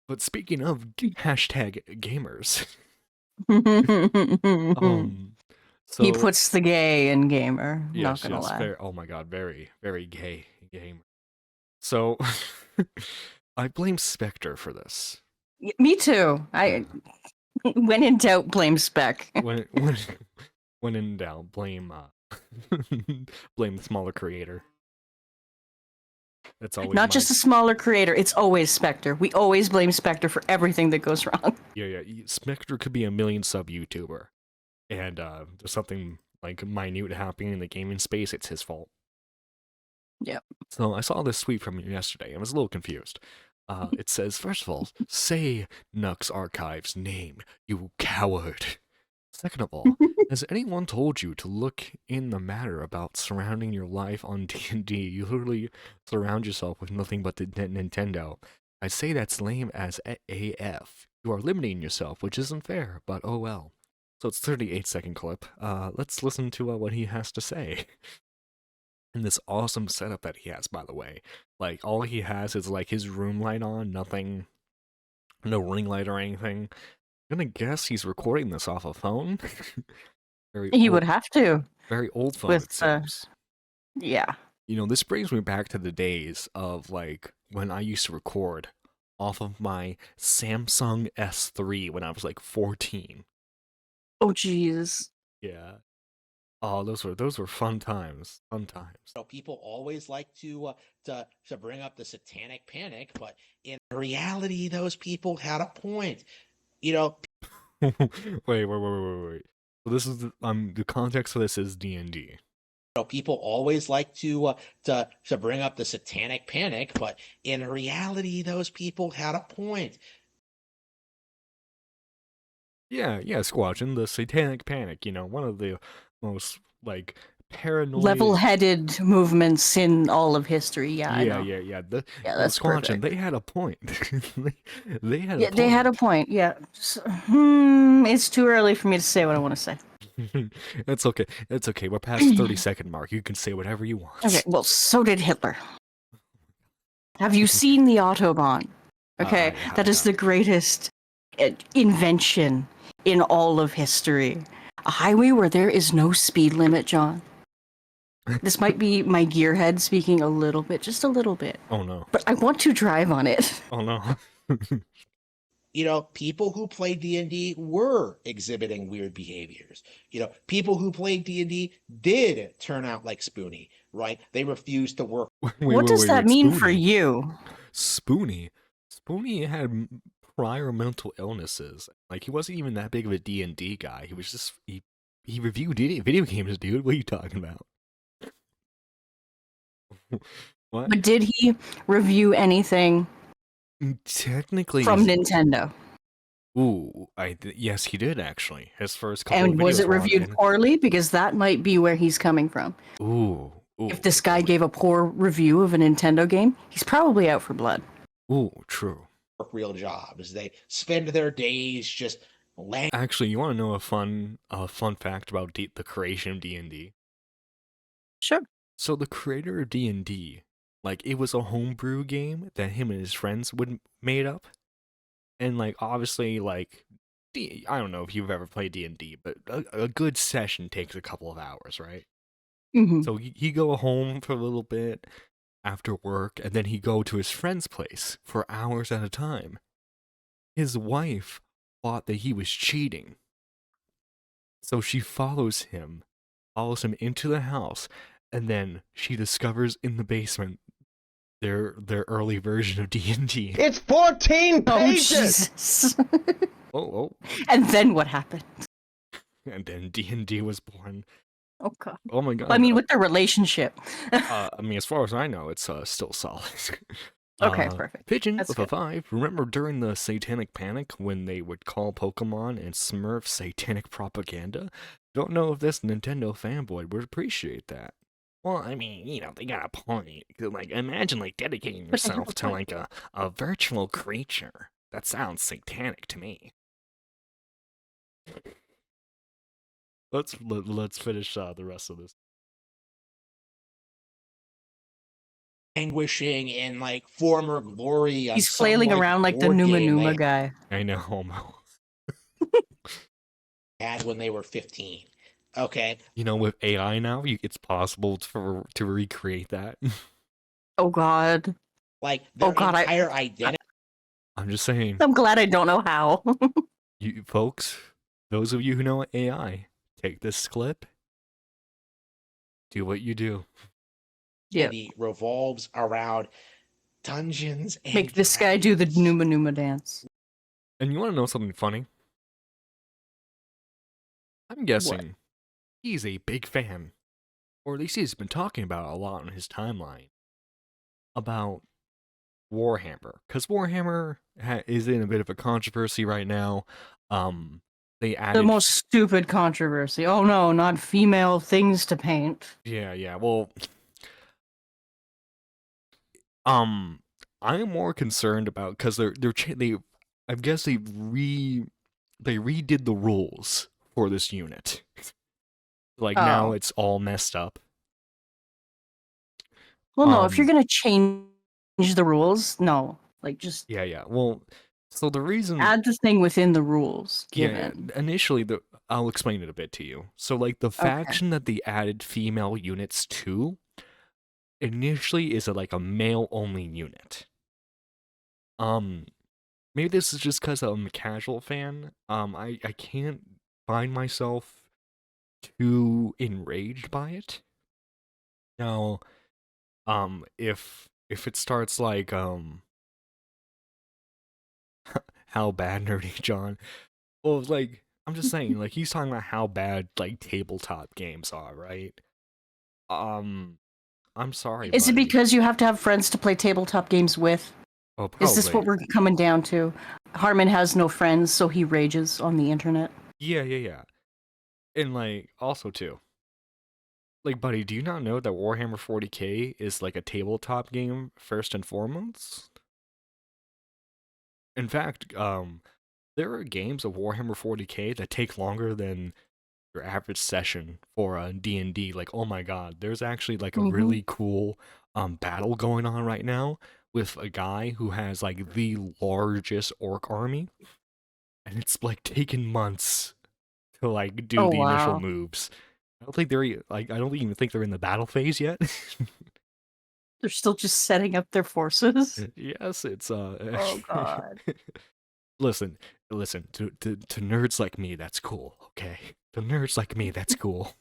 But speaking of hashtag gamers, um, He so puts the gay in gamer, not yes, gonna yes, lie. very. Oh my God, very, very gay gamer. So I blame Spectre for this. Me too. Yeah, I when in doubt, blame Spec. when in doubt, blame blame the smaller creator. That's always Not my just a smaller creator, it's always Spectre. We always blame Spectre for everything that goes wrong. yeah. Spectre could be a million sub YouTuber, and there's something like minute happening in the gaming space. It's his fault. Yep. So I saw this tweet from him yesterday. I was a little confused. It says, first of all, say Nux Archive's name, you coward. Second of all, has anyone told you to look in the matter about surrounding your life on D&D? You literally surround yourself with nothing but the Nintendo. I say that's lame as AF. You are limiting yourself, which isn't fair, but oh well. So it's 38-second clip. Let's listen to what he has to say. And this awesome setup that he has, by the way. Like, all he has is, like, his room light on, nothing, no ring light or anything. I'm gonna guess he's recording this off a phone. Very He old, would have to very old phone, with it seems. yeah. You know, this brings me back to the days of, like, when I used to record off of my Samsung S3 when I was, like, 14. Oh jeez. Yeah. Oh, those were fun times. Fun times. People always like to bring up the satanic panic, but in reality, those people had a point. You know, Wait. So this is the context for this is D&D. people always like to bring up the satanic panic, but in reality, those people had a point. Yeah, Squatch, and the Satanic Panic, you know, one of the most, like, paranoid. Level-headed movements in all of history. Yeah, I know. Yeah. Yeah, The that's Squatch, and perfect. they had a point. they had a Yeah, they had a point. point. Yeah. It's too early for me to say what I want to say. It's okay. It's okay. We're past 30-second mark. You can say whatever you want. Okay, well, so did Hitler. Have you seen the Autobahn? Okay, I that is have. the greatest invention in all of history. A highway where there is no speed limit, John. This might be my gearhead speaking a little bit, just a little bit. Oh no. But I want to drive on it. Oh no. People who play D&D were exhibiting weird behaviors. People who played D&D did turn out like Spoonie, right? They refused to work. What does that mean for Spoonie. you? Spoonie had prior mental illnesses. Like, he wasn't even that big of a D&D guy. He was just he reviewed video games, dude. What are you talking about? What? But did he review anything Technically, from Nintendo? ooh, yes, he did actually. His first couple of And was videos it were on reviewed poorly? Because that might be where he's coming from. Ooh, If this guy gave a poor review of a Nintendo game, he's probably out for blood. Ooh, true. Real jobs. They spend their days just laying. Actually, you want to know a fun fact about the creation of D&D? Sure. So the creator of D&D, like, it was a homebrew game that him and his friends would made up, and, like, obviously, like, I don't know if you've ever played D&D, but a good session takes a couple of hours, right? Mm-hmm. So he go home for a little bit after work, and then he go to his friend's place for hours at a time. His wife thought that he was cheating, so she follows him into the house, and then she discovers in the basement their early version of D&D. It's 14 Oh, pages! Jesus. Oh, And then what happened? and then D&D was born. Oh, God. Oh my God. I mean, with the relationship. I mean, as far as I know, it's still solid. Okay, perfect. Pigeon That's with good. a 5. Remember during the Satanic Panic when they would call Pokemon and Smurf satanic propaganda? Don't know if this Nintendo fanboy would appreciate that. Well, I mean, they got a point. Like, imagine, like, dedicating But they have yourself a to, point. like, a virtual creature. That sounds satanic to me. Let's finish the rest of this. languishing in like former glory on He's some flailing like around like the board Numa game Numa they guy. I know, Homo. had when they were 15. Okay, You know, with AI now, it's possible to recreate that. Oh God. like Oh their God. entire identity. I'm just saying, I'm glad I don't know how. you folks, those of you who know AI, take this clip, do what you do. Yeah. Revolves around Dungeons and Make this guy do the Dragons. Numa Numa dance. And you want to know something funny? I'm guessing he's a big fan, or at least he's been talking about it a lot on his timeline, about Warhammer. Because Warhammer is in a bit of a controversy right now. They The added... most stupid controversy. Oh no, not female things to paint. Yeah, well... I'm more concerned about... Because I guess they redid the rules for this unit. Like, now Oh. it's all messed up. Well, no, if you're gonna change the rules, no. Like, just Yeah. Well, so the reason... add the thing within the rules Yeah, given. initially, I'll explain it a bit to you. So, like, the faction that they added female units to, initially is like a male-only unit. Maybe this is just because I'm a casual fan. I can't find myself too enraged by it. Now, if it starts like, how bad, Nerdy John? Well, like, I'm just saying, like, he's talking about how bad, like, tabletop games are, right? I'm sorry, Is it buddy. because you have to have friends to play tabletop games with? Oh, probably. Is this what we're coming down to? Harman has no friends, so he rages on the internet. Yeah. And, like, also, too. Like, buddy, do you not know that Warhammer 40k is, like, a tabletop game, first and foremost? In fact, there are games of Warhammer 40k that take longer than your average session for a D&D. Like, oh my god, there's actually like a really cool battle going on right now with a guy who has like the largest orc army, and it's like taken months to like do Oh the initial wow. moves. I don't think they're like, I don't even think they're in the battle phase yet. They're still just setting up their forces. Yes, it's Oh god. listen to nerds like me, that's cool, okay? To nerds like me, that's cool.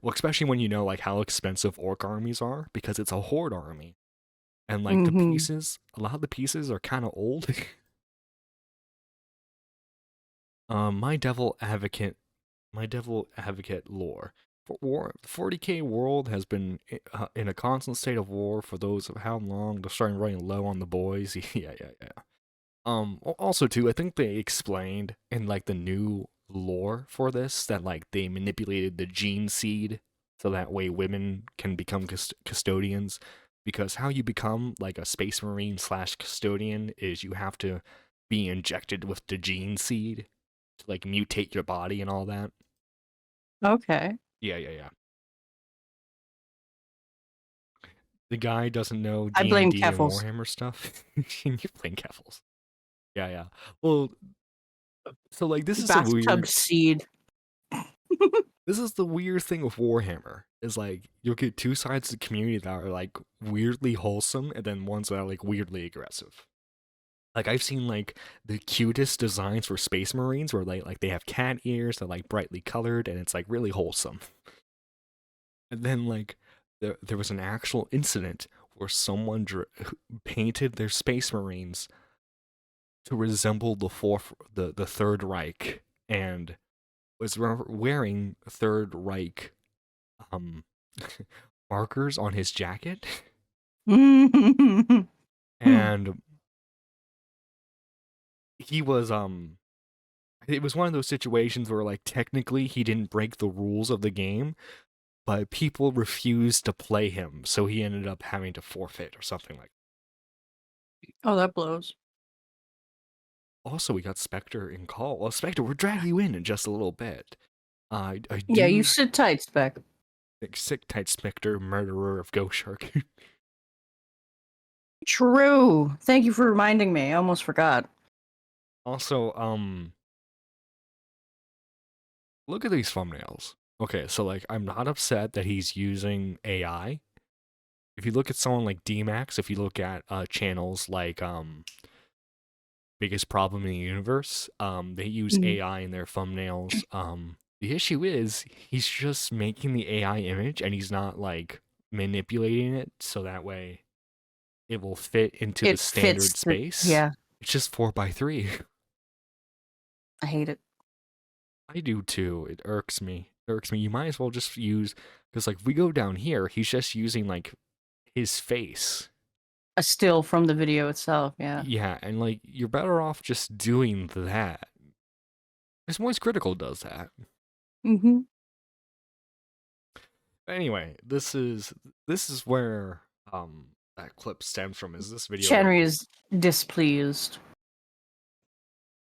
Well, especially when you know like how expensive orc armies are, because it's a horde army, and like the pieces, a lot of the pieces are kind of old. My devil advocate lore. 40k world has been in a constant state of war for those of how long. They're starting running low on the boys. Yeah. Also too, I think they explained in like the new lore for this that like they manipulated the gene seed so that way women can become custodians, because how you become like a space marine / custodian is you have to be injected with the gene seed to like mutate your body and all that. Okay. Yeah. The guy doesn't know I blame D&D and Keffels. Warhammer stuff. You're playing Keffels. Yeah. Well, so like this is a Bathtub weird seed. This is the weird thing with Warhammer. Is like you'll get two sides of the community that are like weirdly wholesome, and then ones that are like weirdly aggressive. Like I've seen like the cutest designs for Space Marines where like they have cat ears, they're like brightly colored, and it's like really wholesome. And then like there was an actual incident where someone painted their Space Marines to resemble the Third Reich, and was wearing Third Reich markers on his jacket. And he was it was one of those situations where like technically he didn't break the rules of the game, but people refused to play him, so he ended up having to forfeit or something like that. Oh, that blows. Also, we got Spectre in call. Well, Spectre, we'll drag you in just a little bit. I Yeah, do... you sit tight, Spec. Sick tight Spectre, murderer of Ghost Shark. True. Thank you for reminding me. I almost forgot. Also, look at these thumbnails. Okay, so like, I'm not upset that he's using AI. If you look at someone like DMAX, if you look at channels like Biggest Problem in the Universe, they use Mhm. AI in their thumbnails. The issue is he's just making the AI image and he's not like manipulating it so that way it will fit into the It fits standard the space. yeah. It's just 4x3. I hate it. I do too. It irks me. It irks me. You might as well just use, because like if we go down here, he's just using like his face. A still from the video itself. Yeah. Yeah, and like you're better off just doing that. This Moist Critical does that. Mm-hmm. Anyway, this is where that clip stems from. Is this video where Shanry is displeased.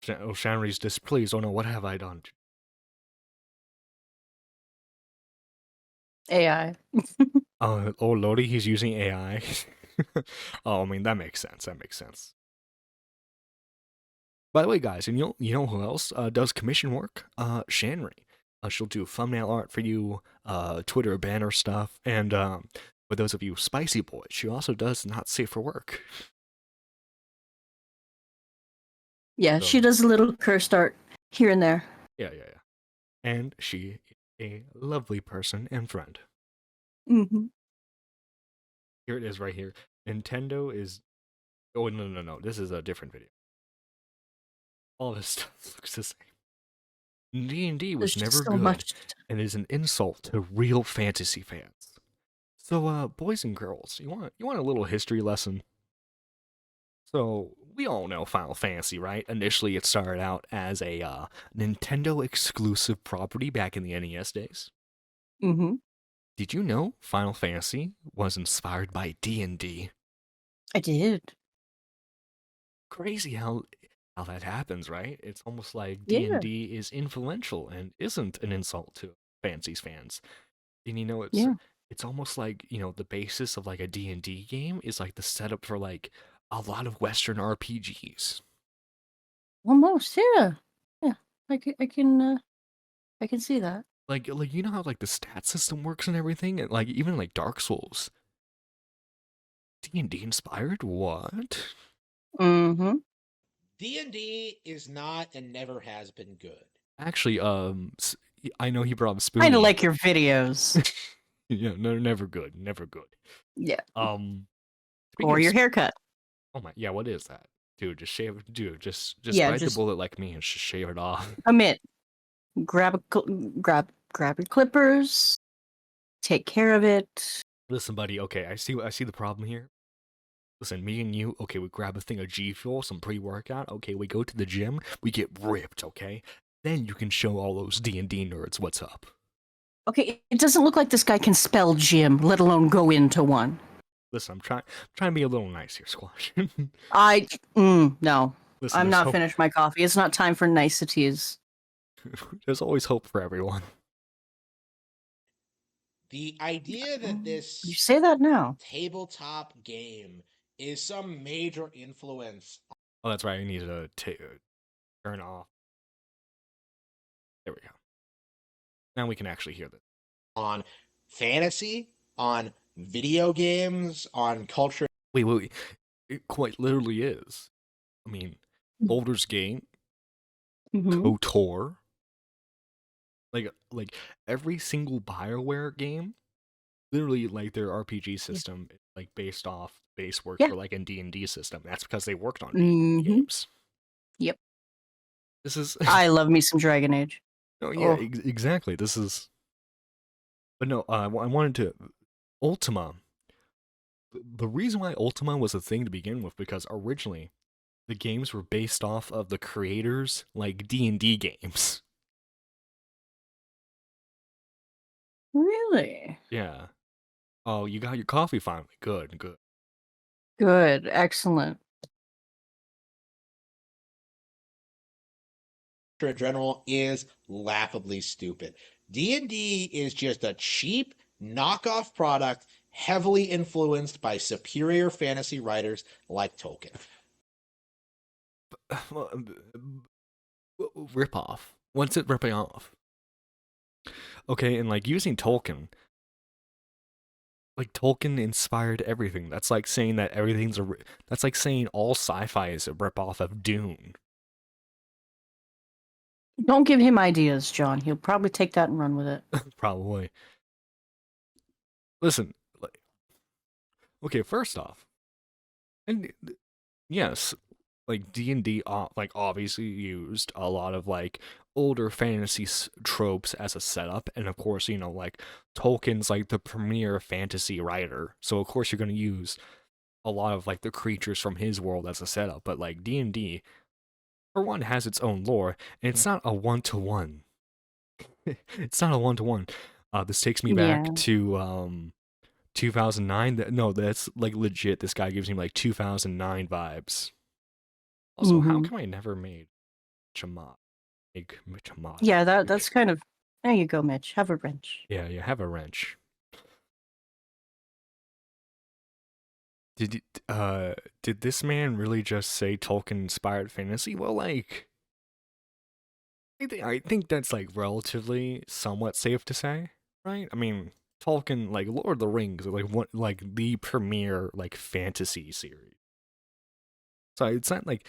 Shanry's displeased? Oh no, what have I done? AI. Oh lordy, he's using AI. Oh, I mean that makes sense. That makes sense. By the way, guys, and you know who else does commission work? Shanry. She'll do thumbnail art for you, Twitter banner stuff, and for those of you spicy boys, she also does not safe for work. Yeah, So, she does a little cursed art here and there. yeah. And she is a lovely person and friend. Mm-hmm. Here it is right here. Nintendo is... Oh, no. This is a different video. All this stuff looks the same. D&D There's was just never so good much. and is an insult to real fantasy fans. So, boys and girls, you want a little history lesson? So, we all know Final Fantasy, right? Initially, it started out as a Nintendo exclusive property back in the NES days. Mm-hmm. Did you know Final Fantasy was inspired by D&D? I did. Crazy how that happens, right? It's almost like Yeah. D&D is influential and isn't an insult to Fantasy's fans. And you know, Yeah. it's almost like, you know, the basis of like a D&D game is like the setup for like a lot of Western RPGs. Almost. Yeah. Yeah. I can see that. Like you know how like the stat system works and everything, and like even like Dark Souls, D&D inspired? What? Mm-hmm. D&D is not and never has been good. Actually, I know he brought up Kind of Spoonie. like your videos. Yeah, no, never good, never good. Yeah. Speaking Or of your haircut. oh my, yeah, what is that? Dude, just shave, dude, just Yeah, bite the just bullet like me and just shave it off. commit. Grab your clippers. Take care of it. Listen, buddy, okay, I see the problem here. Listen, me and you, okay, we grab a thing of G Fuel, some pre-workout, okay, we go to the gym, we get ripped, okay? Then you can show all those D&D nerds what's up. Okay, it doesn't look like this guy can spell gym, let alone go into one. Listen, I'm trying to be a little nice here, Squash. No. Listen, I'm there's not finished my coffee. It's not time for niceties. there's always hope for everyone. The idea that You this say that now. tabletop game is some major influence Oh, that's right, I need to turn off. There we go. Now we can actually hear this. on fantasy, on video games, on culture. Wait. It quite literally is. I mean, Baldur's Gate, Mm-hmm. KOTOR, like every single BioWare game, literally like their RPG system is like based off base work Yeah. for like a D&D system. That's because they worked on D&D Mm-hmm. games. Yep. This is I love me some Dragon Age. oh yeah, Oh. exactly. This is but no, I wanted to Ultima. The reason why Ultima was a thing to begin with because originally the games were based off of the creators like D&D games. Really? Yeah. Oh, you got your coffee finally. Good. Good. Excellent. In general is laughably stupid. D&D is just a cheap knockoff product heavily influenced by superior fantasy writers like Tolkien. Rip off. What's it ripping off? Okay, and like using Tolkien. Like Tolkien inspired everything. That's like saying that that's like saying all sci-fi is a rip off of Dune. Don't give him ideas, John. He'll probably take that and run with it. Probably. Listen, like, okay, first off, and yes, like D&D, like obviously used a lot of like older fantasy tropes as a setup, and of course, you know, like Tolkien's like the premier fantasy writer, so of course you're gonna use a lot of like the creatures from his world as a setup. But like D&D, for one, has its own lore, and it's not a one-to-one. It's not a one-to-one. This takes me Yeah. back to 2009. No, that's like legit. This guy gives me like 2009 vibes. Also, how come I never made Chamad? Chamad. Yeah, that's kind of. There you go, Mitch. Have a wrench. Yeah, you have a wrench. Did this man really just say Tolkien inspired fantasy? Well, like, I think that's like relatively somewhat safe to say, right? I mean, Tolkien, like Lord of the Rings, are like the premier like fantasy series. So it's not like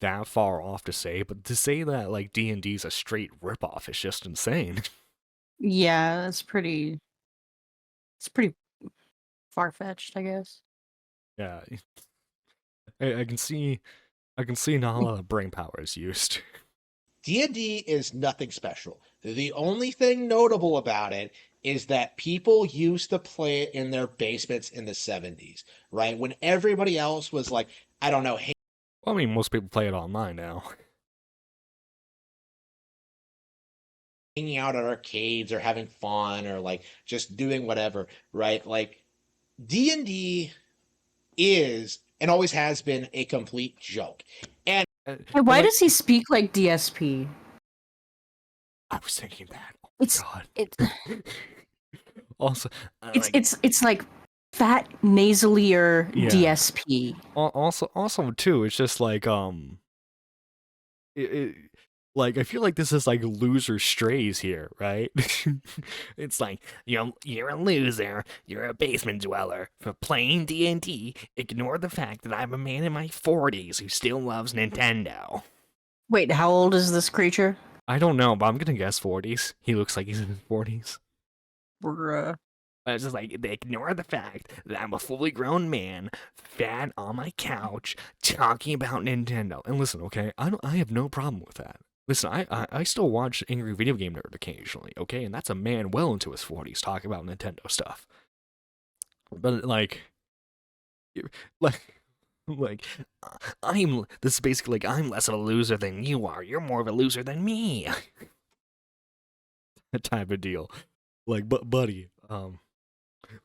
that far off to say, but to say that like D&D is a straight ripoff is just insane. Yeah, it's pretty. It's pretty far fetched, I guess. Yeah, I can see not a lot of brain power is used. D&D is nothing special. The only thing notable about it is that people used to play it in their basements in the 70s, right? When everybody else was like, I don't know, Well, I mean, most people play it online now. hanging out at arcades or having fun or like just doing whatever, right? Like D&D is and always has been a complete joke. And Hey, why does he speak like DSP? I was thinking that. Oh It's God. it. Also, It's like fat nasalier Yeah. DSP. Also too, it's just like like I feel like this is like loser strays here, right? It's like you're a loser. You're a basement dweller for playing D&D. Ignore the fact that I'm a man in my 40s who still loves Nintendo. Wait, how old is this creature? I don't know, but I'm gonna guess 40s. He looks like he's in his 40s. Bruh. It's just like they ignore the fact that I'm a fully grown man, fat on my couch, talking about Nintendo. And listen, okay, I have no problem with that. Listen, I still watch Angry Video Game Nerd occasionally, okay, and that's a man well into his 40s talking about Nintendo stuff. But like, like this is basically like I'm less of a loser than you are. You're more of a loser than me. That type of deal. Like, but buddy,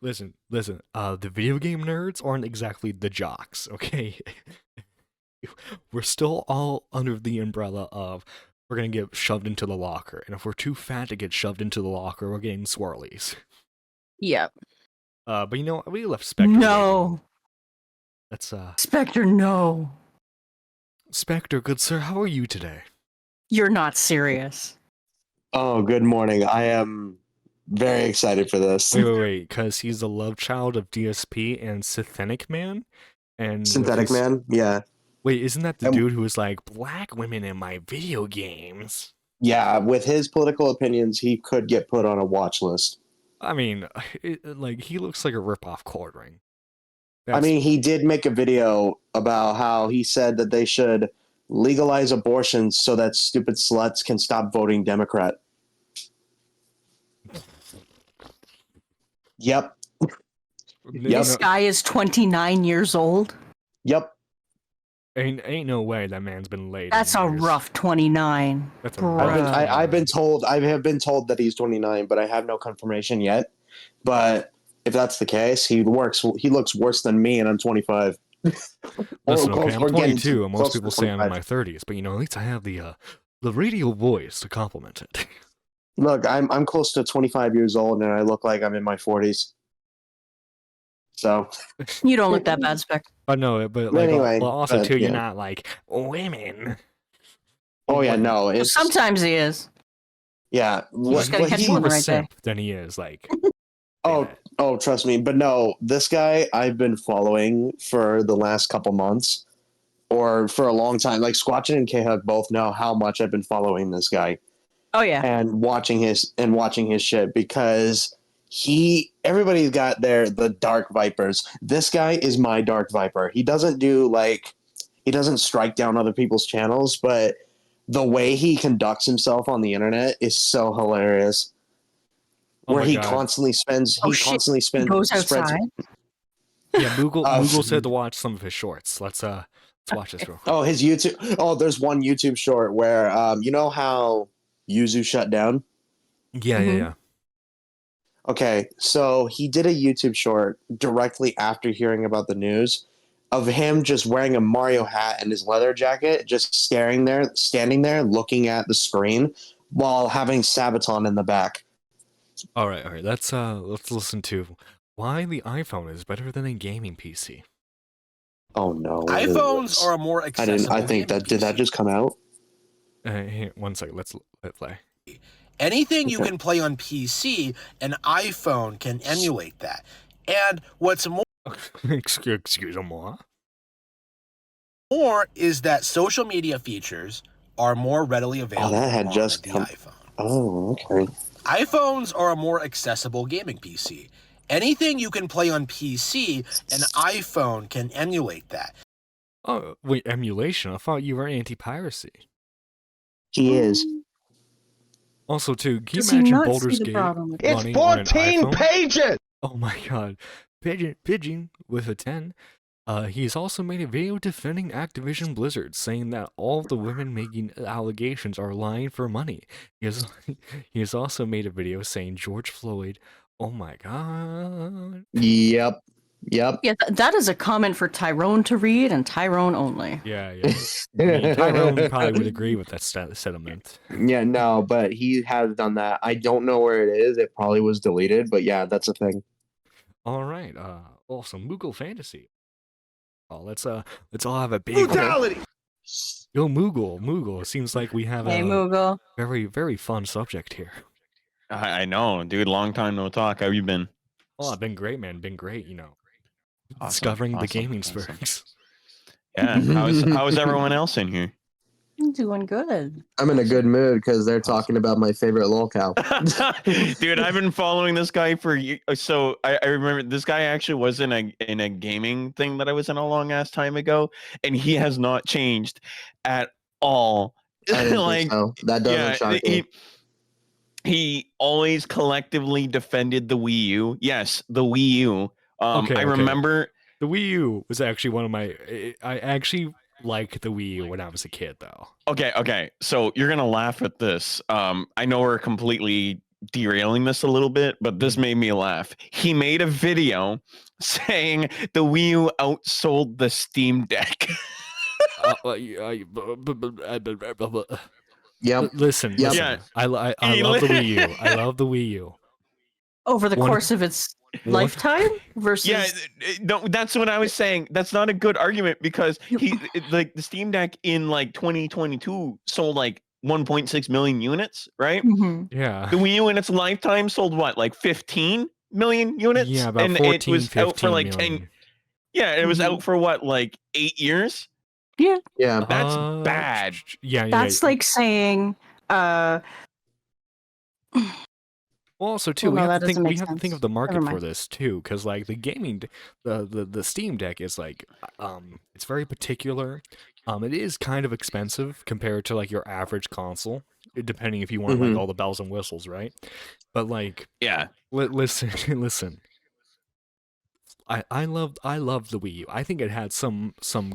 listen, the video game nerds aren't exactly the jocks, okay? We're still all under the umbrella of we're gonna get shoved into the locker, and if we're too fat to get shoved into the locker, we're getting swirlies. Yep. But you know, we left Spectre. No. That's Spectre, no. Spectre, good sir, how are you today? You're not serious. Oh, good morning. I am very excited for this. Wait, because he's the love child of DSP and Synthetic Man? And Synthetic Man? Yeah. Wait, isn't that the dude who was like, black women in my video games? Yeah, with his political opinions, he could get put on a watch list. I mean, like, he looks like a ripoff Cord Ring. I mean, he did make a video about how he said that they should legalize abortions so that stupid sluts can stop voting Democrat. Yep. This guy is 29 years old. Yep. Ain't no way that man's been laid. That's a rough 29. That's I have been told that he's 29, but I have no confirmation yet. But if that's the case, he looks worse than me, and I'm 25. Listen, okay, I'm 22, and most people say I'm in my 30s, but you know, at least I have the radio voice to compliment it. Look, I'm close to 25 years old, and I look like I'm in my 40s. So You don't look that bad, Spec. But no, but like, anyway, also but, too, you're yeah. not like women. Oh yeah, What- no, it's Sometimes he is. yeah. just gotta catch he's him more on of a the right day. simp than he is like. Oh, trust me. But no, this guy I've been following for the last couple months, or for a long time. Like Squatchin and K-Hug both know how much I've been following this guy Oh yeah. and watching his shit, because everybody's got the dark vipers. This guy is my dark viper. He doesn't strike down other people's channels, but the way he conducts himself on the internet is so hilarious. Oh Where my he God. constantly spends, He goes outside. Yeah, Moogle Oh, Moogle said to watch some of his shorts. Let's watch this real quick. Oh, his YouTube. Oh, there's one YouTube short where you know how Yuzu shut down? Yeah, Mhm. yeah. Okay, so he did a YouTube short directly after hearing about the news of him just wearing a Mario hat and his leather jacket, just standing there looking at the screen while having Sabaton in the back. All right. Let's listen to why the iPhone is better than a gaming PC. Oh no. what is iPhones this? are a more accessible I think gaming that did that PC. just come out? Here, 1 second. Let's play. Anything you Okay. can play on PC, an iPhone can emulate that. And what's Excuse moi. more is that social media features are more readily available that had on just the come- iPhone. Oh, okay. iPhones are a more accessible gaming PC. Anything you can play on PC, an iPhone can emulate that. Oh wait, emulation. I thought you were anti-piracy. He is. Also, too, can you Does he imagine not see Baldur's the Gate problem with running on an iPhone? pages. Oh my God, Pigeon with a 10. He has also made a video defending Activision Blizzard, saying that all of the women making allegations are lying for money. He has also made a video saying George Floyd. Oh my God. Yep. Yeah, that is a comment for Tyrone to read and Tyrone only. Yeah. I mean, Tyrone probably would agree with that sentiment. Yeah, no, but he has done that. I don't know where it is. It probably was deleted, but yeah, that's a thing. All right. Awesome. Moogle Fantasy. Oh, let's all have a big Brutality. Yo, Moogle. It seems like we have Hey, a Moogle. very, very fun subject here. I know, dude. Long time no talk. How you been? Oh, been great, man. Been great. Awesome, Discovering the awesome, gaming awesome. spurgs. Yeah. How's everyone else in here? I'm doing good. I'm in a good mood because they're talking about my favorite lolcow. Dude, I've been following this guy for years. So I remember this guy actually was in a gaming thing that I was in a long ass time ago, and he has not changed at all. I didn't Like, think so. That doesn't shock me. he always collectively defended the Wii U. Yes, the Wii U. Okay, I okay. remember The Wii U was actually one of my. I actually liked the Wii U when I was a kid, though. Okay. So you're gonna laugh at this. I know we're completely derailing this a little bit, but this made me laugh. He made a video saying the Wii U outsold the Steam Deck. Yep. Listen. Yeah. I love the Wii U. I love the Wii U. Over the One- course of its one- lifetime versus Yeah, no, that's what I was saying. That's not a good argument because the Steam Deck in like 2022 sold like 1.6 million units, right? Mhm. Yeah. The Wii U in its lifetime sold what, like 15 million units? Yeah, about and 14, it was 15 out for like 10. million. Yeah, it was Mhm. out for what, like 8 years? Yeah. That's bad. Yeah. That's like saying Well, also too, Well, no, we that have to think. doesn't We make have to think sense. of the market Never for mind. this too, because like the gaming, the Steam Deck is like, it's very particular. It is kind of expensive compared to like your average console, depending if you want like Mhm. all the bells and whistles, right? But like, Yeah. listen. I love the Wii U. I think it had some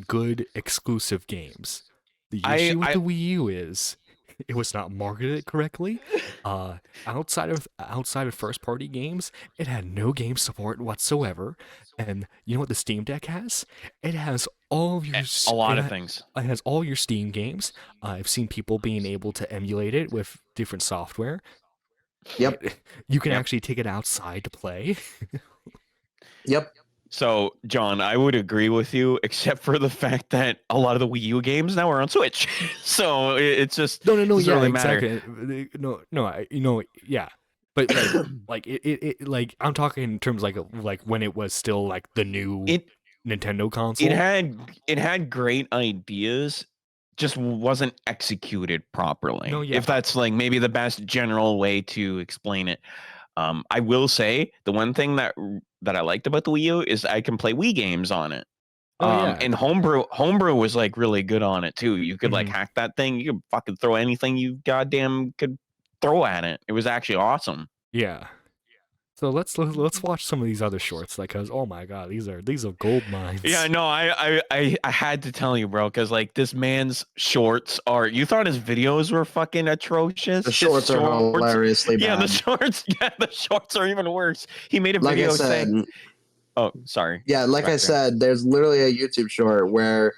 good exclusive games. The issue with the Wii U is it was not marketed correctly. Outside of first party games, it had no game support whatsoever. And you know what the Steam Deck has? It has all of your A lot of things. It has all your Steam games. I've seen people being able to emulate it with different software. Yep. You can Yep. actually take it outside to play. Yep. So, John, I would agree with you, except for the fact that a lot of the Wii U games now are on Switch. So it's just No, doesn't yeah, really matter. exactly. No, yeah. But like like I'm talking in terms like when it was still like the new It Nintendo it console. had great ideas, just wasn't executed properly. No, yeah. If that's like maybe the best general way to explain it. I will say the one thing that I liked about the Wii U is I can play Wii games on it. Oh yeah. And homebrew was like really good on it too. You could like Mhm. hack that thing. You could fucking throw anything you goddamn could throw at it. It was actually awesome. Yeah. So let's watch some of these other shorts, like, cause oh my god, these are gold mines. Yeah, no, I had to tell you, bro, because like this man's shorts are. You thought his videos were fucking atrocious. The His shorts are hilariously Yeah, bad. the shorts are even worse. He made a Like video I said, saying, "Oh, sorry." yeah, like I said, there's literally a YouTube short where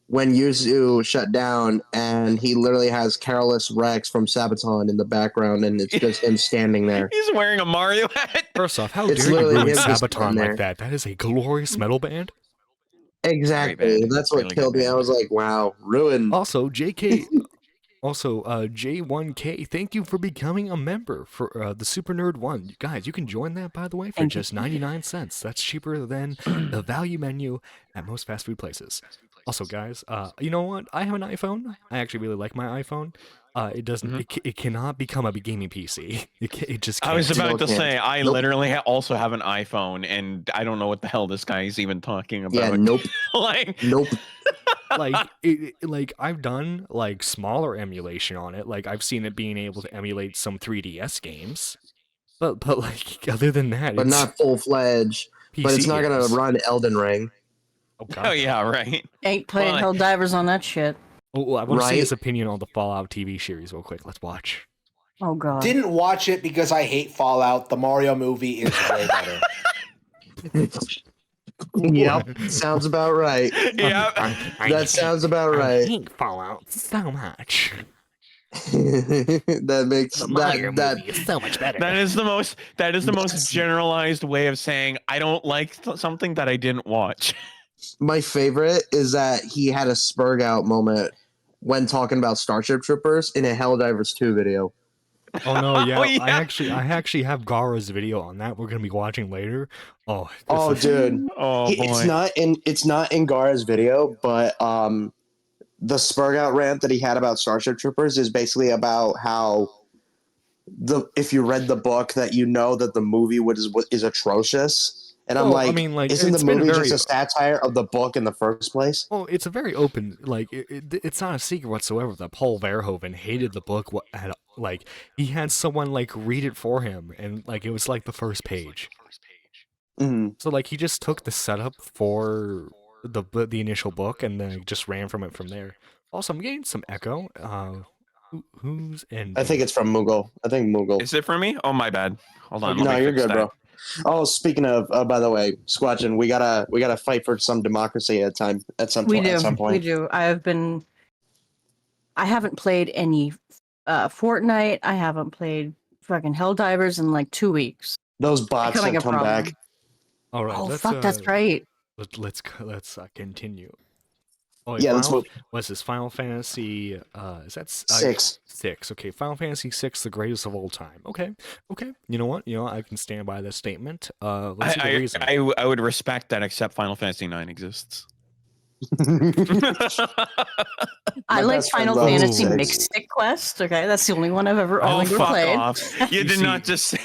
when Yuzu shut down and he literally has Careless Rex from Sabaton in the background and it's just him standing there. He's wearing a Mario hat. First off, how It's dare you literally ruin him just Sabaton standing like there. that? That is a glorious metal band. Exactly. band. That's what Really good killed me. I band. was like, wow, ruined. Also, J1K, thank you for becoming a member for the Super Nerd 1. You guys, you can join that, by the way, for Thank you. just 99 cents. That's cheaper than the value menu at most fast food places. Also, guys, you know what? I have an iPhone. I actually really like my iPhone. It doesn't. It cannot become a gaming PC. It just can't. I was about No, to it can't. say, I Nope. literally also have an iPhone, and I don't know what the hell this guy is even talking about. Yeah, nope. Like, Nope. like I've done like smaller emulation on it. Like I've seen it being able to emulate some 3DS games, but like other than that, But it's not full fledged. But it's PC not going games. to run Elden Ring. Oh god. oh yeah, right. Ain't playing Well, Helldivers on that shit. Oh, I want to see Right? his opinion on the Fallout TV series real quick. Let's watch. Oh god. Didn't watch it because I hate Fallout. The Mario movie is way better. Yep. Sounds about right. Yeah, That sounds about right. hate Fallout so much. That makes that is so much better. that is the most That's- generalized way of saying I don't like something that I didn't watch. my favorite is that he had a spurg out moment when talking about Starship Troopers in a Helldivers 2 video. Oh no, yeah, Oh, yeah. I actually have Gara's video on that. We're gonna be watching later. Oh, this Oh, is- dude. Oh boy. It's not in Gara's video, but the spurg out rant that he had about Starship Troopers is basically about how if you read the book that you know that the movie is atrocious. And I'm Well, I like, mean, like, isn't it's the been movie very- just a satire of the book in the first place? Well, it's a very open, like, it's not a secret whatsoever that Paul Verhoeven hated the book. Like, he had someone, like, read it for him, and, like, it was, like, the first page. Mhm. So, like, he just took the setup for the initial book and then just ran from it from there. Also, I'm getting some echo. Who's in? I think it's from Moogle. I think Moogle. Is it for me? Oh my bad. Hold on. let No, me you're fix good, that. bro. Oh, speaking of, by the way, Squatchin, we gotta fight for some democracy at some We point. do. At some We point. do. I haven't played any Fortnite. I haven't played fucking Helldivers in like 2 weeks. Those bots Becoming have a come problem. back. All right. Oh let's, fuck, that's right. Let's continue. Oh, wait, Yeah, let's Final, move. what's this? Final Fantasy? Is that 6. 6? Okay, Final Fantasy 6, the greatest of all time. Okay. You know what? I can stand by this statement. Let's see the reason. I would respect that, except Final Fantasy 9 exists. I like best friend Final loves Fantasy 6. Mystic Quest. Okay, that's the only one I've ever Oh, fuck played. off! You You did not see- just say.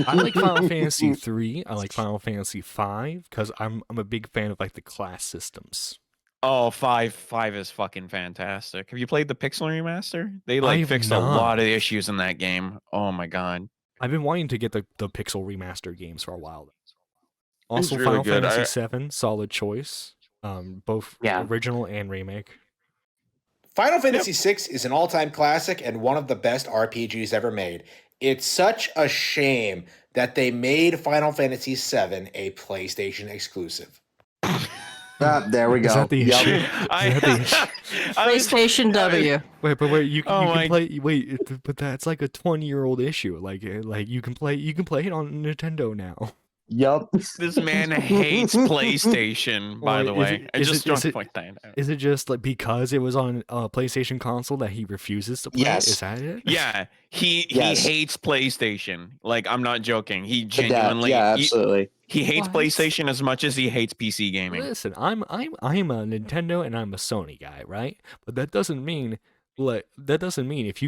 I like Final Fantasy 3. I like Final Fantasy 5 because I'm a big fan of like the class systems. Oh, 5 is fucking fantastic. Have you played the Pixel remaster? They I have fixed not. a lot of issues in that game. Oh my god. I've been wanting to get the Pixel remaster games for a while. Also, really Final good. Fantasy 7, solid choice. Both Yeah. original and remake. Final Fantasy VI is an all-time classic and one of the best RPGs ever made. It's such a shame that they made Final Fantasy VII a PlayStation exclusive. Ah, there we go. Is that the Yup. issue? PlayStation W. Wait, but wait, you Oh my- can play. Wait, but that's like a 20-year-old issue. Like you can play it on Nintendo now. Yup. This man hates PlayStation, by Or the is way. it- I is just it- want is to it- point that out. Is it just like because it was on a PlayStation console that he refuses to play? Yes. Is that it? Yeah, Yes. he hates PlayStation. Like, I'm not joking. He Yeah, genuinely absolutely. he hates What? PlayStation as much as he hates PC gaming. Listen, I'm a Nintendo and I'm a Sony guy, right? But that doesn't mean if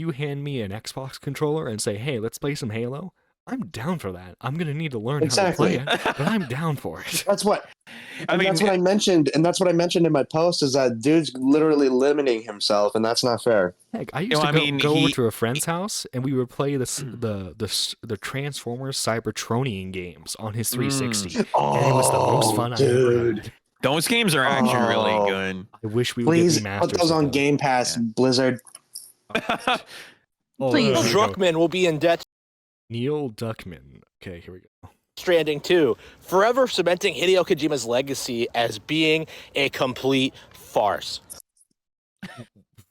you hand me an Xbox controller and say, "Hey, let's play some Halo," I'm down for that. I'm gonna need to learn Exactly. how to play it, but I'm down for it. That's what. I mean, that's what I mentioned, and that's what I mentioned in my post. Is that dude's literally limiting himself, and that's not fair. Heck, I used know, to I go, mean, go over he- to a friend's house and we would play the Transformers Cybertronian games on his 360, and it was the most fun I ever had. those games are actually really Oh. good. I wish we would Please get remasters put those of on those. Game Pass, Yeah. Blizzard. Oh, Please. there we go. Druckmann will be in debt Neil Druckmann. Okay, here we go. Stranding 2, forever cementing Hideo Kojima's legacy as being a complete farce.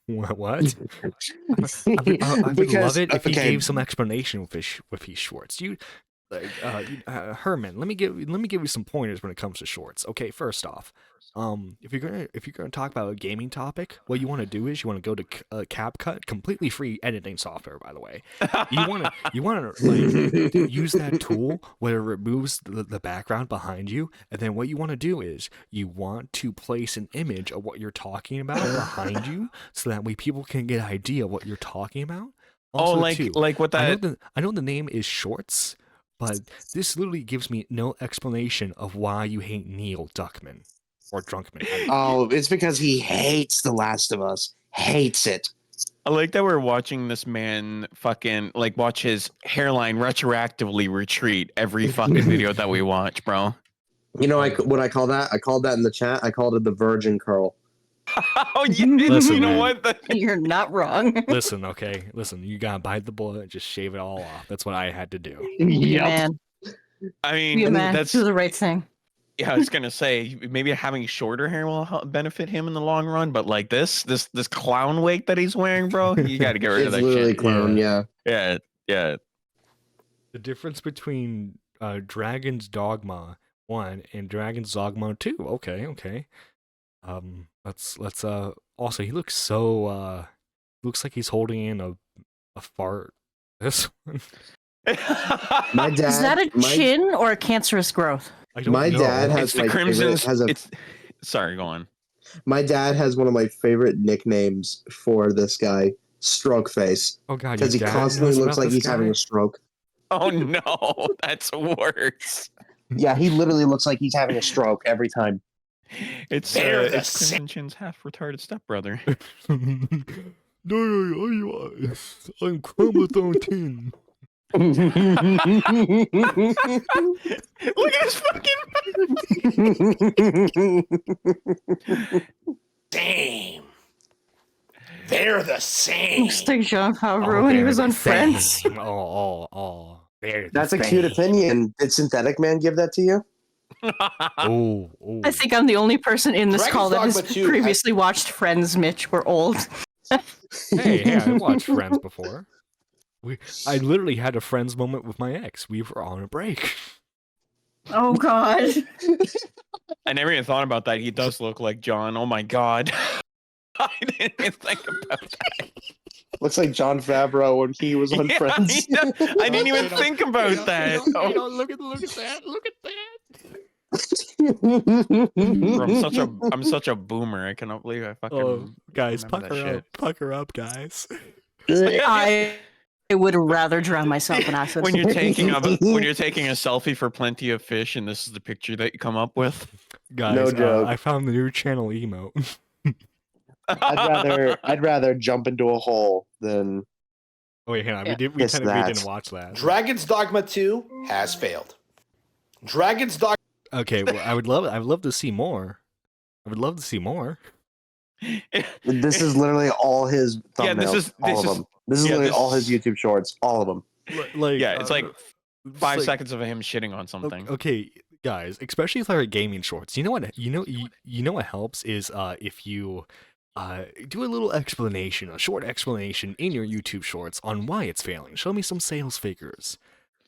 What? I would Because- love it if he okay. gave some explanation with his shorts. Herman, let me give you some pointers when it comes to shorts. Okay, first off, if you're gonna talk about a gaming topic, what you want to do is you want to go to CapCut, completely free editing software, by the way. You want to like use that tool where it removes the background behind you, and then what you want to do is you want to place an image of what you're talking about behind you, so that way people can get an idea what you're talking about. Also, too, like what that I know the name is Shorts, but this literally gives me no explanation of why you hate Neil Druckmann or Drunkman. Oh, it's because he hates The Last of Us. Hates it. I like that we're watching this man fucking like watch his hairline retroactively retreat every fucking video that we watch, bro. You know what I call that? I called that in the chat. I called it the virgin curl. Oh yeah, Listen, you know man. what? You're not wrong. Listen, you gotta bite the bullet, just shave it all off. That's what I had to do. Be a man. I Be mean, a man. that's Do the right thing. yeah. I was gonna say maybe having shorter hair will benefit him in the long run, but like this clown wig that he's wearing, bro, you got to get rid of It's that literally shit. clown, yeah. Yeah. The difference between Dragon's Dogma 1 and Dragon's Dogma 2. Okay. Let's also he looks so looks like he's holding in a fart. This one. My dad. Is that a my- chin or a cancerous growth? I don't My know. dad has It's the my Crimson. favorite- has a- It's sorry, go on. My dad has one of my favorite nicknames for this guy, Stroke Face, Oh god, because he your dad constantly knows looks about like this he's having guy? a stroke. Oh no, that's worse. Yeah, he literally looks like he's having a stroke every time. It's They're the it's Crimson Chin's half retarded stepbrother. No, I'm Chromathon 10. Look at his fucking. Damn. They're the same. Looks like Jean Favreau Oh, when he they're was the on Friends. same. Oh. They're the That's a cute same. opinion. Did Synthetic Man give that to you? Oh. I think I'm the only person in this Dragon's call that has Dogma 2 previously watched Friends, Mitch. We're old. Hey, I watched Friends before. I literally had a Friends moment with my ex. We were on a break. Oh, God. I never even thought about that. He does look like John. Oh my god. I didn't even think about that. Looks like John Favreau when he was on Yeah, Friends. I didn't even think about that. Oh, Look at that. Look at that. I'm such a boomer. I cannot believe I fucking. Oh, guys, remember that pucker up. shit. Pucker up, guys. I would rather drown myself in acid. When you're taking a selfie for Plenty of Fish, and this is the picture that you come up with. Guys, No joke. I found the new channel emote. I'd rather jump into a hole than Oh wait, hang on. Yeah. We Yes, technically that. didn't watch that. Dragon's Dogma 2 has failed. Dragon's Dogma Okay, well, I would love to see more. I would love to see more. this is literally all his thumbnails. Yeah, this is- all this of is- them. This is yeah, literally this- all his YouTube shorts. All of them. Like, Yeah, it's like 5 like- seconds of him shitting on something. Okay, guys, especially if like gaming shorts. You know what helps is if you do a little explanation, a short explanation in your YouTube shorts on why it's failing. Show me some sales figures.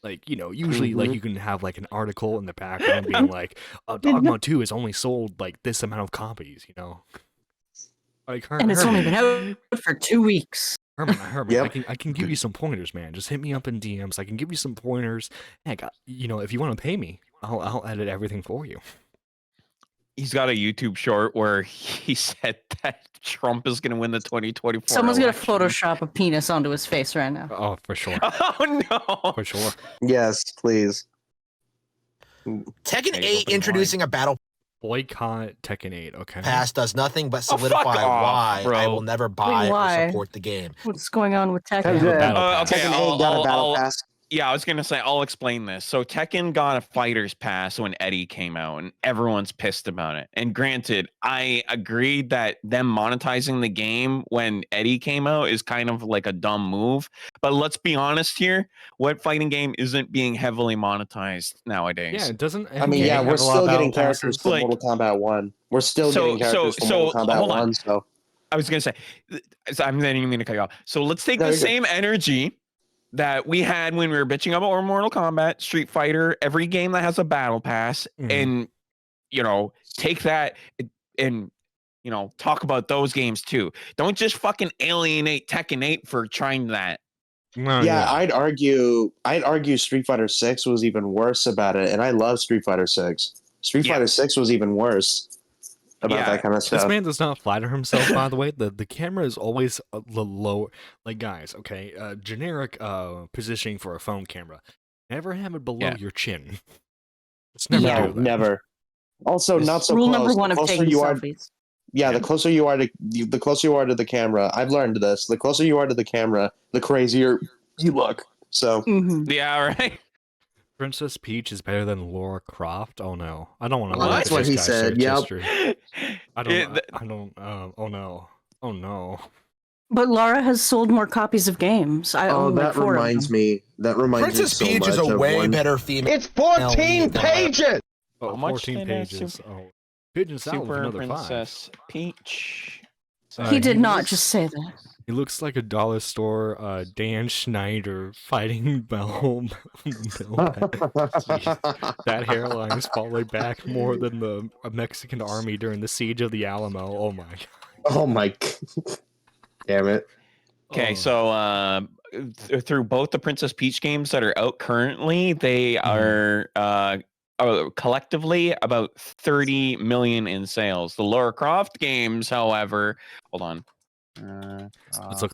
Like, usually like Mhm. you can have like an article in the background being like, Dogma 2 has only sold like this amount of copies, Like And it's only been Herman, out for 2 weeks. Herman, Yep. I can give you some pointers, man. Just hit me up in DMs. I can give you some pointers. Heck, if you want to pay me, I'll edit everything for you. He's got a YouTube short where he said that Trump is going to win the 2024 Someone's gonna election. Photoshop a penis onto his face right now. Oh, for sure. Oh no! For sure. Yes, please. Tekken Hey, 8 open introducing a battle Boycott Tekken 8, okay? pass does nothing but Oh, fuck solidify off, why bro. I will never buy why? or support the game. What's going on with Have Tekken? a battle Okay, pass. Tekken 8 got a battle pass. Yeah, I was gonna say I'll explain this. So Tekken got a fighter's pass when Eddie came out, and everyone's pissed about it. And granted, I agreed that them monetizing the game when Eddie came out is kind of like a dumb move. But let's be honest here: what fighting game isn't being heavily monetized nowadays? Yeah, it doesn't. I mean, NBA yeah, have we're a lot still of battle getting characters passes? from Like- Mortal Kombat 1. We're still So- getting characters from so- Mortal Kombat hold on. 1, so I was gonna say, I'm not even gonna cut you off. So let's take No, the you're good. same energy that we had when we were bitching about Mortal Kombat, Street Fighter, every game that has a battle pass, Mhm. and take that and talk about those games too. Don't just fucking alienate Tekken 8 for trying that. No, yeah, I'd argue Street Fighter 6 was even worse about it, and I love Street Fighter 6. Street Yeah. Fighter 6 was even worse about Yeah, that kind of This stuff. man does not flatter himself, by the way. The camera is always the lower. Like, guys, okay, generic positioning for a phone camera. Never have it below Yeah. your chin. It's never No, do that. never. Also, This- not so Rule close. number one The of closer taking you are, selfies. yeah, the closer you are to the camera. I've learned this. The closer you are to the camera, the crazier you look. So Mm-hmm. Yeah, right. Princess Peach is better than Laura Croft. Oh no, I don't want to Well, look that's at what this he guy's said, search yep. history. I don't. It- I don't. Oh no. Oh no. But Laura has sold more copies of games. I oh, own like that 4 of reminds them. me. That reminds Princess me so Peach much is a of way one. better female. It's 14 than pages! Oh, How much 14 did, pages. Oh, Pigeon Salad with Super another 5. Princess Peach. He did not looks- just say that. He looks like a dollar store Dan Schneider fighting Bell. That hairline is falling back more than the Mexican army during the siege of the Alamo. Oh my god. Oh my! Damn it! Okay, Oh. so through both the Princess Peach games that are out currently, they are collectively about 30 million in sales. The Lara Croft games, however, hold on. Let's look.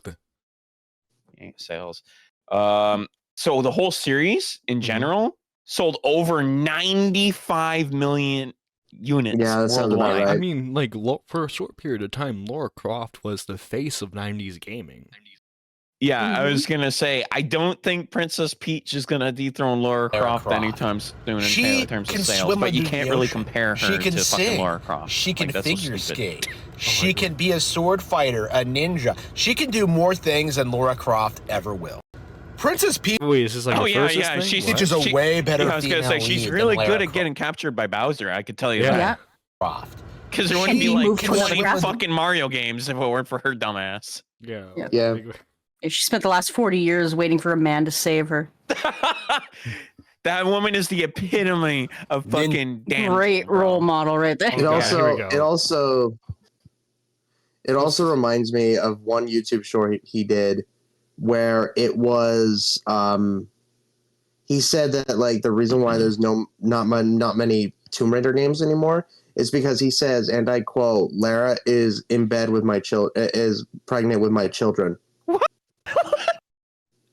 Sales. So the whole series in Mhm. general sold over 95 million units Yeah, that sounds about worldwide. right. I mean, like for a short period of time, Laura Croft was the face of '90s gaming. Yeah, I Mhm. was gonna say I don't think Princess Peach is gonna dethrone Lara Croft Croft. anytime soon She in terms of can sales, swim but you under the can't really ocean. compare her She can to fucking sing. Lara Croft. She can Like, that's so figure stupid. skate. She can be a sword fighter, a ninja. She can do more things than Laura Croft ever will. Princess Peach Wait, is this like Oh a yeah, versus yeah. thing? She's What? is a way better I was gonna say female she's lead really than good Lara at getting captured by Bowser. I could tell you Yeah. that. Yeah. Croft. Because there Can wouldn't be he like move towards 20 graphic? fucking Mario games if it weren't for her dumbass. Yeah. Yeah. Yeah. like- She spent the last 40 years waiting for a man to save her. That woman is the epitome of fucking damn. Great role model right there. Oh, yeah, here we It also reminds me of one YouTube short he did where it was he said that like the reason why there's not many Tomb Raider games anymore is because he says, and I quote, Lara is in bed with my is pregnant with my children.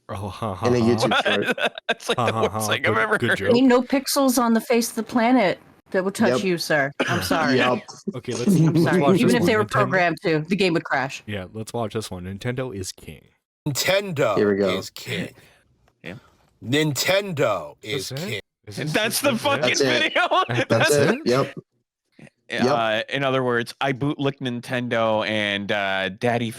Oh, ha, In a ha, YouTube ha. short. That's like Ha, the ha, worst ha. thing I've ever Good heard. joke. Ain't no pixels on the face of the planet that will touch Yep. you, sir. I'm sorry. Yep. Okay, let's I'm sorry. watch Even this if one. they were Nintendo- programmed to, the game would crash. Yeah, let's watch this one. Nintendo is king. Nintendo Here we go. is king. Yeah. Nintendo is That's it? king. Is this- That's the is fucking That's it. video. That's it. Yep. In other words, I bootlicked Nintendo and Daddy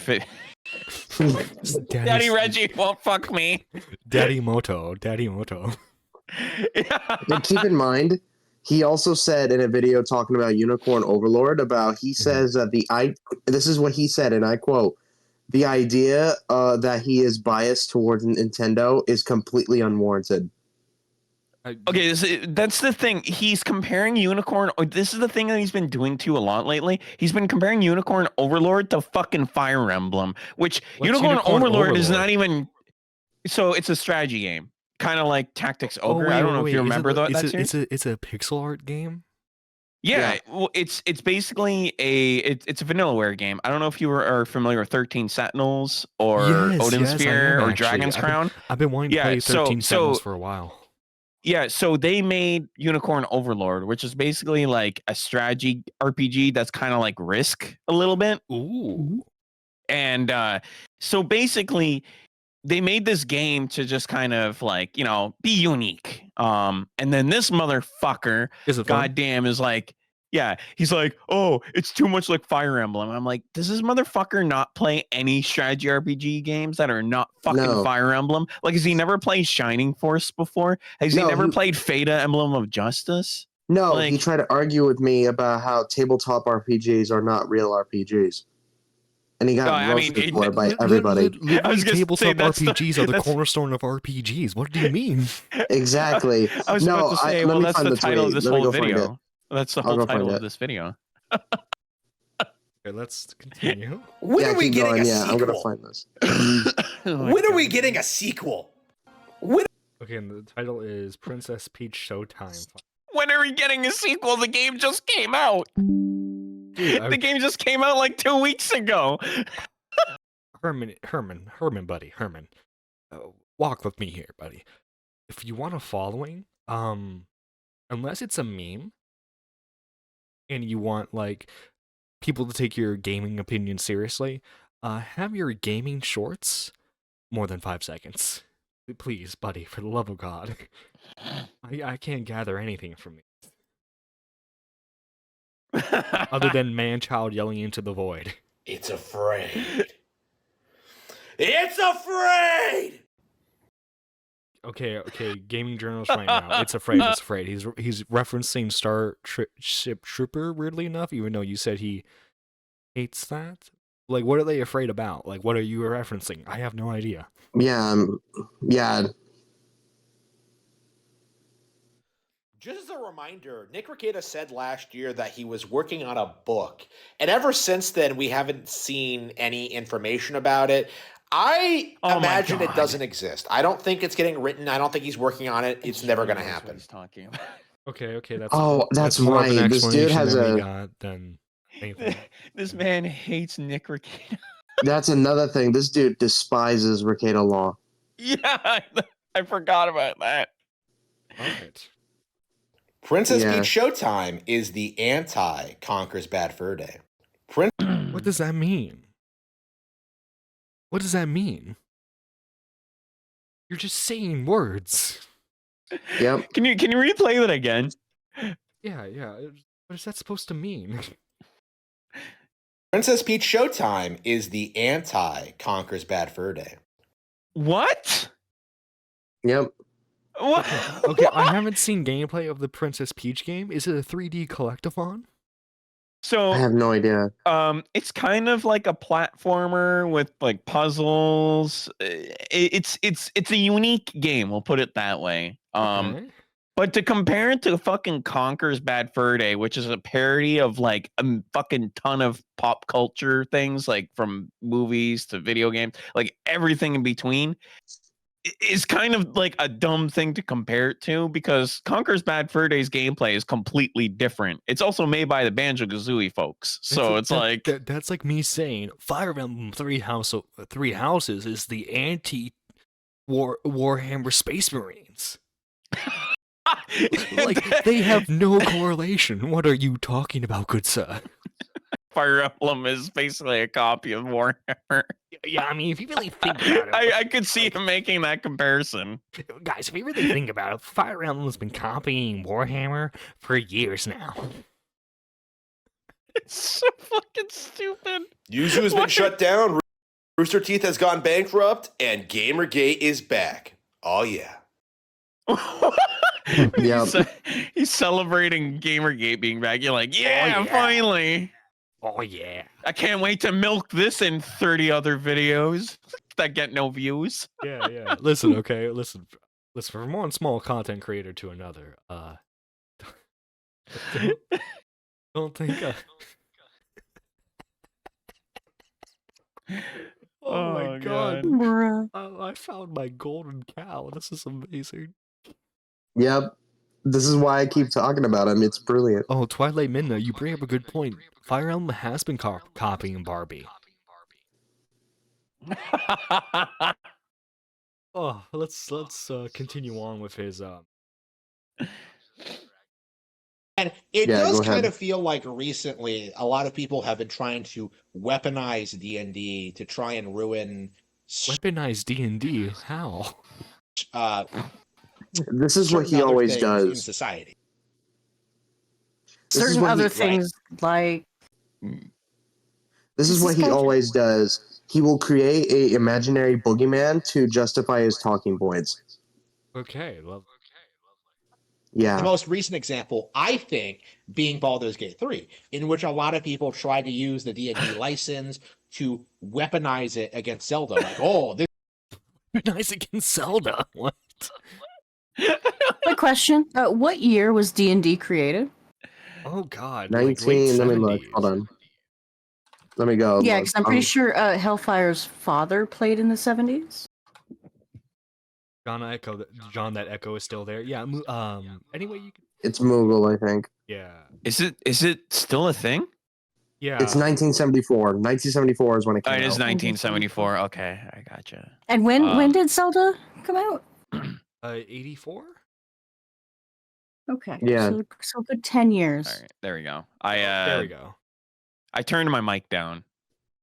Daddy Reggie won't fuck me. Daddy Moto. Yeah. But keep in mind, he also said in a video talking about Unicorn Overlord about he says that this is what he said, and I quote, the idea that he is biased towards Nintendo is completely unwarranted. Okay, that's the thing. He's comparing Unicorn. This is the thing that he's been doing too a lot lately. He's been comparing Unicorn Overlord to fucking Fire Emblem, which What's Unicorn Overlord is Overlord? not even. So it's a strategy game, kind of like Tactics Oh Ogre. wait, I don't know wait, if you wait. remember that It's series. a pixel art game. Yeah, well, it's basically it's a vanillaware game. I don't know if you are familiar with 13 Sentinels or Yes, Odin yes, I Sphere am or actually. Dragon's Crown. I've been wanting to Yeah, play 13 Sentinels so for a while. yeah, so they made Unicorn Overlord, which is basically like a strategy RPG that's kind of like Risk a little bit. Ooh. And so basically they made this game to just kind of like, be unique. And then this motherfucker, Is it fun? goddamn, is like, yeah, he's like, oh, it's too much like Fire Emblem. I'm like, does this motherfucker not play any strategy RPG games that are not fucking No. Fire Emblem? Like, has he never played Shining Force before? Has he No, never played Fata Emblem of Justice? No, Like- he tried to argue with me about how tabletop RPGs are not real RPGs. And he got I mean, roasted for it by everybody. I was Literally, gonna say, tabletop that's the- RPGs are the that's- cornerstone of RPGs. What do you mean? Exactly. I was about to say, let well, me that's find the title of tweet. this Let me whole go find it. video. That's the I'll whole go title find of it. this video. Okay, let's continue. When are we keep getting going. a Yeah, I'm gonna sequel? find this. Oh my When are we God. getting a sequel? Okay, and the title is Princess Peach Showtime. When are we getting a sequel? The game just came out. Dude, The game just came out like 2 weeks ago. Herman, buddy, Herman. Walk with me here, buddy. If you want a following, unless it's a meme, and you want like people to take your gaming opinion seriously, have your gaming shorts more than 5 seconds. Please, buddy, for the love of God. I can't gather anything from these other than man-child yelling into the void. It's afraid. It's afraid! Okay, gaming journalist right now. It's afraid. He's referencing Starship Trooper, weirdly enough, even though you said he hates that. Like, what are they afraid about? Like, what are you referencing? I have no idea. Yeah. Just as a reminder, Nick Rekieta said last year that he was working on a book. And ever since then, we haven't seen any information about it. I Oh my imagine it God. doesn't exist. I don't think it's getting written. I don't think he's working on it. It's never going to happen. He's talking about. Okay, that's Oh, that's more of an right. This dude explanation has than we a- got than anything. This man hates Nick Rekieta. That's another thing. This dude despises Rekieta Law. Yeah, I forgot about that. Alright. Princess Yeah. Peach Showtime is the anti-Conker's Bad Fur Day. What does that mean? What does that mean? You're just saying words. Yep. Can you replay that again? Yeah. What is that supposed to mean? Princess Peach Showtime is the anti-Conker's Bad Fur Day. What? Yep. What? Okay, I haven't seen gameplay of the Princess Peach game. Is it a 3D collectathon? So I have no idea. it's kind of like a platformer with like puzzles. It's a unique game, we'll put it that way. Okay. But to compare it to fucking Conker's Bad Fur Day, which is a parody of like a fucking ton of pop culture things, like from movies to video games, like everything in between, is kind of like a dumb thing to compare it to, because Conker's Bad Fur Day's gameplay is completely different. It's also made by the Banjo-Kazooie folks, so it's like that's like me saying Fire Emblem Three Houses is the anti Warhammer Space Marines. Like, they have no correlation. What are you talking about, good sir? Fire Emblem is basically a copy of Warhammer. Yeah, I mean, if you really think about it, I could see him making that comparison. guys, if you really think about it, Fire Emblem's been copying Warhammer for years now. It's so fucking stupid. Yuzu has been shut down. Rooster Teeth has gone bankrupt, and Gamergate is back. Oh yeah. Yep. He's celebrating Gamergate being back. You're like, yeah, yeah. finally. Oh yeah. I can't wait to milk this in 30 other videos that get no views. Yeah. Listen. listen, from one small content creator to another, don't think. Oh my god! Bruh. I found my golden cow. This is amazing. Yep. This is why I keep talking about him. It's brilliant. Oh, Twilight Midna, you bring up a good point. Fire Emblem has been copying Barbie. Oh, let's continue on with his And it Yeah, does go ahead. kind of feel like recently a lot of people have been trying to weaponize D&D to try and ruin weaponized D&D. How? uh, This is what certain he other always things in does. society. This is Certain what other he- things like This is This what is he guy- always does. He will create a imaginary boogeyman to justify his talking points. Okay, well, The Yeah, most recent example, I think, being Baldur's Gate 3, in which a lot of people try to use the D&D license to weaponize it against Zelda. Like, oh, this nice against Zelda. What? quick question. What year was D&D created? Oh god, 19. like late Let me 70s. look. Hold on. Let me go. Yeah, look. because I'm pretty sure Hellfire's father played in the 70s. John that Echo is still there. Yeah. Anyway, you can. It's Moogle, I think. Yeah. Is it still a thing? Yeah. It's 1974. 1974 is when it Oh, came it is out. 1974. Okay, I gotcha. And when did Zelda come out? 84. Okay. Yeah. So good 10 years. All right, there we go. There we go. I turned my mic down.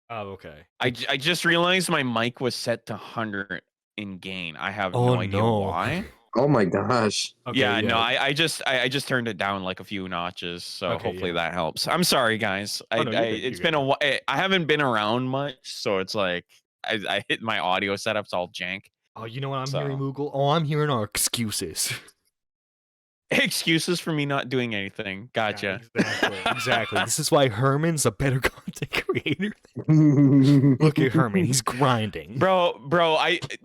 Oh, okay. I just realized my mic was set to 100 in gain. I have Oh, no idea no. why. Oh my gosh. Okay, yeah, no, I just turned it down like a few notches, so Okay, hopefully yeah. that helps. I'm sorry, guys. Oh, no, you're good, It's you're been good. a while. I haven't been around much, so it's like I hit my audio setup's all jank. Oh, you know what I'm So. hearing, Moogle? Oh, I'm hearing our excuses. Excuses for me not doing anything. Gotcha. Yeah, exactly. This is why Herman's a better content creator. Look at Herman, he's grinding. Bro,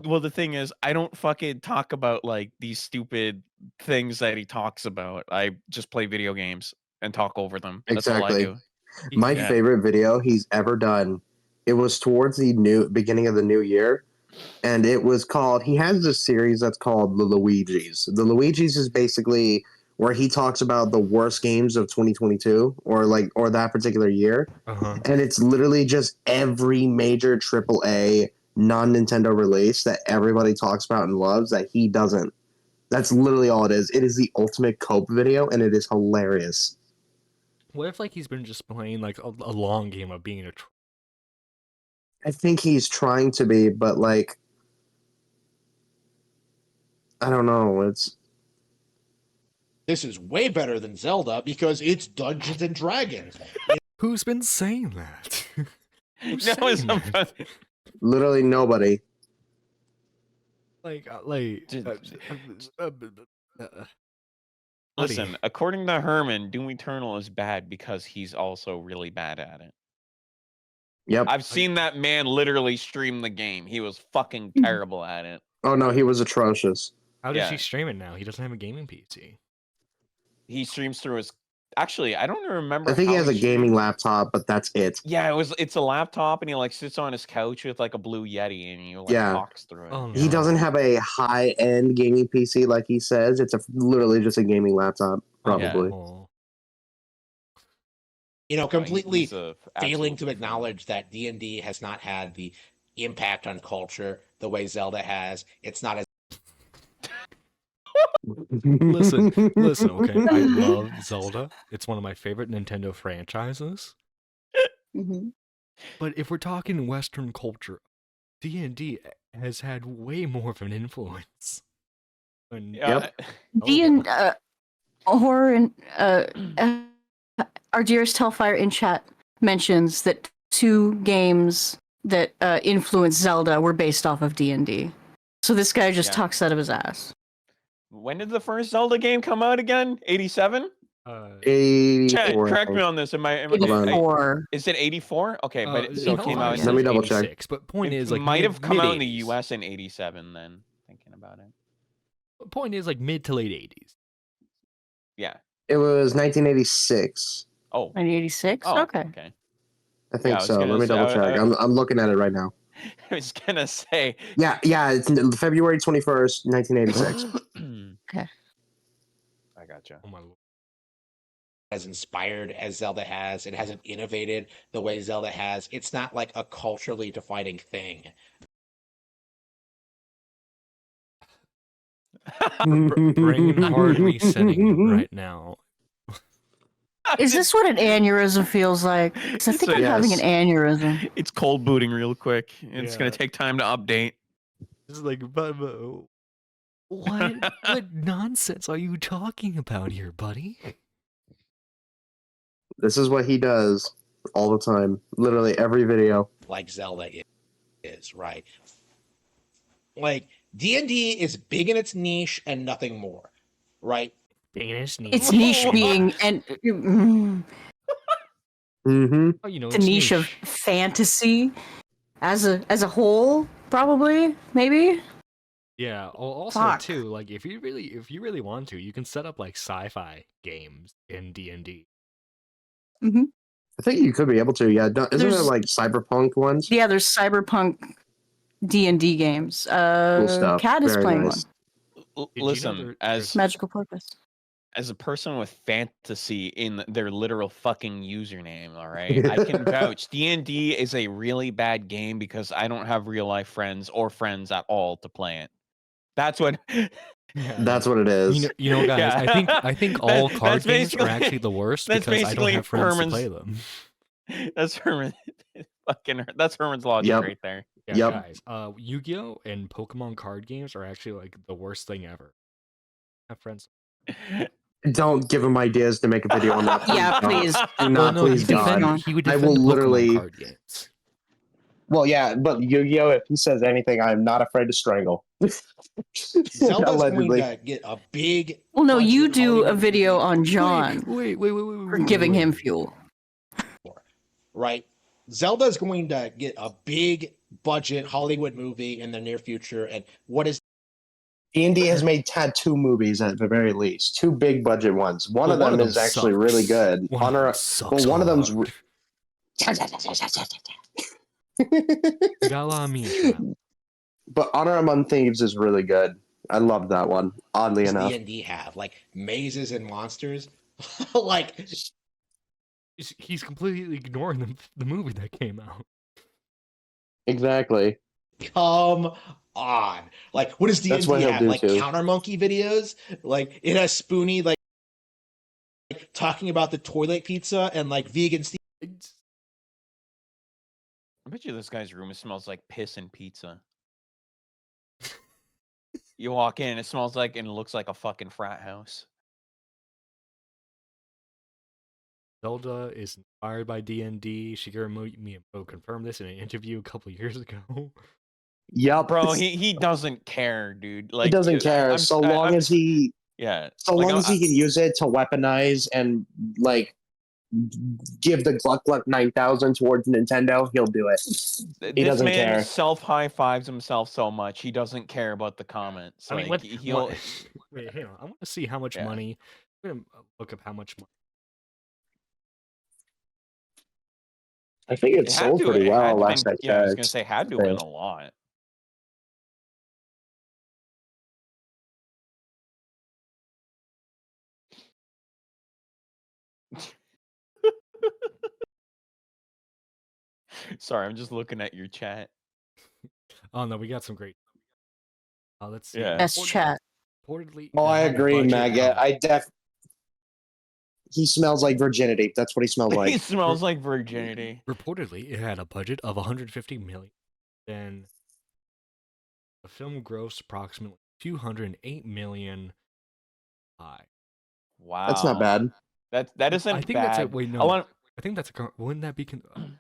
well the thing is I don't fucking talk about like these stupid things that he talks about. I just play video games and talk over them. That's all I Exactly. do. My Yeah. favorite video he's ever done. It was towards the beginning of the new year, and it was called. He has this series that's called the Luigi's. The Luigi's is basically where he talks about the worst games of 2022 or that particular year, Uh-huh. and it's literally just every major AAA non-Nintendo release that everybody talks about and loves that he doesn't. That's literally all it is. It is the ultimate cope video, and it is hilarious. What if like he's been just playing like a long game of being a I think he's trying to be, but like, I don't know. this is way better than Zelda because it's Dungeons and Dragons. Who's been saying that? Who's That was saying that? Literally nobody. Listen, according to Herman, Doom Eternal is bad because he's also really bad at it. Yep. I've seen that man literally stream the game. He was fucking terrible at it. Oh no, he was atrocious. How does Yeah. he stream it now? He doesn't have a gaming PC. He streams through his. Actually, I don't remember. I think he how has a gaming streams. laptop, but that's it. Yeah, it's a laptop, and he like sits on his couch with like a blue Yeti, and he like Yeah. talks through it. Oh, He no. doesn't have a high-end gaming PC like he says. It's literally just a gaming laptop, probably. Oh. You know, No, completely he's a failing absolute to fan. acknowledge that D&D has not had the impact on culture the way Zelda has. It's not as Listen, okay. I love Zelda. It's one of my favorite Nintendo franchises. Mm-hmm. But if we're talking Western culture, D&D has had way more of an influence. than Yeah. Horror and our dearest Hellfire in chat mentions that 2 games that influenced Zelda were based off of D&D. So this guy just Yeah. talks out of his ass. When did the first Zelda game come out again? 87? 84. Chat, I correct think. me on this. Am I? Hold on. 84. Is it 84? Okay, but so it came Hellfire out. says Let me double 86, check. But point It is, like, might have come out in the mid-80s. U.S. in 87. Then thinking about it. Point is like mid to late 80s. Yeah. It was 1986. Oh. 1986. Oh. Okay. Okay. I think I was so. gonna Let me say- double check. I'm looking at it right now. I was gonna say. Yeah, it's February 21st, 1986. Okay. I gotcha. Oh my lord. As inspired as Zelda has, it hasn't innovated the way Zelda has. It's not like a culturally defining thing. Brain hard resetting right now. Is this what an aneurysm feels like? 'Cause I think I'm having an aneurysm. It's cold booting real quick. It's gonna Yeah. take time to update. This is like, but what nonsense are you talking about here, buddy? This is what he does all the time. Literally every video. Like Zelda is, right? Like D&D is big in its niche and nothing more, right? Danish niche. It's niche being and Mm-hmm. Oh, you know, the it's niche of fantasy as a whole, probably, maybe. Yeah. Also, Fuck. too, like if you really want to, you can set up like sci-fi games in D&D. I think you could be able to. Yeah, isn't there There's- like cyberpunk ones? Yeah, there's cyberpunk D&D games. Cool stuff. Cat is Very playing nice. Did you know Listen, there's- one. Magical Purpose. as a person with fantasy in their literal fucking username, all right, I can vouch. D&D is a really bad game because I don't have real life friends or friends at all to play it. That's what. Yeah. That's what it is. You know, guys. Yeah. I think all That's card games are basically- actually the worst that's because I don't basically have friends Herman's- to play them. That's Herman. That's Herman's logic Yep. right there. Yeah, Yep. guys. Yu-Gi-Oh and Pokemon card games are actually like the worst thing ever. Have friends. Don't give him ideas to make a video on that. Yeah, God. please. Do not, no, please, he would God. defend, he would I defend will the Pokemon literally- card games. Well, yeah, but Yu-Gi-Oh! If he says anything, I'm not afraid to strangle. Zelda's going Allegedly. to get a big. Well, no, budget you do a Hollywood video movie, on John Wait. for giving him fuel. right? Zelda's going to get a big budget Hollywood movie in the near future, and what is D&D has had 2 movies at the very least, 2 big budget ones. One of them is actually really sucks. good. One of them them's One You got a lot of memes for that. But Honor Among Thieves is really good. I love that one. Oddly enough, D&D have? Like mazes and monsters? Like He's completely ignoring the movie that came out. exactly. come on. Like what does That's what D&D he'll have? do, Like too. Counter Monkey videos? Like it has Spoonie like talking about the toilet pizza and like vegan Steve. I bet you this guy's room smells like piss and pizza. You walk in, it smells like and it looks like a fucking frat house. Zelda is inspired by D&D. Shigeru Miyamoto confirmed this in an interview a couple years ago. Yep, Bro, he doesn't care, dude. Like he doesn't care I'm- so I- long I'm- as he yeah. so like, long I'm- as he can use it to weaponize and like give the Gluck Gluck 9000 towards Nintendo, he'll do it. This doesn't man care. self high fives himself so much he doesn't care about the comments. I mean, Like, what? he'll Wait, hang on. I want to see how much Yeah. money. I'm gonna look up how much money. I think it it had sold to- pretty it had well to last I been- Yeah, I was gonna checked. say had to Yeah. win a lot. Sorry, I'm just looking at your chat. Oh no, we got some great. Let's see. Yeah. Best chat. Reportedly, Oh, it I had a agree, budget Maggot. of- He smells like virginity. That's what he smells he like. smells like virginity. Reportedly, it had a budget of 150 million. Then the film grossed approximately 208 million. High. Wow, That's not bad. That isn't I think bad. that's a wait. No, I want. I think that's a. Wouldn't that be?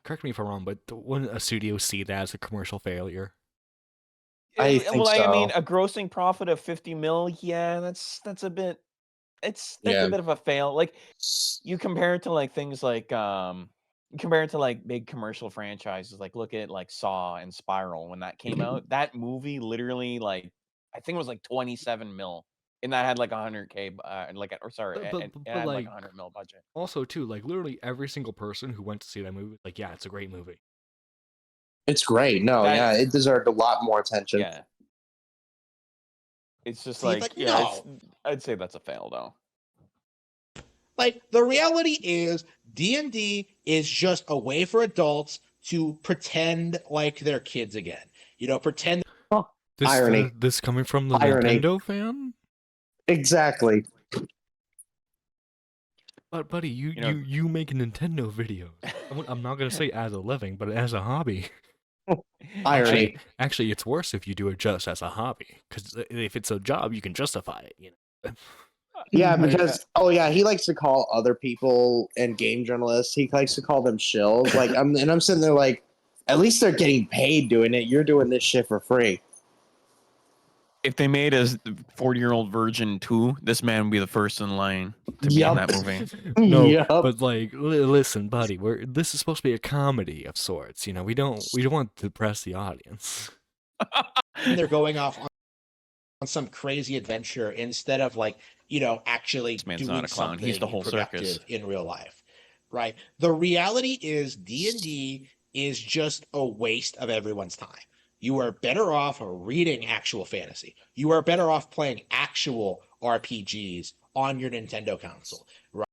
Correct me if I'm wrong, but wouldn't a studio see that as a commercial failure? I think well, I mean, so. a grossing profit of 50 mil. Yeah, that's a bit. That's Yeah. a bit of a fail. Like you compare it to like things like compare it to like big commercial franchises. Like look at like Saw and Spiral when that came out. That movie literally like I think it was like 27 mil, and that had like 100K, it had like 100 mil budget. Also, too, like literally every single person who went to see that movie, like, yeah, it's a great movie. It's great. No, yeah, it deserved a lot more attention. Yeah. It's just See, I'd say that's a fail though. Like, the reality is D&D is just a way for adults to pretend like they're kids again. You know, pretend. Irony. This coming from the Irony. Nintendo fan? Exactly. But buddy, you make Nintendo videos. I'm not gonna say as a living, but as a hobby. Irony. Actually, it's worse if you do it just as a hobby, because if it's a job, you can justify it. You know. Yeah, because he likes to call other people and game journalists. He likes to call them shills. Like I'm sitting there like, at least they're getting paid doing it. You're doing this shit for free. If they made a 40-year-old virgin 2, this man would be the first in line to be in that movie. No, but like, listen, buddy, this is supposed to be a comedy of sorts. You know, we don't want to depress the audience. They're going off on some crazy adventure instead of like, you know, actually man's doing not a clown. something He's the whole productive circus. in real life, right? The reality is D&D is just a waste of everyone's time. You are better off reading actual fantasy. You are better off playing actual RPGs on your Nintendo console, right?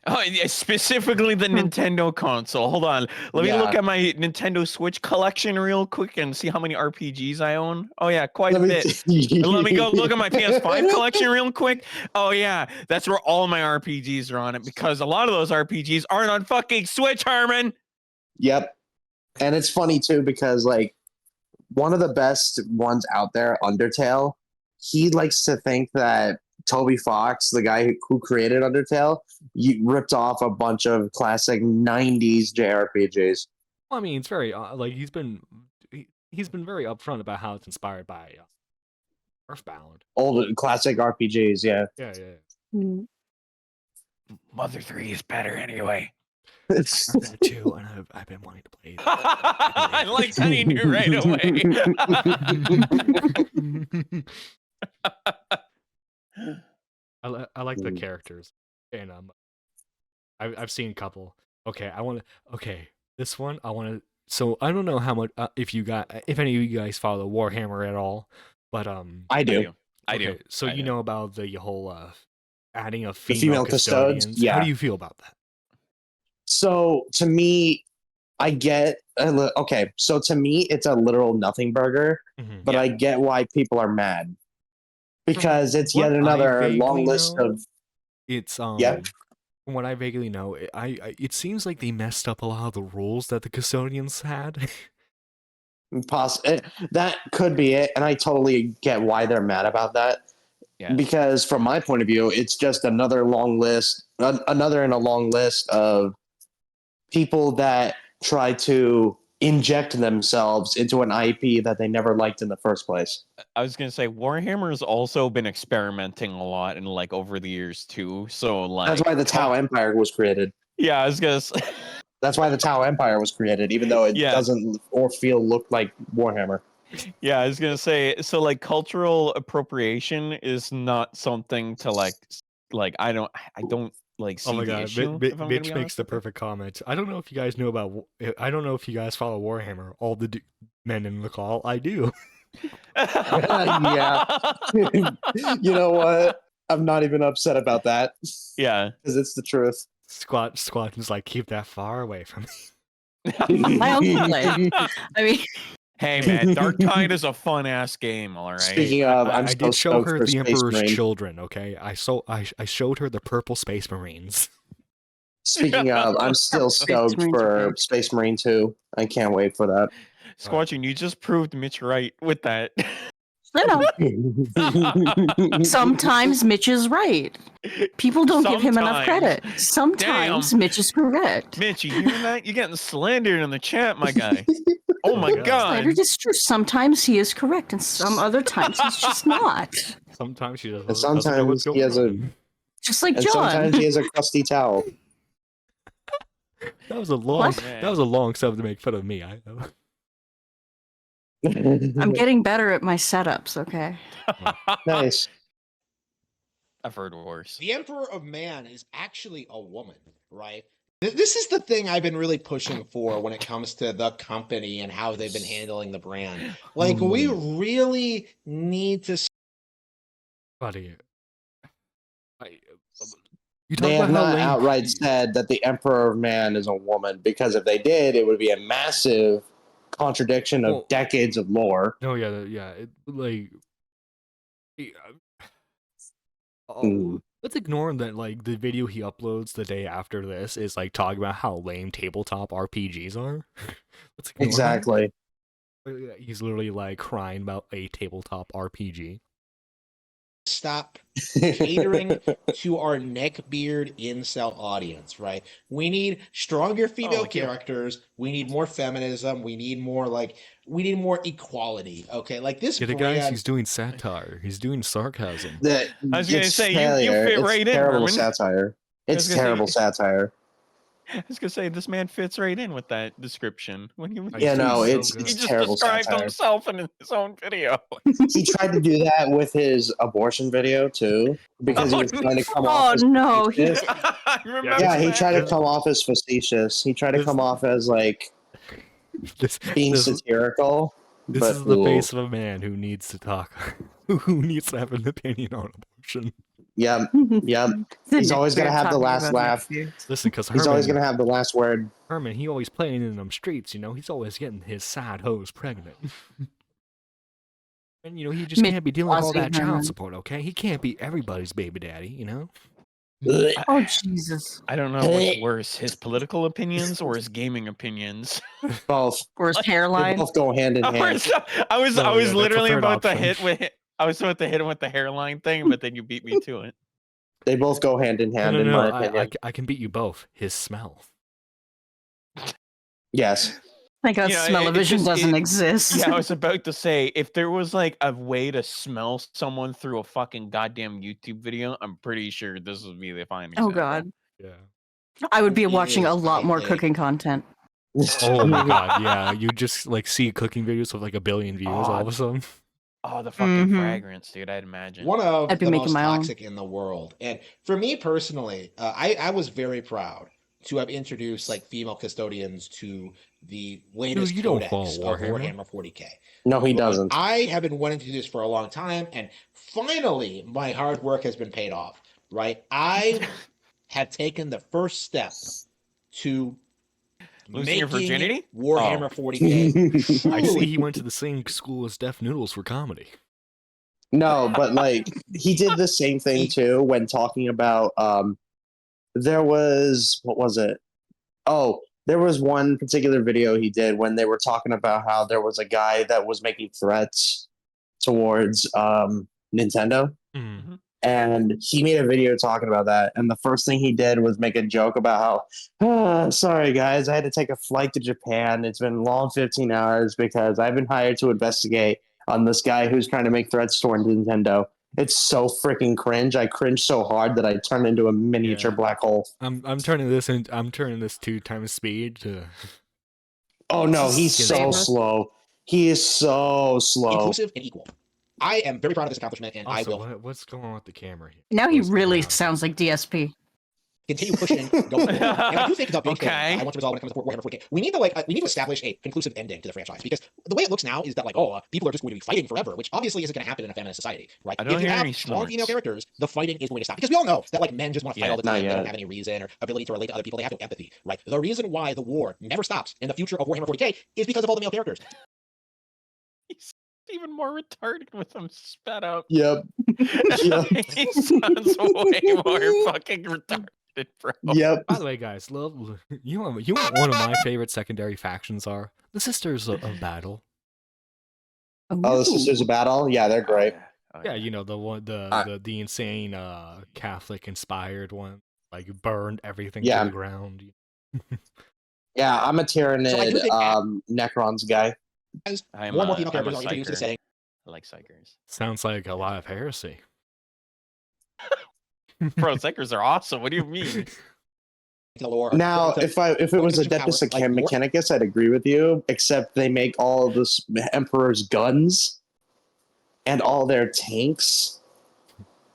Oh, yeah, specifically the Nintendo console. Hold on. Let me look at my Nintendo Switch collection real quick and see how many RPGs I own. Oh, yeah, quite a bit. Let me go look at my PS5 collection real quick. Oh, yeah, that's where all my RPGs are on it, because a lot of those RPGs aren't on fucking Switch, Harman. Yep. And it's funny, too, because, like, one of the best ones out there, Undertale, he likes to think that Toby Fox, the guy who created Undertale, ripped off a bunch of classic 90s JRPGs. Well, I mean, it's very like he's been very upfront about how it's inspired by Earthbound. Old classic RPGs, yeah. Yeah. Mm. Mother 3 is better anyway. It's that too, and I've been wanting to play it. I like that he knew right away. I like the characters, and I've seen a couple. Okay, this one I want to. So I don't know how much if any of you guys follow Warhammer at all, but I do. I do. So you know about the whole adding of female, female custodians. Yeah. How do you feel about that? So to me, I get so to me it's a literal nothing burger, but I get why people are mad, because it's yet another long list of. It's From what I vaguely know, it seems like they messed up a lot of the rules that the custodians had. That could be it, and I totally get why they're mad about that. Yeah. Because from my point of view, it's just another long list, another in a long list of people that try to inject themselves into an IP that they never liked in the first place. I was gonna say Warhammer has also been experimenting a lot in like over the years too. So like that's why the Tau Empire was created. Yeah, I was gonna say that's why the Tau Empire was created, even though it doesn't or look like Warhammer. Yeah, I was gonna say, so like cultural appropriation is not something to like I don't like see. Oh my the god, issue, Mitch makes the perfect comment. I don't know if you guys know I don't know if you guys follow Warhammer. All the men in the call, I do. Yeah. You know what? I'm not even upset about that. Yeah, because it's the truth. Squatton's like, keep that far away from me. My own play. I mean. Hey man, Dark Tide is a fun ass game. All right. Speaking of, I did show her the Emperor's Children. Okay, I showed her the Purple Space Marines. Speaking of, I'm still stoked for Space Marine 2. I can't wait for that. Squatching, you just proved Mitch right with that. Sometimes Mitch is right. People don't give him enough credit. Sometimes Mitch is correct. Mitch, you hear that? You're getting slandered in the chat, my guy. Oh my god. Slandered is true. Sometimes he is correct, and some other times he's just not. Sometimes he doesn't. And sometimes he has just like John. Sometimes he has a crusty towel. That was a long sub to make fun of me. I'm getting better at my setups, okay? Nice. I've heard worse. The Emperor of Man is actually a woman, right? This is the thing I've been really pushing for when it comes to the company and how they've been handling the brand. Like, we really need to. Buddy, you talk They about have how not lame. outright said that the Emperor of Man is a woman, because if they did, it would be a massive contradiction of Well- decades of lore. No, yeah. Like, Mm. let's ignore that. Like, the video he uploads the day after this is like talking about how lame tabletop RPGs are. Let's ignore that. Exactly. He's literally like crying about a tabletop RPG. Stop catering to our neckbeard incel audience, right? We need stronger female like you. characters. We need more feminism. We need more equality. Okay, like this Get it, brand. guys? He's doing satire. He's doing sarcasm. That I was gonna it's say, you failure. fit It's right in, terrible Harman. satire. was It's gonna say- terrible satire. I was gonna say this man fits right in with that description. When he, I Yeah, see, no, so it's good. he it's just terrible described satire. himself in his own video. He tried to do that with his abortion video too, because he was trying to come off Oh as no! facetious. I remember Yeah, he that. tried to come off as facetious. He tried to This- come off as like being this satirical. This but, is the ooh. face of a man who needs to talk, who needs to have an opinion on abortion. Yep, yep. He's always gonna have the last laugh. Listen, because He's always Herman, gonna have the last word. Herman, he always playing in them streets, you know. He's always getting his sad hoes pregnant. And, you know, he just Mid- can't be dealing with all that Aussie child Herman. support, okay? He can't be everybody's baby daddy, you know? Oh Jesus! I don't know what's worse, his political opinions or his gaming opinions. Both. Or his They hairline. both go hand in hand. I was No, yeah, that's a literally third about to option. I was about to hit him with the hairline thing, but then you beat me to it. They both go hand in hand, No, in my I opinion. can beat you both. His smell. Yes. Thank God, You know, smell-o-vision doesn't it- exist. Yeah, I was about to say, if there was like a way to smell someone through a fucking goddamn YouTube video, I'm pretty sure this would be the fine Oh example. God, Yeah. I would be It watching a is, lot I more think. cooking content. Oh my god, yeah. You just like see cooking videos with like 1 billion views all of a sudden. Oh, the fucking Mhm. fragrance, dude, I'd imagine. One of I'd be the making most my own. toxic in the world. And for me personally, I was very proud to have introduced like female custodians to the latest you don't codex follow of Warhammer. Warhammer 40k. No, he Like, doesn't. I have been wanting to do this for a long time, and finally my hard work has been paid off, right? I have taken the first step to Losing your making virginity? Warhammer 40k. I see truly he went to the same school as Def Noodles for comedy. No, but like he did the same thing too when talking about there was, what was it? Oh, there was one particular video he did when they were talking about how there was a guy that was making threats towards Nintendo, Mm. and he made a video talking about that, and the first thing he did was make a joke about how, sorry guys, I had to take a flight to Japan. It's been a long 15 hours because I've been hired to investigate on this guy who's trying to make threats toward Nintendo. It's so freaking cringe. I cringe so hard that I turned into a miniature Yeah. black hole. I'm turning this 2 times speed to. Oh no, he's Just so Saber. slow. He is so slow. inclusive and equal. I am very proud of this accomplishment, and I Also, will what's going on with the camera here? Now he What's going really on? sounds like DSP. continue pushing going forward. And I do think the big thing Okay. I want to resolve when it comes to Warhammer 40k, we need to we need to establish a conclusive ending to the franchise, because the way it looks now is that people are just going to be fighting forever, which obviously isn't going to happen in a feminist society, right? I don't If you hear have any strong female snorts. characters, the fighting is going to stop, because we all know that men just want to fight Yeah, all the not time. They don't yet. have any reason or ability to relate to other people. They have no empathy, right? The reason why the war never stops in the future of Warhammer 40k is because of all the male characters. He's even more retarded with them sped up. Yep. Yep. He sounds way more fucking retarded, bro. Yep. By the way, guys, you know what one of my favorite secondary factions are? The Sisters of Battle. Oh, the Sisters of Battle? Yeah, they're great. Oh, Yeah, you know the insane Catholic inspired one, like burned everything Yeah. to the ground. Yeah, I'm a Tyranid So I do think Necrons guy. I'm More and more a- female I'm characters a are introduced to the psyker. setting. I like psychers. Sounds like a lot of heresy. Bro, psychers are awesome. What do you mean? the lore. Now, if it was Christian Adeptus power, like, more- Mechanicus, I'd agree with you. Except they make all of this Emperor's guns and all their tanks,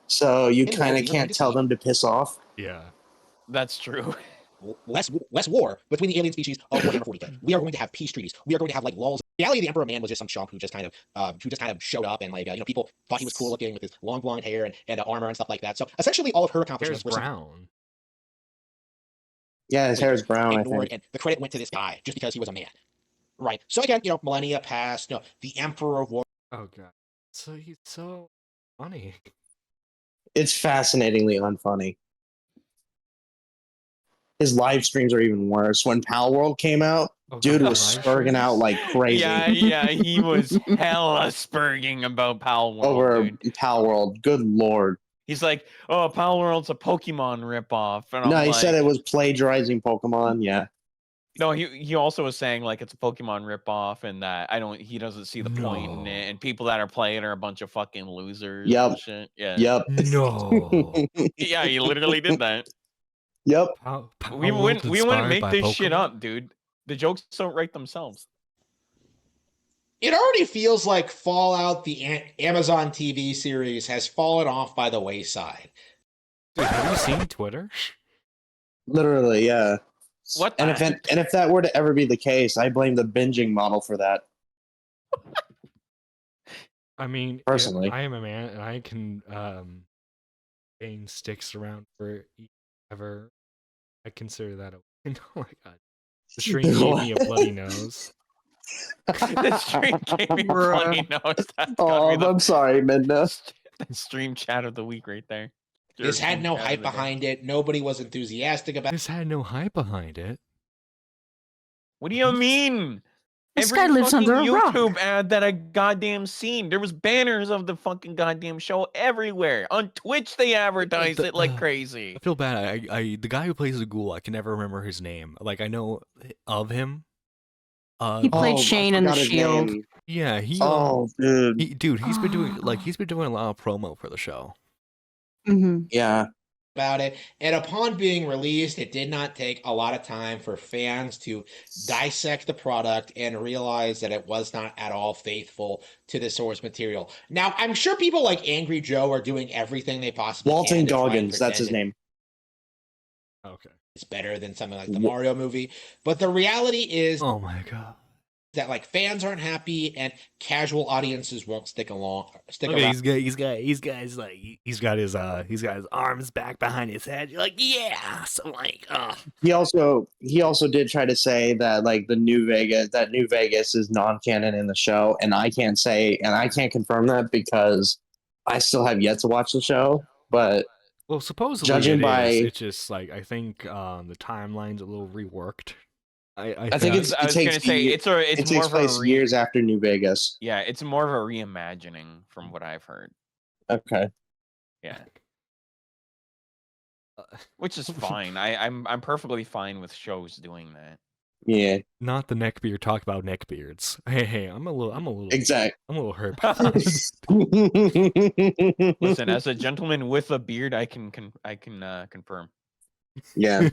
so you In kind war, of we are going can't to tell see- them to piss off. Yeah. That's true. less war between the alien species of Warhammer 40k. We are going to have peace treaties. We are going to have like lulls. The reality, the Emperor Man was just some chump who just kind of showed up and people thought he was cool looking with his long blonde hair and armor and stuff like that. So essentially, all of her Hair's accomplishments were brown. Yeah, his hair is brown, I ignored, think. and the credit went to this guy just because he was a man. Right. So again, millennia passed. The Emperor of War. Oh god. So he's so funny. It's fascinatingly unfunny. His live streams are even worse. When Pal World came out, Oh, dude God, was live spurging out streams? like crazy Yeah, he was hella spurging about Pal World, over dude. Pal World. Good lord. He's like, oh, Pal World's a Pokemon ripoff. And No, I'm he like, said it was plagiarizing Pokemon. Yeah. no, he also was saying like it's a Pokemon ripoff and that he doesn't see the point in it, No. and people that are playing are a bunch of fucking losers Yep. and shit. Yeah. Yep. No. Yeah, he literally did that. Yep. We wouldn't make this shit up, dude. The jokes don't write themselves. It already feels like Fallout, the Amazon TV series, has fallen off by the wayside. Dude, have you seen Twitter? Literally, yeah. What? And if that were to ever be the case, I blame the binging model for that. I mean, Personally. I am a man, and I can gain sticks around for ever. I consider that a win. Oh my god. The stream gave me a bloody nose. The stream gave me a bloody nose. That's Oh, gotta be I'm sorry, Midna. the stream chat of the week right there. This had no hype behind it. Nobody was enthusiastic about it. This had no hype behind it. What do you mean? This Every guy lives fucking under a rock. YouTube ad that I goddamn seen. There was banners of the fucking goddamn show everywhere. On Twitch they advertised it like crazy. I feel bad. The guy who plays the ghoul, I can never remember his name. Like I know of him. He played I Shane in The forgot his Shield. name. Yeah, Oh, dude. dude, he's been doing a lot of promo for the show. Mm-hmm. Yeah. About it, and upon being released, it did not take a lot of time for fans to dissect the product and realize that it was not at all faithful to the source material. Now, I'm sure people like Angry Joe are doing everything they possibly Walton can to try and Goggins, that's his pretend name. Okay. it's better than something like the Mario movie. But the reality is Oh my god. that like fans aren't happy and casual audiences won't stick around. He's got his arms back behind his head. You're like, yeah. So like, He also did try to say that like New Vegas is non-canon in the show, and I can't confirm that because I still have yet to watch the show. But well, supposedly judging by it's just like I think the timeline's a little reworked. I think I was gonna say it's it more takes of place a years after New Vegas. Yeah, it's more of a reimagining from what I've heard. Okay. Yeah. Which is fine. I'm perfectly fine with shows doing that. Yeah. Not the neckbeard talk about neckbeards. Hey, I'm a little Exactly. I'm a little hurt by this. Listen, as a gentleman with a beard, I can confirm. Yeah.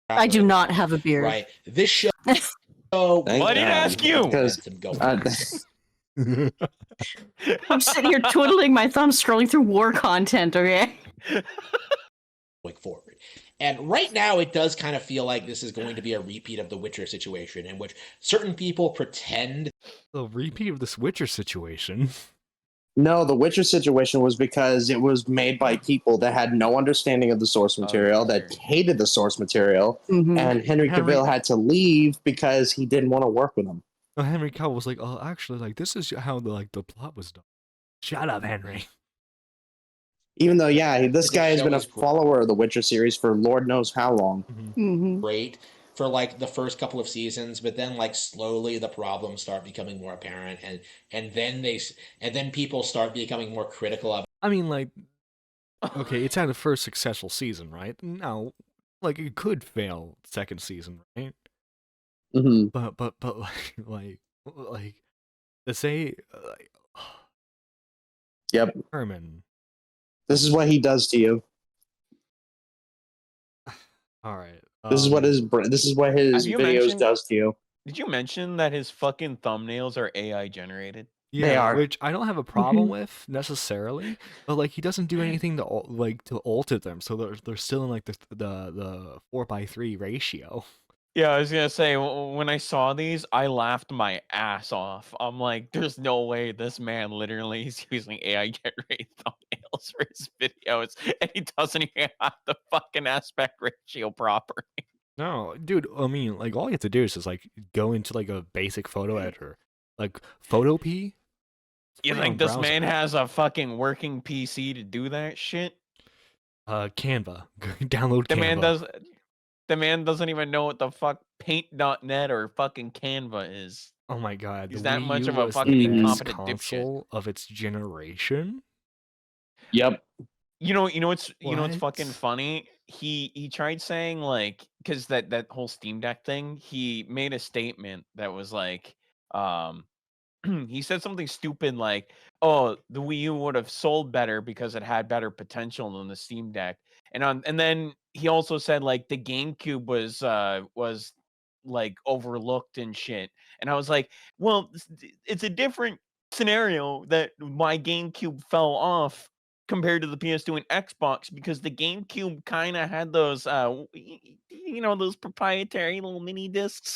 I do not have a beard. Right. This show. Thank I didn't God, ask you. because I'm sitting here twiddling my thumbs, scrolling through war content. Okay. going forward. And right now, it does kind of feel like this is going to be a repeat of the Witcher situation, in which certain people pretend. The repeat of this Witcher situation. No, the Witcher situation was because it was made by people that had no understanding of the source material, that hated the source material, Mhm. and Henry Cavill had to leave because he didn't want to work with him. Henry Cavill was like, "Oh, actually, like this is how the plot was done." Shut up, Henry. Even though, yeah, this guy has show been a is great. follower of the Witcher series for Lord knows how long. Mhm. Great for like the first couple of seasons, but then like slowly the problems start becoming more apparent, and then people start becoming more critical of. I mean, like, okay, it's had the first successful season, right? Now, like, it could fail second season, right? Mm-hmm. But like to say, Yep. Harman. This is what he does to you. All right. This is what his Have you videos mentioned? does to you. Did you mention that his fucking thumbnails are AI generated? They Yeah, are. which I don't have a problem with necessarily, but like he doesn't do anything to to alter them, so they're still in like the 4:3 ratio. Yeah, I was gonna say when I saw these, I laughed my ass off. I'm like, there's no way this man literally is using AI generated thumbnails for his videos, and he doesn't even have the fucking aspect ratio proper. No, dude, I mean, like all you have to do is just like go into like a basic photo editor, like Photopea. It's You free on think this browser. man has a fucking working PC to do that shit? Canva. Download The man Canva. does. The man doesn't even know what the fuck Paint.net or fucking Canva is. Oh my god, the He's that Wii much U of a was the fucking best incompetent dipshit. console of its generation. Yep. You know what's fucking What? funny? He tried saying like because that whole Steam Deck thing, he made a statement that was like um he said something stupid like, "Oh, the Wii U would have sold better because it had better potential than the Steam Deck." And then he also said like the GameCube was like overlooked and shit. And I was like, "Well, it's a different scenario that my GameCube fell off compared to the PS2 and Xbox because the GameCube kind of had those those proprietary little mini discs,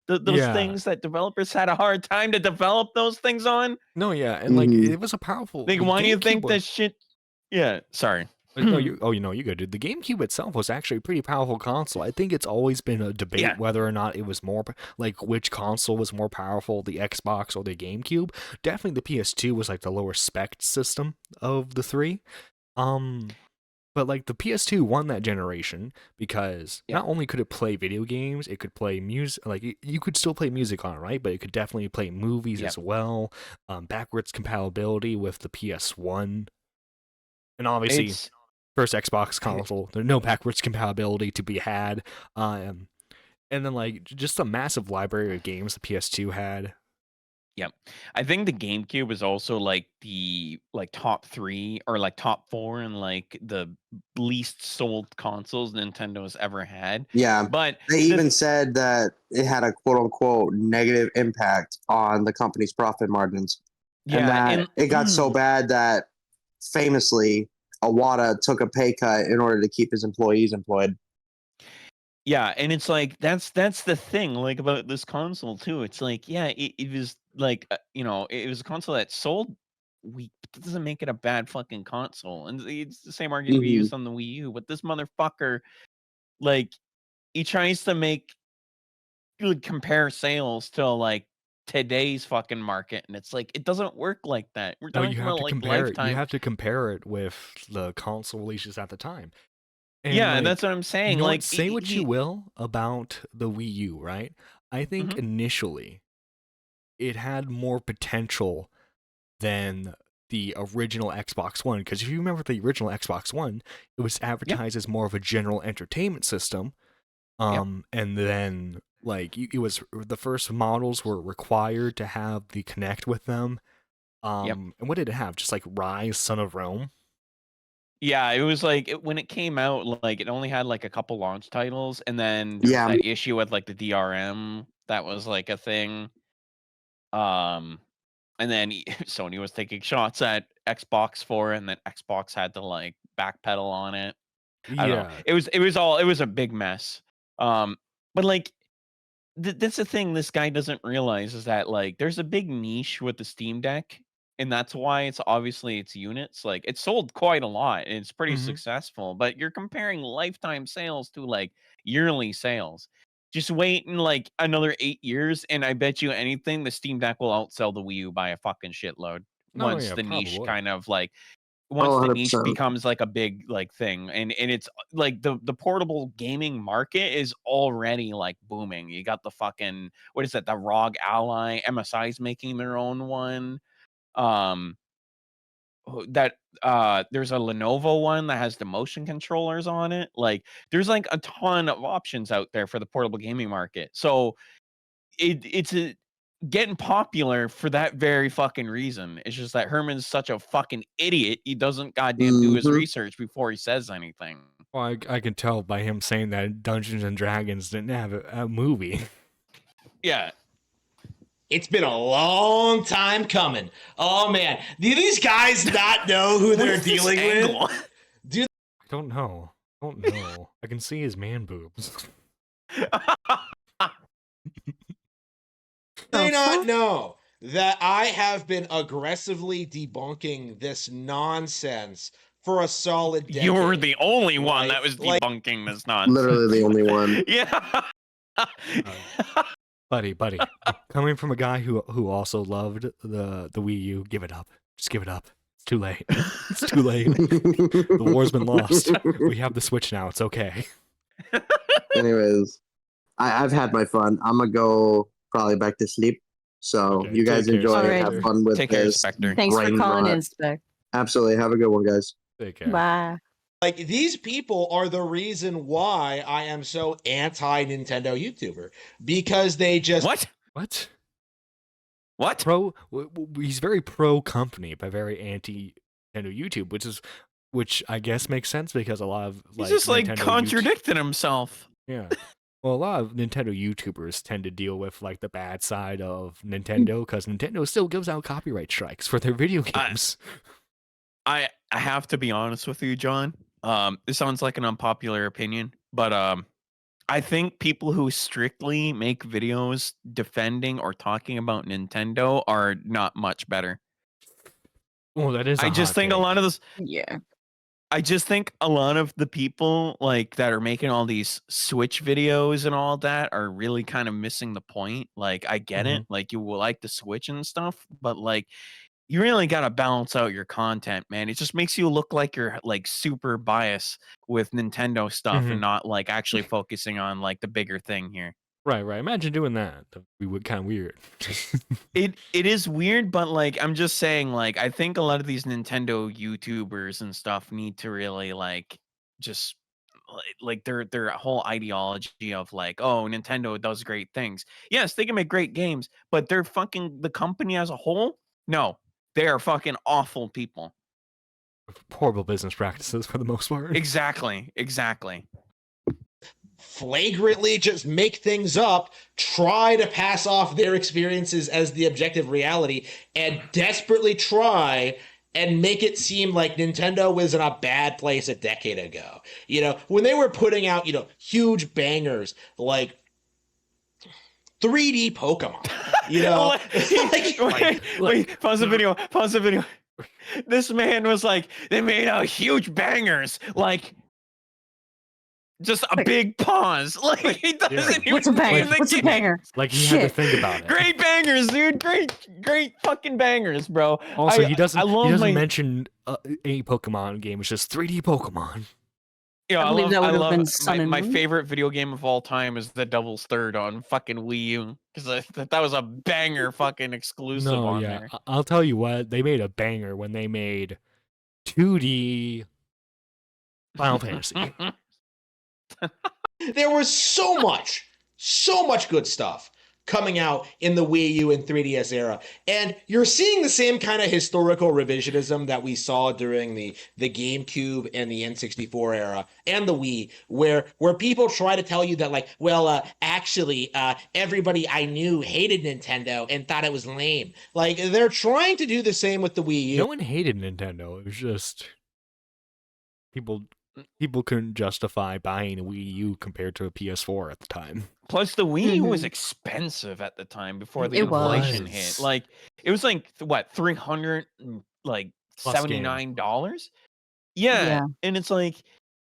those Yeah. things that developers had a hard time to develop those things on. No, yeah, and like Mhm. it was a powerful. Like, The why do you GameCube think that was. shit? Yeah, sorry. No, you good, dude. The GameCube itself was actually a pretty powerful console. I think it's always been a debate Yeah. whether or not it was more like which console was more powerful, the Xbox or the GameCube. Definitely the PS2 was like the lower spec system of the three. But like the PS2 won that generation because Yeah. not only could it play video games, it could play music. Like you could still play music on it, right? But it could definitely play movies Yep. as well. Backwards compatibility with the PS1, and obviously It's first Xbox console. There's no backwards compatibility to be had. And then like just a massive library of games the PS2 had. Yep. I think the GameCube is also like the top 3 or like top 4 in like the least sold consoles Nintendo's ever had. Yeah. But They the even said that it had a quote unquote negative impact on the company's profit margins. And yeah, that and it got so bad that famously Iwata took a pay cut in order to keep his employees employed. yeah, and it's like that's the thing like about this console too. It's like, yeah, it was like it was a console that sold weak, but that doesn't make it a bad fucking console. And it's the same argument we Mhm. used on the Wii U. But this motherfucker, like, he tries to compare sales to like today's fucking market, and it's like it doesn't work like that. We're No, talking you have about to like compare it. You lifetime. have to compare it with the console releases at the time. And Yeah, and that's like, what I'm you saying. know what? Like Say what you will about the Wii U, right? I think Mhm. initially it had more potential than the original Xbox One. Because if you remember the original Xbox One, it was advertised as more of a general entertainment system. Yep. And then like it was the first models were required to have the Connect with them. Yep. And what did it have? Just like Rise, Son of Rome. Yeah, it was like when it came out, like it only had like a couple launch titles, and then there was Yeah. that issue with like the DRM that was like a thing. Um, and then Sony was taking shots at Xbox for it, and then Xbox had to like backpedal on it. I don't know. Yeah. It was a big mess. But like that's the thing this guy doesn't realize is that like there's a big niche with the Steam Deck, and that's why it's obviously its units. Like it sold quite a lot and it's pretty Mm-hmm. successful, but you're comparing lifetime sales to like yearly sales. Just wait in like another 8 years, and I bet you anything the Steam Deck will outsell the Wii U by a fucking shitload No, once yeah, the niche probably. kind of like Oh, once the niche 100%. becomes like a big like thing, and it's like the portable gaming market is already like booming. You got the fucking what is that, the ROG Ally, MSI's making their own one. um that there's a Lenovo one that has the motion controllers on it. Like there's like a ton of options out there for the portable gaming market. So it's getting popular for that very fucking reason. It's just that Herman's such a fucking idiot. He doesn't goddamn do his Mhm. research before he says anything. Well, I can tell by him saying that Dungeons and Dragons didn't have a movie. Yeah. It's been a long time coming. Oh man, do these guys not know who they're What's this dealing angle? with? I don't know. I don't know. I can see his man boobs. They not know that I have been aggressively debunking this nonsense for a solid decade. You were the only one right? that was Like- debunking this nonsense. Literally the only one. Yeah. Buddy, coming from a guy who also loved the Wii U, give it up. Just give it up. It's too late. It's too late. The war's been lost. We have the Switch now. It's okay. Anyways, I've had my fun. I'm gonna go probably back to sleep. So Okay, you guys take care, enjoy and Spectre. have fun with Take care, this. Spectre. Thanks for brain calling rot. in, Spec. Absolutely. Have a good one, guys. Take care. Bye. Like, these people are the reason why I am so anti-Nintendo YouTuber. Because they just... What? What? He's very pro company, but very anti Nintendo YouTube, which I guess makes sense because a lot of He's just like Nintendo contradicting himself. Yeah. Well, a lot of Nintendo YouTubers tend to deal with like the bad side of Nintendo because Nintendo still gives out copyright strikes for their video games. I have to be honest with you, John. This sounds like an unpopular opinion, but I think people who strictly make videos defending or talking about Nintendo are not much better. Well, that is. I just think a lot of this. Yeah. I just think a lot of the people like that are making all these Switch videos and all that are really kind of missing the point. Like, I get it, like you will like the Switch and stuff, but like you really got to balance out your content, man. It just makes you look like you're like super biased with Nintendo stuff and not like actually focusing on like the bigger thing here. Right. Imagine doing that. That'd be kind of weird. It is weird, but like I'm just saying, like I think a lot of these Nintendo YouTubers and stuff need to really like just like their whole ideology of like, oh, Nintendo does great things. Yes, they can make great games, but they're fucking the company as a whole. No, they are fucking awful people. Horrible business practices for the most part. Exactly. flagrantly just make things up, try to pass off their experiences as the objective reality, and desperately try and make it seem like Nintendo was in a bad place a decade ago. You know, when they were putting out, you know, huge bangers like 3D Pokemon, you know? Wait, pause the video. This man was like, they made out huge bangers, like just a big pause. Like he doesn't even What's a banger? mean the What's a game. banger? Like he had to think about it. Great bangers, dude. Great fucking bangers, bro. Also, he doesn't my, mention any Pokemon game. It's just 3D Pokemon. Yeah, I believe that would have been my, Sun and my Moon. favorite video game of all time is the Devil's Third on fucking Wii U because that was a banger fucking exclusive on there. I'll tell you what, they made a banger when they made 2D Final Fantasy. There was so much good stuff coming out in the Wii U and 3DS era. And you're seeing the same kind of historical revisionism that we saw during the GameCube and the N64 era and the Wii, where people try to tell you that, like, well, actually, everybody I knew hated Nintendo and thought it was lame. Like, they're trying to do the same with the Wii U. No one hated Nintendo. It was just people couldn't justify buying a Wii U compared to a PS4 at the time. Plus, the Wii U was expensive at the time before the It inflation was. hit. Like, it was like what, $379? Yeah, and it's like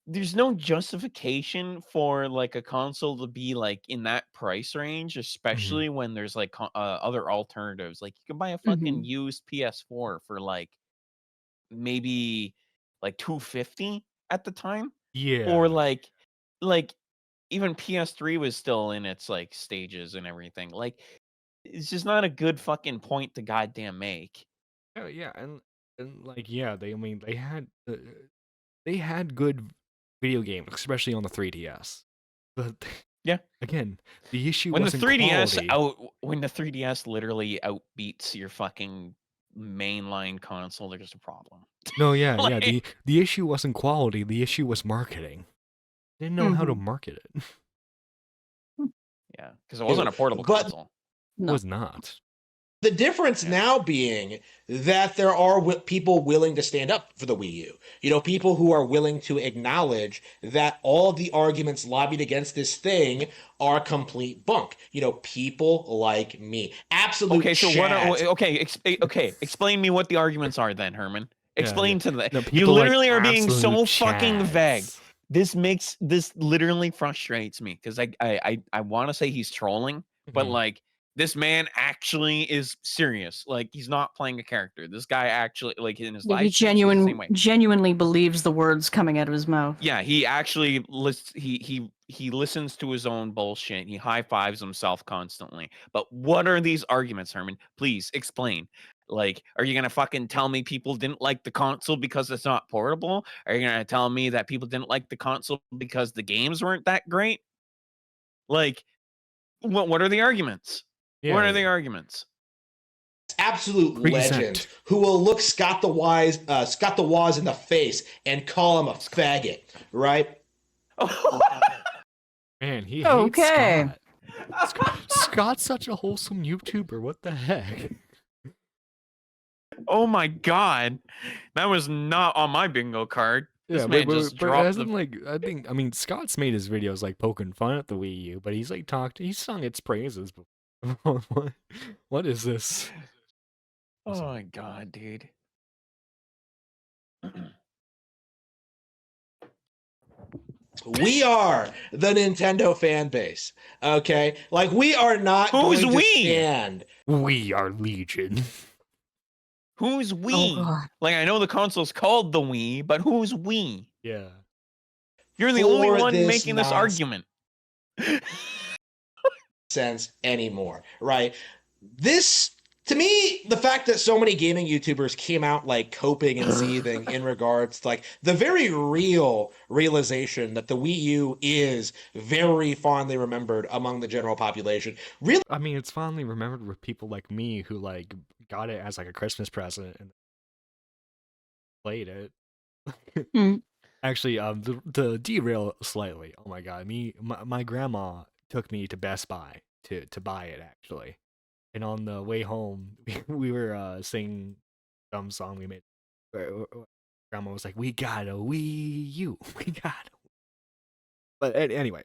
there's no justification for like a console to be like in that price range, especially when there's like other alternatives. Like you can buy a fucking used PS4 for like maybe like $250 at the time. Yeah. Or like even PS3 was still in its like stages and everything. Like it's just not a good fucking point to goddamn make. Yeah, and like they had good video games, especially on the 3DS. But yeah, again, the issue when the wasn't 3DS quality. when the 3DS literally outbeats your fucking mainline console, there's a problem. No, yeah. Like- The issue wasn't quality. The issue was marketing. Didn't know how to Mhm. market it. Yeah, because it wasn't a portable But- console. No. Was not. The difference Yeah. now being that there are people willing to stand up for the Wii U. You know, people who are willing to acknowledge that all of the arguments lobbied against this thing are complete bunk. You know, people like me. Absolute Okay, so what? chads. Okay, explain me what the arguments are then, Herman. Explain to them. No, You people like literally are being so absolute fucking vague. chads. This literally frustrates me because I want to say he's trolling, but Mhm. like this man actually is serious. Like he's not playing a character. This guy actually like in his Yeah, life he he's the same way. genuinely believes the words coming out of his mouth. Yeah, he actually he listens to his own bullshit. He high fives himself constantly. But what are these arguments, Herman? Please explain. Like, are you gonna fucking tell me people didn't like the console because it's not portable? Are you gonna tell me that people didn't like the console because the games weren't that great? Like, what are the arguments? What are the arguments? Absolute Present. legends who will look Scott the Waz in the face and call him a faggot, right? Man, he hates Okay. Scott. Scott's such a wholesome YouTuber. What the heck? Oh my god, that was not on my bingo card. This man just but dropped hasn't the. like I mean Scott's made his videos like poking fun at the Wii U, but he's like he's sung its praises before. What is this? Oh my god, dude. We are the Nintendo fan base, okay? Like we are not Who's going to we? stand. We are Legion. Who's we? Oh god. Like I know the console's called the Wii, but who's we? Yeah. You're the only For one this making this argument. Sense anymore, right? This, to me, the fact that so many gaming YouTubers came out like coping and seething in regards to like the very real realization that the Wii U is very fondly remembered among the general population. Really, I mean, it's fondly remembered with people like me who like got it as like a Christmas present and played it. Mm. Actually, to derail slightly. Oh my god, my grandma took me to Best Buy to buy it actually, and on the way home we were singing some song we made. Grandma was like, "We got a Wii U, we got." But anyway,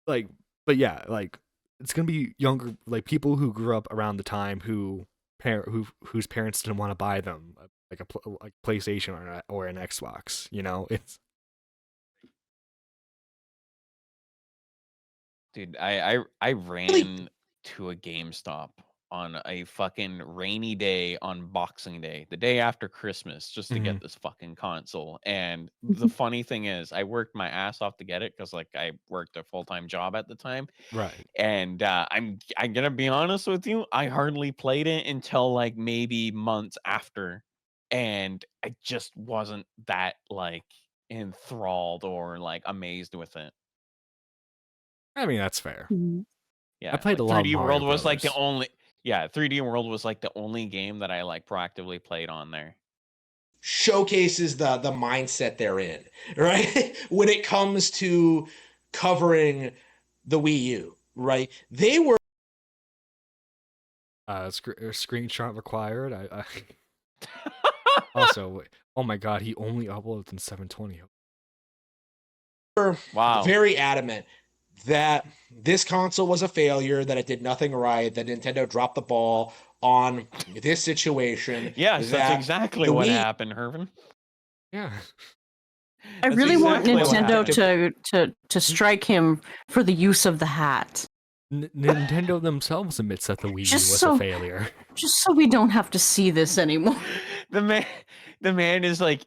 like, but yeah, like it's gonna be younger, like people who grew up around the time whose parents didn't want to buy them like like PlayStation or an Xbox. You know, it's. Dude, I ran to a GameStop on a fucking rainy day on Boxing Day, the day after Christmas, just to get this fucking console. And the funny thing is, I worked my ass off to get it because like I worked a full-time job at the time. Right. And I'm gonna be honest with you, I hardly played it until like maybe months after, and I just wasn't that like enthralled or like amazed with it. I mean, that's fair. Mhm. Yeah, I played like a lot of 3D Mario World was like the Brothers. only. Yeah, 3D World was like the only game that I like proactively played on there. showcases the mindset they're in, right? When it comes to covering the Wii U, right? They were Screenshot required. I also, oh my god, he only uploads in 720. Wow. very adamant that this console was a failure, that it did nothing right, that Nintendo dropped the ball on this situation. Yes, that that's exactly the what Wii- happened, Herman. Yeah. I That's really want exactly what Nintendo to strike him for the use of the hat. Nintendo themselves admits that the Wii U Just was so- a failure. Just so we don't have to see this anymore. The man is like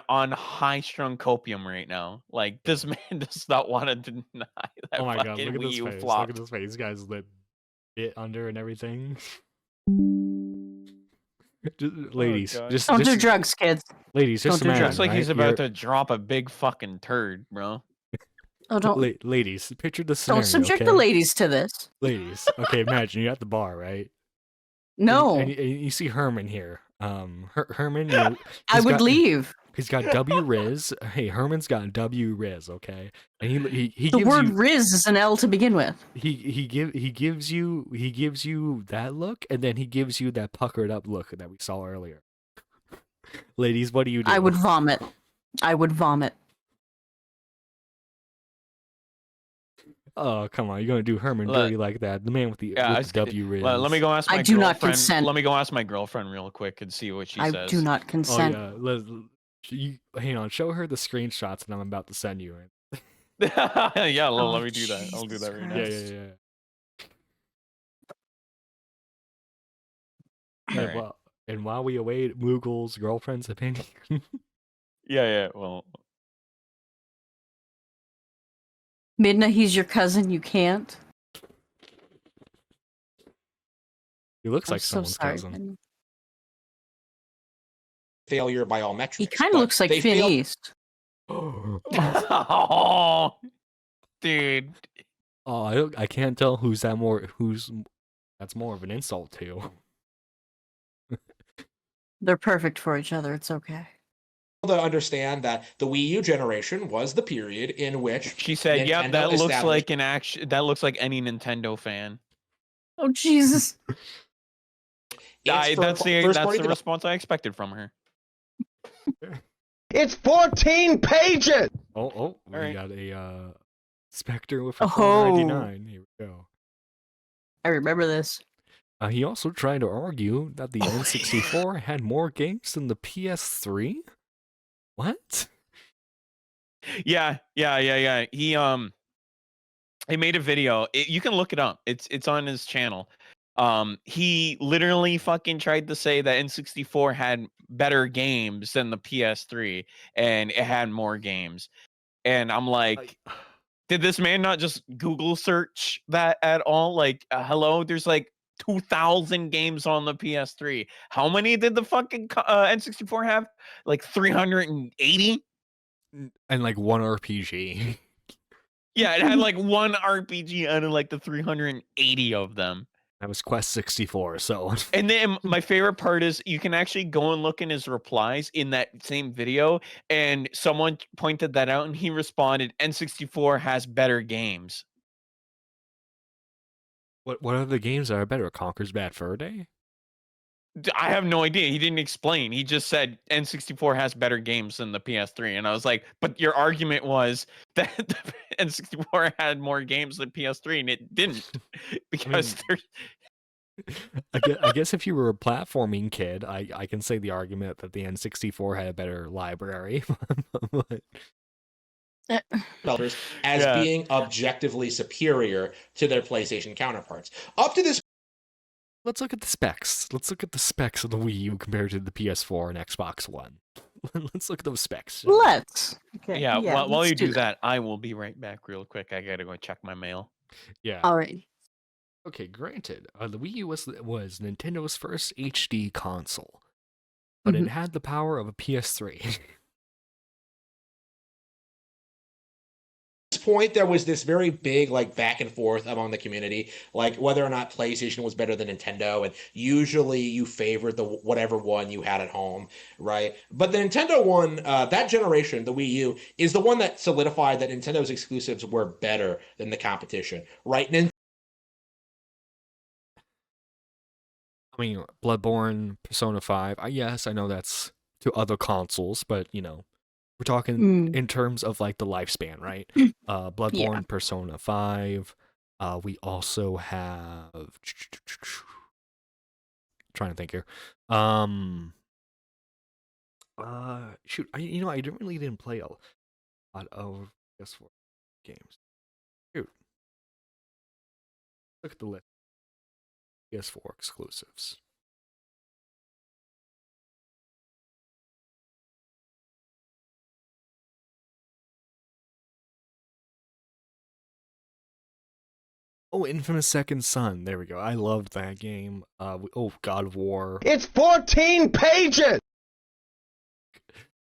on high strung copium right now. Like this man does not want to deny that Oh my god, fucking look at Wii this U face. Look flopped. at this face. This guy's lip bit under and everything. Ladies, God. just Don't do just drugs, kids. ladies, just don't do imagine, Looks like he's right? about to drop a big fucking turd, bro. Oh, don't Ladies, picture the scenario. don't subject okay? the ladies to this. Ladies, okay, imagine you're at the bar, right? No, And you see Herman here. Herman, you know, I he's would got- leave. He's got W Riz. Hey, Herman's got W Riz, okay? And he The gives word you Riz is an L to begin with. he gives you that look, and then he gives you that puckered up look that we saw earlier. Ladies, what do you do? I would vomit. I would vomit. Oh, come on. You're going to do Herman Let- dirty like that. The man with the, Yeah, I with was the gonna- W Riz. Let me go ask my I do not girlfriend. consent. Let me go ask my girlfriend real quick and see what she I says. do not Oh, consent. yeah. Hang on. Show her the screenshots that I'm about to send you. Yeah, Oh, let me do that. I'll do Jesus that right now. Yeah, Christ. yeah, yeah. All And, right. while we await Moogle's girlfriend's opinion, Yeah. Well, Midna, he's your cousin. You can't. he looks I'm like so someone's sorry. cousin. Midna. Failure by all metrics. He kind of but looks like they Finn failed- East. oh, dude. Oh, I can't tell who's that's more of an insult to. They're perfect for each other. It's okay. To understand that the Wii U generation was the period in which She said, "Yep, Nintendo that looks established- like an action. That looks like any Nintendo fan." Oh Jesus! It's for That's the first-party development. response I expected from her. It's 14 pages! Oh, we Alright. got a Spectre with a Oh. 499. Here we go. I remember this. He also tried to argue that the N64 had more games than the PS3. What? Yeah. He made a video. You can look it up. It's on his channel. He literally fucking tried to say that N64 had better games than the PS3 and it had more games. And I'm like, did this man not just Google search that at all? Like, hello, there's like 2,000 games on the PS3. How many did the fucking N64 have? Like 380? And like one RPG. Yeah, it had like one RPG out of like the 380 of them. That was Quest 64, so. And then my favorite part is you can actually go and look in his replies in that same video, and someone pointed that out, and he responded, "N64 has better games." What are the games that are better? Conker's Bad Fur Day? I have no idea. He didn't explain. He just said N64 has better games than the PS3, and I was like, "But your argument was that the N64 had more games than PS3, and it didn't because there's." I guess if you were a platforming kid, I can say the argument that the N64 had a better library. But developers as Yeah. being objectively superior to their PlayStation counterparts. Up to this let's look at the specs. Let's look at the specs of the Wii U compared to the PS4 and Xbox One. Let's look at those specs. shall we? Let's. Okay. Yeah, while let's you do that, I will be right back real quick. I gotta go check my mail. Yeah. All right. Okay, granted, the Wii U was Nintendo's first HD console, but it had the power of a PS3. point, there was this very big like back and forth among the community, like whether or not PlayStation was better than Nintendo, and usually you favored the whatever one you had at home, right? But the Nintendo one, that generation, the Wii U, is the one that solidified that Nintendo's exclusives were better than the competition, right? I mean, Bloodborne, Persona 5, yes, I know that's to other consoles, but, you know, we're talking in terms of, like, the lifespan, right? Bloodborne, Persona 5, we also have... trying to think here. Shoot, I really didn't play a lot of PS4 games. Shoot. Look at the list. PS4 exclusives. Oh, Infamous Second Son. There we go. I loved that game. Oh, God of War. It's 14 pages!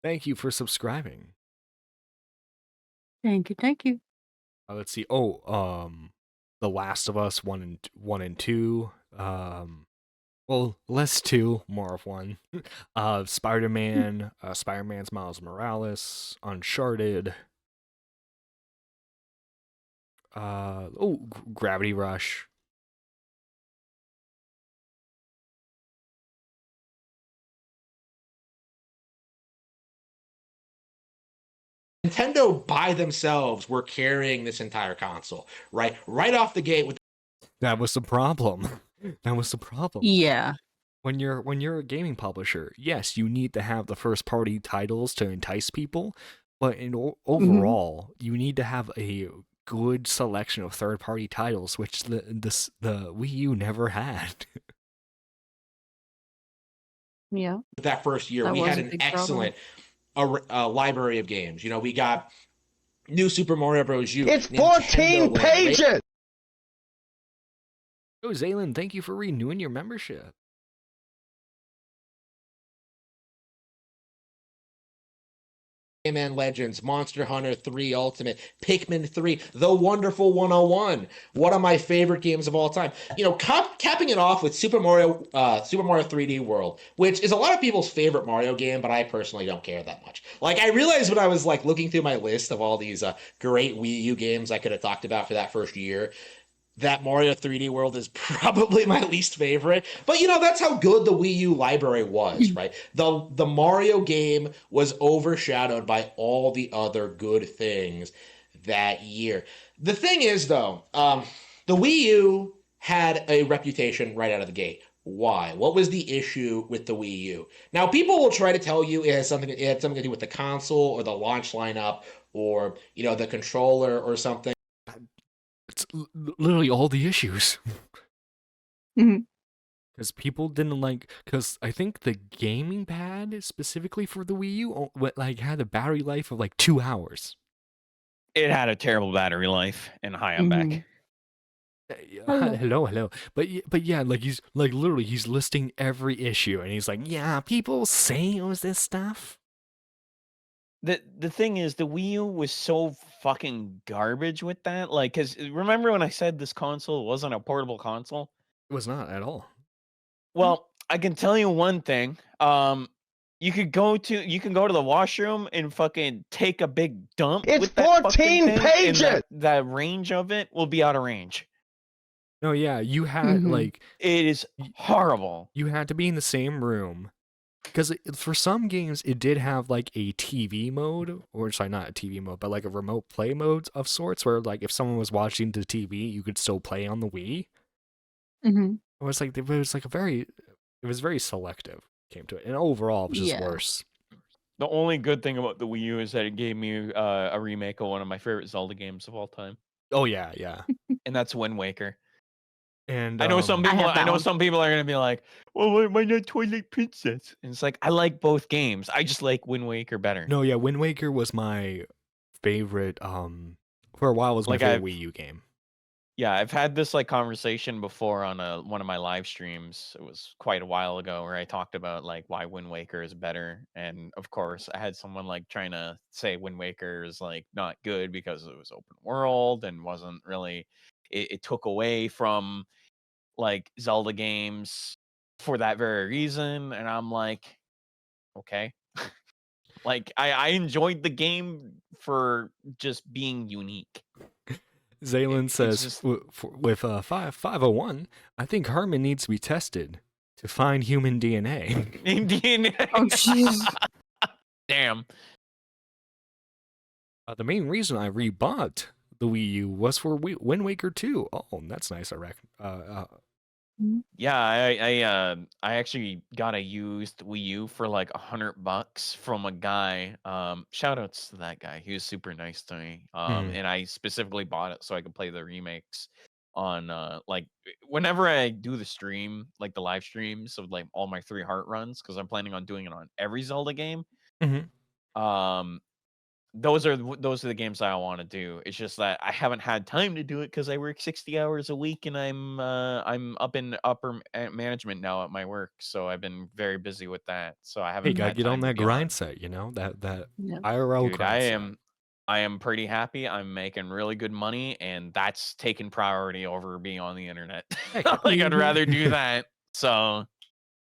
Thank you for subscribing. Thank you, thank you. Let's see. Oh, The Last of Us 1 and 2. Well, less two, more of one. Spider-Man, Spider-Man's Miles Morales, Uncharted. Gravity Rush. Nintendo by themselves were carrying this entire console, right? Right off the gate with That was the problem. That was the problem. Yeah. When you're a gaming publisher, yes, you need to have the first party titles to entice people, but overall, you need to have a good selection of third party titles, which the Wii U never had. Yeah. that first year. That We was had a an big problem. excellent library of games. You know, we got New Super Mario Bros. U. It's Nintendo 14 Land, pages! Oh, Zaylin, thank you for renewing your membership. Rayman Legends, Monster Hunter 3 Ultimate, Pikmin 3, The Wonderful 101. One of my favorite games of all time. You know, capping it off with Super Mario 3D World, which is a lot of people's favorite Mario game, but I personally don't care that much. Like, I realized when I was like looking through my list of all these great Wii U games I could have talked about for that first year, that Mario 3D World is probably my least favorite. But you know, that's how good the Wii U library was, right? The Mario game was overshadowed by all the other good things that year. The thing is, though, the Wii U had a reputation right out of the gate. Why? What was the issue with the Wii U? Now, people will try to tell you it had something to do with the console or the launch lineup or you know the controller or something. It's literally all the issues. Mhm. Because people didn't like, because I think the gaming pad specifically for the Wii U had a battery life of like 2 hours. It had a terrible battery life, and hi, I'm Mhm. back. Hello. But yeah, like he's like literally he's listing every issue, and he's like, yeah, people say it was this stuff. The thing is, the Wii U was so fucking garbage with that. Like, cause remember when I said this console wasn't a portable console? It was not at all. Well, I can tell you one thing. You can go to the washroom and fucking take a big dump It's with that fucking 14 thing, and pages! that range of it will be out of range. No, yeah, you had Mhm. like It is horrible. you had to be in the same room. Because for some games, it did have like a TV mode, or sorry, not a TV mode, but like a remote play mode of sorts, where like if someone was watching the TV, you could still play on the Wii. Mhm. It was very selective. Came to it, and overall, it was just Yeah. worse. The only good thing about the Wii U is that it gave me a remake of one of my favorite Zelda games of all time, Oh yeah. and that's Wind Waker. And I know some I people. have I that know one. some people are gonna be like, "Well, why not Twilight Princess?" And it's like I like both games. I just like Wind Waker better. No, yeah, Wind Waker was my favorite. For a while, was my Like favorite Wii U game. Yeah, I've had this like conversation before on one of my live streams. It was quite a while ago where I talked about like why Wind Waker is better, and of course, I had someone like trying to say Wind Waker is like not good because it was open world and wasn't really. It took away from like Zelda games for that very reason, and I'm like, okay. Like I enjoyed the game for just being unique. Zaylin It's says just with 501, I think Harman needs to be tested to find human DNA. DNA. Oh jeez. Damn. The main reason I rebought the Wii U was for Wind Waker 2. Oh, that's nice. I reckon. Yeah, I actually got a used Wii U for like $100 from a guy. Shout outs to that guy. He was super nice to me. And I specifically bought it so I could play the remakes on like whenever I do the stream, like the live streams of like all my 3 heart runs, because I'm planning on doing it on every Zelda game. Um those are the games I want to do. It's just that I haven't had time to do it because I work 60 hours a week, and I'm up in upper management now at my work, so I've been very busy with that. So I Hey, haven't gotta had get on time to that be on. grind set, you know, that Yeah. IRL Dude, grind set. I am pretty happy. I'm making really good money, and that's taking priority over being on the internet. Heck, Like I'd rather do that. So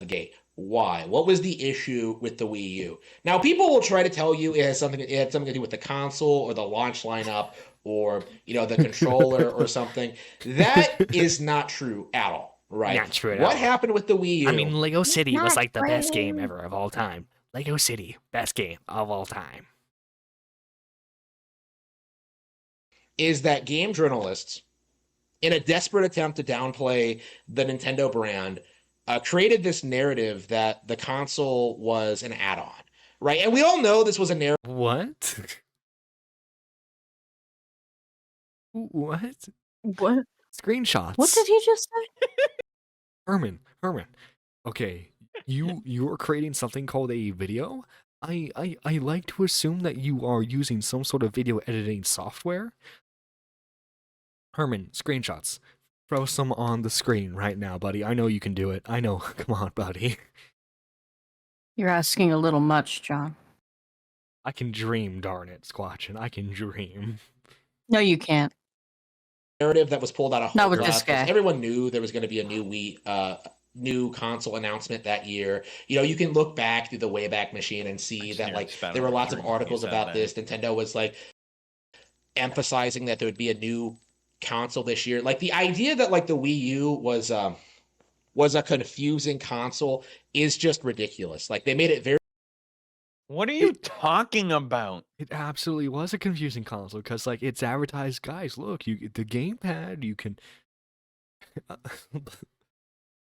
the gate. Why? What was the issue with the Wii U? Now, people will try to tell you it had something to do with the console or the launch lineup or the controller or something. That is not true at all, right? Not true at What all. happened with the Wii U? I mean, Lego City was not like the best game true. ever of all time. Lego City, best game of all time. Is that game journalists, in a desperate attempt to downplay the Nintendo brand, created this narrative that the console was an add-on, right? And we all know this was a narrative. What? What? What? Screenshots. What did he just say? Herman. Okay, you are creating something called a video. I like to assume that you are using some sort of video editing software. Herman, screenshots. Throw some on the screen right now, buddy. I know you can do it. I know. Come on, buddy. You're asking a little much, John. I can dream, darn it, Squatchin. I can dream. No, you can't. Narrative that was pulled out of Not whole with cloth, this guy. 'cause everyone knew there was going to be a new console announcement that year. You can look back through the Wayback Machine and see that there were lots of articles about this. Nintendo was emphasizing that there would be a new console this year. The idea that the Wii U was a confusing console is just ridiculous. They made it very. What are you talking about? It absolutely was a confusing console because it's advertised, guys, look, you the gamepad, you can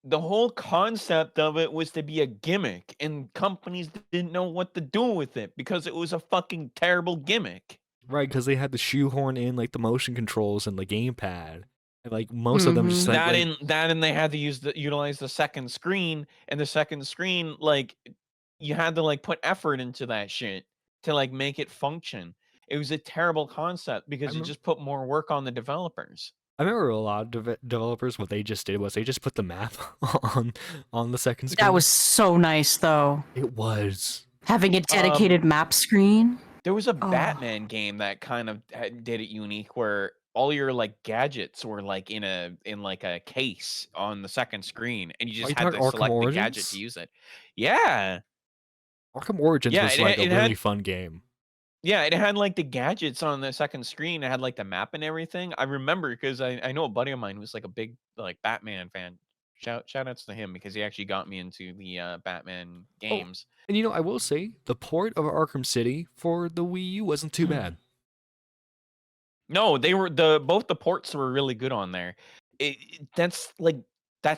The whole concept of it was to be a gimmick, and companies didn't know what to do with it because it was a fucking terrible gimmick. right, because they had to shoehorn in the motion controls and the gamepad. And most of them just That and they had to utilize the second screen, and the second screen, you had to put effort into that shit to make it function. It was a terrible concept because it just put more work on the developers. I remember a lot of developers, what they just did was they just put the map on the second screen. That was so nice, though. It was. Having a dedicated map screen. There was a Batman game that kind of did it unique, where all your gadgets were in a case on the second screen, and you just had to Arkham select the gadget Origins? to use it. Yeah, Arkham Origins was it a had- really fun game. yeah, it had the gadgets on the second screen. It had the map and everything. I remember because I know a buddy of mine who's a big Batman fan. Shout outs to him because he actually got me into the Batman games. And I will say the port of Arkham City for the Wii U wasn't too bad. No, they were both the ports were really good on there. That's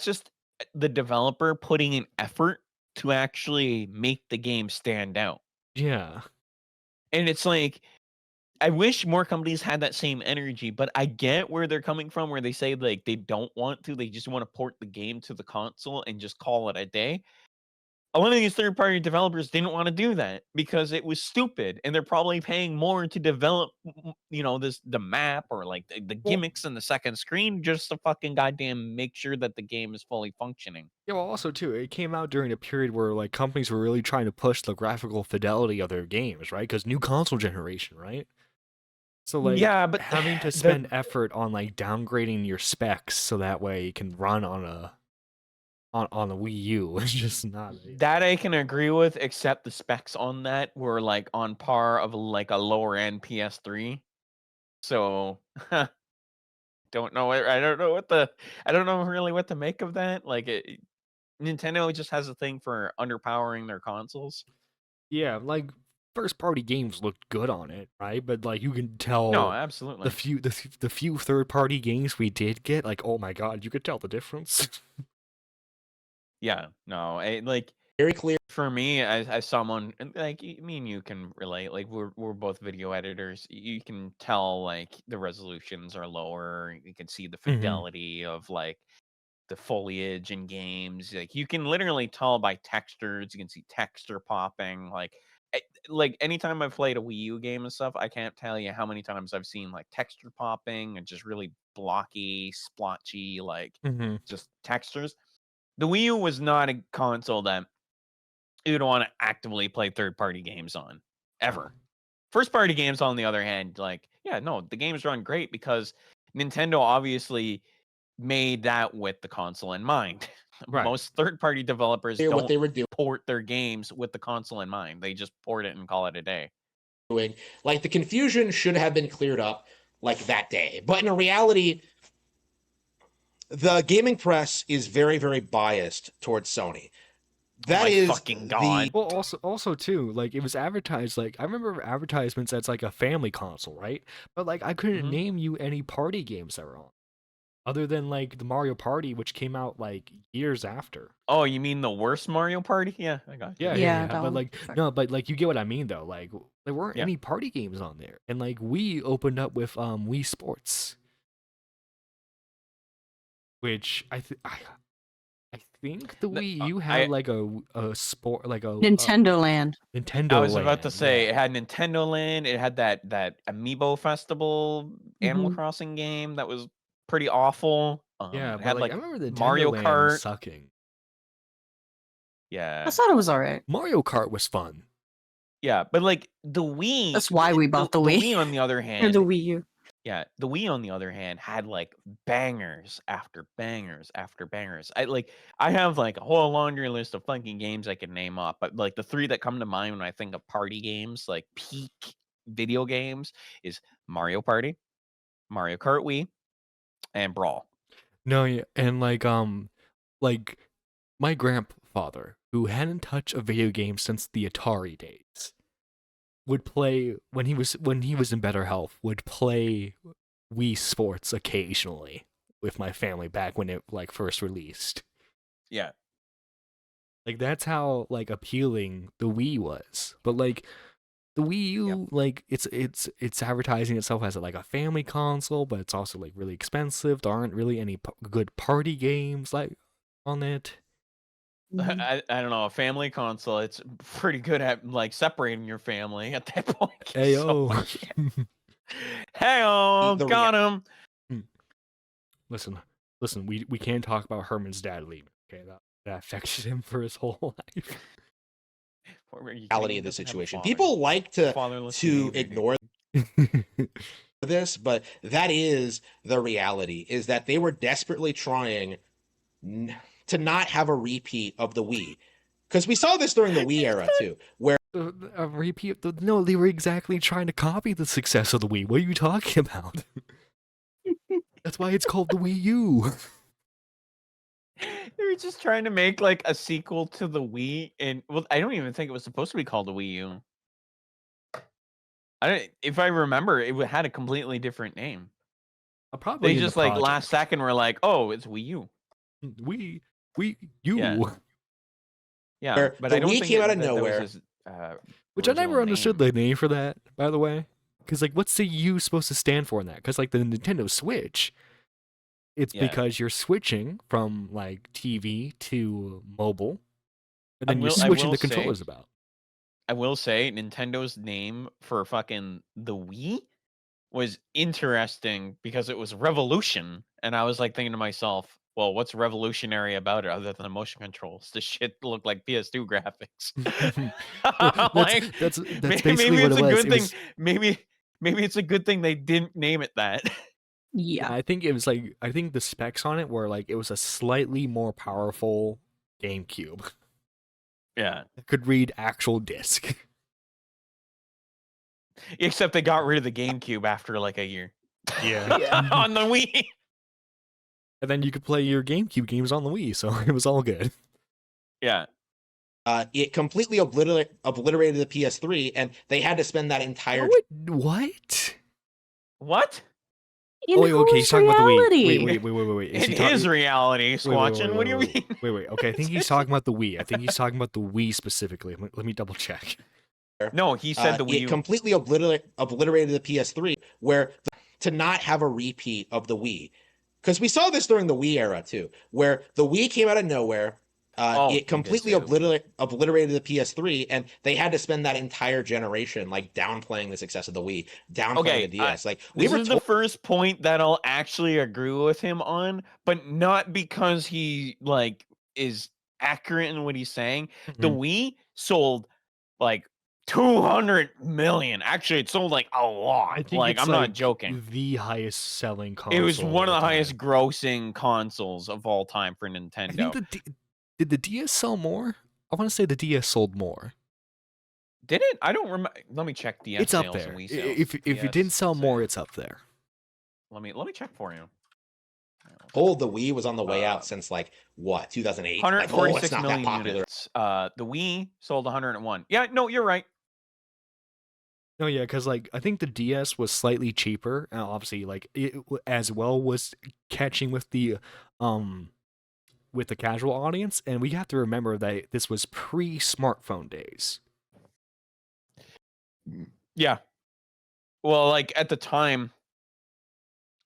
just the developer putting in effort to actually make the game stand out. Yeah. And it's I wish more companies had that same energy, but I get where they're coming from, where they say they don't want to, they just want to port the game to the console and just call it a day. A lot of these third-party developers didn't want to do that because it was stupid, and they're probably paying more to develop, the map or the gimmicks in the second screen just to fucking goddamn make sure that the game is fully functioning. Yeah, well, also too, it came out during a period where companies were really trying to push the graphical fidelity of their games, right? Because new console generation, right? So Yeah, but having to spend effort on downgrading your specs so that way it can run on the Wii U is just not. That I can agree with, except the specs on that were on par of a lower end PS3. So don't know. I don't know really what to make of that. Nintendo just has a thing for underpowering their consoles. Yeah, first party games looked good on it, right? But you can tell No, absolutely. the few third party games we did get, oh my god, you could tell the difference. Yeah, no, Very clear. for me, as someone me and you can relate. We're both video editors. You can tell the resolutions are lower. You can see the fidelity of the foliage in games. You can literally tell by textures. You can see texture popping. Anytime I've played a Wii U game and stuff, I can't tell you how many times I've seen texture popping and just really blocky, splotchy, just textures. The Wii U was not a console that you'd want to actively play third-party games on, ever. First-party games, on the other hand, the games run great because Nintendo obviously made that with the console in mind. Right. Most third-party developers Clear what don't they were port their games with the console in mind. They just port it and call it a day. doing. Like, the confusion should have been cleared up like that day. But in reality, the gaming press is very, very biased towards Sony. That my is fucking God. Well, also too, like it was advertised. Like I remember advertisements that's like a family console, right? But like I couldn't Mhm. name you any party games that were on, other than like the Mario Party, which came out like years after. Oh, you mean the worst Mario Party? Yeah, I got you. Yeah, Yeah, yeah. that But one. like no, but like you get what I mean though. Like there weren't Yeah. any party games on there, and like we opened up with Wii Sports, which I think the Wii U had like a sport like a Nintendo Land. Nintendo. I was about to Land, say yeah. it had Nintendo Land. It had that Amiibo Festival Animal Mhm. Crossing game that was pretty awful. Yeah, It but had like like I remember the Nintendo Mario Land Kart. sucking. Yeah, I thought it was alright. Mario Kart was fun. yeah, but like the Wii. That's why we bought the Wii. Wii on the other Or hand, the Wii U. yeah, the Wii on the other hand had like bangers after bangers after bangers. I have like a whole laundry list of fucking games I could name up, but like the three that come to mind when I think of party games, like peak video games, is Mario Party, Mario Kart Wii, and Brawl. No, yeah, and like my grandfather, who hadn't touched a video game since the Atari days, would play when he was in better health, would play Wii Sports occasionally with my family back when it like first released. Yeah, Like that's how like appealing the Wii was. But like the Wii U, Yep. like it's advertising itself as like a family console, but it's also like really expensive. There aren't really any good party games like on it. Mhm. I don't know, a family console. It's pretty good at like separating your family at that point. Ayo. Hey, The got him. Listen, we can't talk about Herman's dad leaving. Okay, that affected him for his whole life. reality of the situation. People like to ignore this, but that is the reality, is that they were desperately trying to not have a repeat of the Wii. Because we saw this during the Wii era too, where A repeat? No, they were exactly trying to copy the success of the Wii. What are you talking about? That's why it's called the Wii U. They were just trying to make like a sequel to the Wii, and well, I don't even think it was supposed to be called the Wii U. If I remember, it had a completely different name. Probably They in the just like project. last second were like, "Oh, it's Wii U." Wii U. Yeah, Where but the I don't Wii think came out of that was nowhere. his, Which I never original understood name. the name for that, by the way. Because like, what's the U supposed to stand for in that? Because like the Nintendo Switch, it's Yeah. because you're switching from like TV to mobile, and then you're I switching will the controllers say- about. I will say Nintendo's name for fucking the Wii was interesting because it was Revolution, and I was like thinking to myself, well, what's revolutionary about it other than the motion controls? This shit looked like PS2 graphics. That's maybe basically what it's it a was. good It thing. was- Maybe it's a good thing they didn't name it that. Yeah. I think it was like I think the specs on it were like it was a slightly more powerful GameCube Yeah. that could read actual disc. Except they got rid of the GameCube after like a year. Yeah. On the Wii. And then you could play your GameCube games on the Wii, so it was all good. Yeah. It completely obliterated the PS3, and they had to spend that entire What? What? In okay, he's talking about the Wii. Wait. It is reality, Squatchin. What do you mean? Wait. Okay, I think he's talking about the Wii. I think he's talking about the Wii specifically. Let me double check. No, he said the Wii it U. completely obliterated the PS3, where to not have a repeat of the Wii. Because we saw this during the Wii era too, where the Wii came out of nowhere. It completely obliterated the PS3, and they had to spend that entire generation like downplaying the success of the Wii, downplaying the DS. This is the first point that I'll actually agree with him on, but not because he like is accurate in what he's saying. The Wii sold like 200 million. Actually, it sold like a lot. I think Like, it's I'm not joking. the highest selling console. It was one of the all highest time. grossing consoles of all time for I Nintendo. think did the DS sell more? I want to say the DS sold more. Did it? I don't remember. Let me check DS It's up sales there. and Wii sales. If it didn't DS sell more, sales. it's up there. Let me check for you. Oh, the Wii was on the way out since like what 2008. Like, it's 146 not that million popular. units. The Wii sold 101. Yeah, no, you're right. No, yeah, because like I think the DS was slightly cheaper, and obviously like it as well was catching with the casual audience, and we have to remember that this was pre-smartphone days. Yeah. Well, like at the time,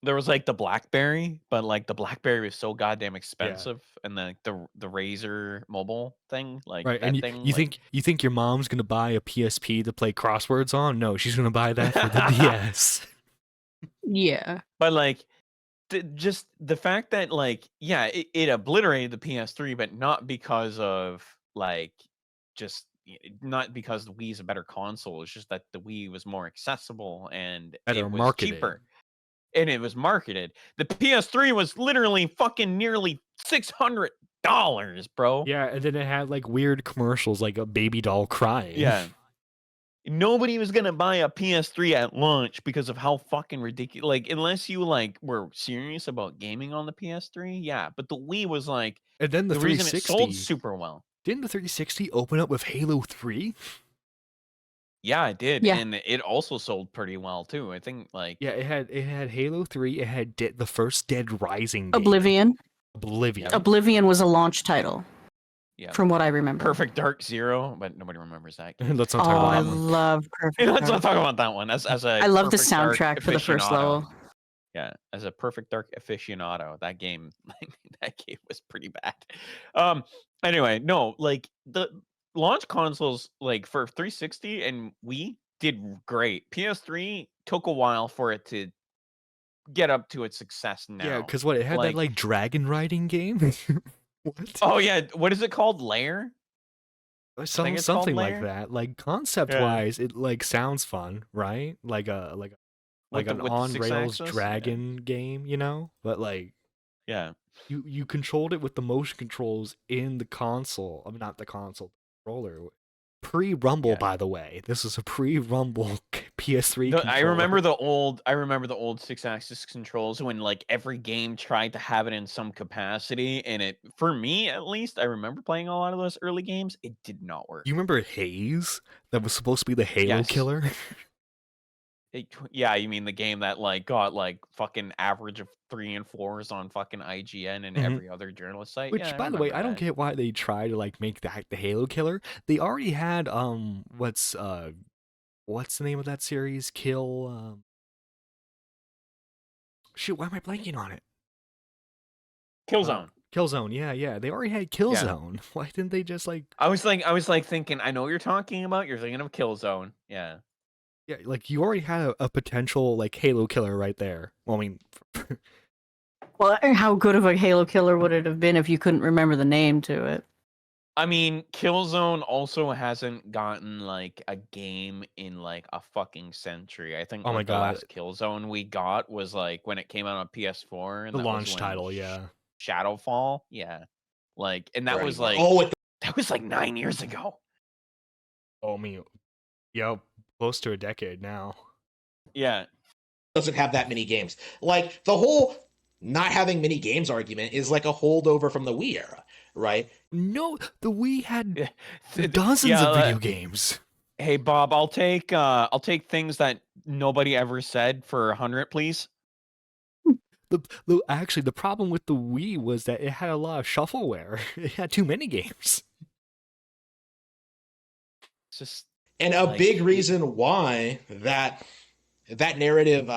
there was like the BlackBerry, but like the BlackBerry was so goddamn expensive, and the Razer mobile thing, like Right, that and thing. you think your mom's gonna buy a PSP to play crosswords on? No, she's gonna buy that for the DS. Yeah. But like, just the fact that like, yeah, it obliterated the PS3, but not because of like, just not because the Wii is a better console. It's just that the Wii was more accessible and Better it was marketed. cheaper. And it was marketed. The PS3 was literally fucking nearly $600, bro. Yeah, and then it had like weird commercials, like a baby doll crying. Yeah. Nobody was gonna buy a PS3 at launch because of how fucking ridiculous. Like, unless you like were serious about gaming on the PS3, yeah. But the Wii was like, And then the reason it 360 sold super well. Didn't the 360 open up with Halo 3? Yeah, it did, Yeah. and it also sold pretty well too. I think like Yeah, it had Halo 3. It had the first Dead Rising game. Oblivion. Oblivion. Oblivion was a launch title, yeah, from what I remember. Perfect Dark Zero, but nobody remembers that game. Let's not Oh, talk I about that one. love Perfect Let's Dark. not talk about that one. As a I love the Perfect Dark soundtrack for the first aficionado. level. Yeah, as a Perfect Dark aficionado, that game was pretty bad. Anyway, no, like the launch consoles like for 360 and Wii did great. PS3 took a while for it to get up to its success now. Yeah, because what, it had that like dragon riding game? What? Oh yeah, what is it called? Lair? Something called like Lair? that. Like concept wise, it like sounds fun, right? Like an With the on six rails axis? dragon game, you know? But like Yeah. you controlled it with the motion controls in the console. I mean, not the console, the controller. Pre-Rumble, Yeah. by the way. This is a pre-Rumble PS3 I controller. remember the old 6-axis controls when like every game tried to have it in some capacity, and it, for me at least, I remember playing a lot of those early games. It did not work. You remember Haze? That was supposed to be the Halo Yes. killer? Yeah, you mean the game that like got like fucking average of 3 and 4s on fucking IGN and Mhm. every other journalist site? Which, Yeah, by the way, remember I don't that. get why they try to like make that the Halo killer. They already had what's the name of that series? Shoot, why am I blanking on it? Killzone. Killzone, yeah. They already had Killzone. Why didn't they just like I was like thinking, I know what you're talking about. You're thinking of Killzone. Yeah. yeah, like you already had a potential like Halo killer right there. Well, I mean Well, how good of a Halo killer would it have been if you couldn't remember the name to it? I mean, Killzone also hasn't gotten like a game in like a fucking century. I think Oh my like, the God. last Killzone we got was like when it came out on PS4 and the that was launch when title, yeah. Shadowfall, yeah. Like, and that Right. was like Oh, that was like 9 years ago. Oh, I mean, yeah, close to a decade now. Yeah. doesn't have that many games. Like the whole not having many games argument is like a holdover from the Wii era, right? No, the Wii had Th- dozens yeah, of video games. Hey Bob, I'll take things that nobody ever said for 100, please. Actually, the problem with the Wii was that it had a lot of shuffleware. It had too many games. It's just And a Like, big reason why that narrative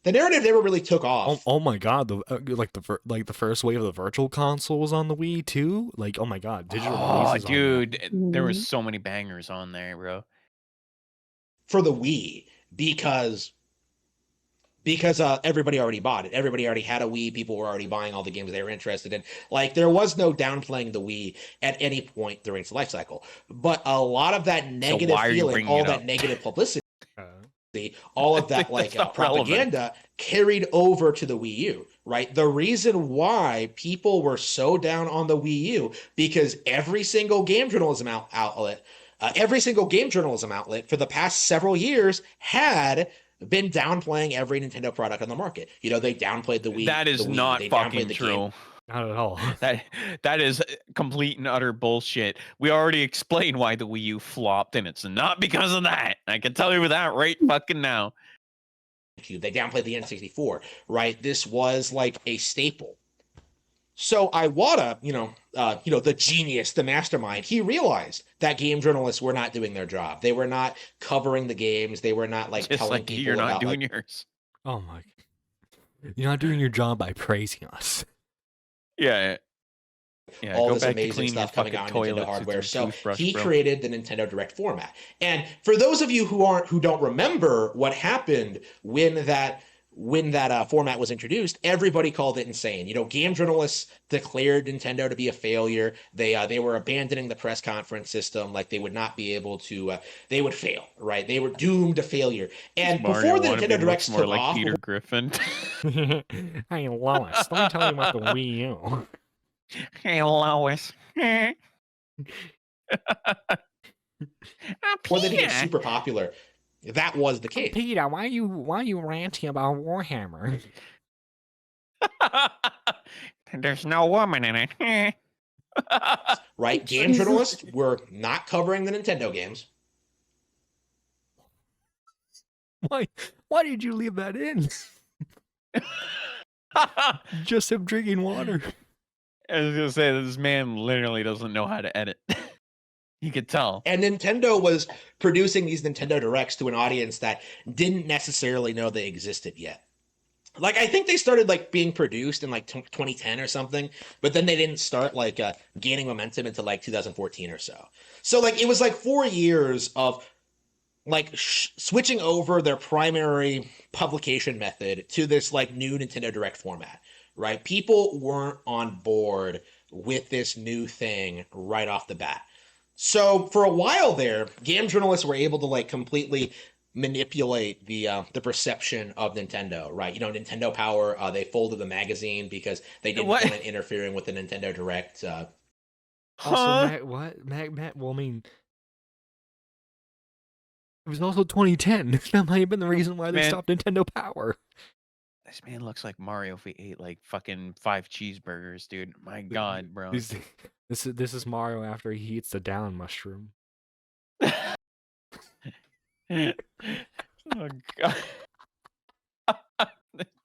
the narrative never really took off. Oh my God! The first wave of the virtual console was on the Wii too. Like, oh my God, digital oh, releases on that. dude, there Mhm. was so many bangers on there, bro. For the Wii because because everybody already bought it. Everybody already had a Wii. People were already buying all the games they were interested in. Like there was no downplaying the Wii at any point during its life cycle. But a lot of that negative why are you feeling, bringing all it that up? negative publicity, Uh, all of I that think like that's not relevant. propaganda carried over to the Wii U, right? The reason why people were so down on the Wii U because every single game journalism outlet, every single game journalism outlet for the past several years had been downplaying every Nintendo product on the market. You know, they downplayed the Wii. That is the Wii, not they fucking downplayed the true. game. not at all. That is complete and utter bullshit. We already explained why the Wii U flopped, and it's not because of that. I can tell you that right fucking now. They downplayed the N64, right? This was like a staple. So Iwata, the genius, the mastermind, he realized that game journalists were not doing their job. They were not covering the games. They were not like Just telling like people you're not about doing like, yours. Oh my! You're not doing your job by praising us. Yeah. Yeah, all go this back to amazing clean your stuff coming fucking out on Nintendo toilets with hardware. your So toothbrush, he bro. created the Nintendo Direct format. And for those of you who don't remember what happened when that format was introduced, everybody called it insane. You know, game journalists declared Nintendo to be a failure. They were abandoning the press conference system, like they would not be able to. They would fail, right? They were doomed to failure. And Mario before the wannabe Nintendo looks Directs more took like off, Peter Griffin. Hey Lois, let me tell you about the Wii U. Hey, Lois. before they became Peter. super popular, that was the case. Peter, why are you ranting about Warhammer? There's no woman in it. Right? Game journalists were not covering the Nintendo games. Why did you leave that in? Just him drinking water. I was gonna say this man literally doesn't know how to edit. You could tell. And Nintendo was producing these Nintendo Directs to an audience that didn't necessarily know they existed yet. Like I think they started like being produced in like 2010 or something, but then they didn't start like gaining momentum until like 2014 or so. So like it was like 4 years of like switching over their primary publication method to this like new Nintendo Direct format, right? People weren't on board with this new thing right off the bat. So for a while there, game journalists were able to like completely manipulate the perception of Nintendo, right? You know, Nintendo Power, they folded the magazine because they didn't What? want it interfering with the Nintendo Direct. Also, Huh? Well, I mean, it was also 2010. That might have been the reason why they Man. stopped Nintendo Power. This man looks like Mario if he ate like fucking 5 cheeseburgers, dude. My God, bro. This is Mario after he eats the down mushroom. Oh God.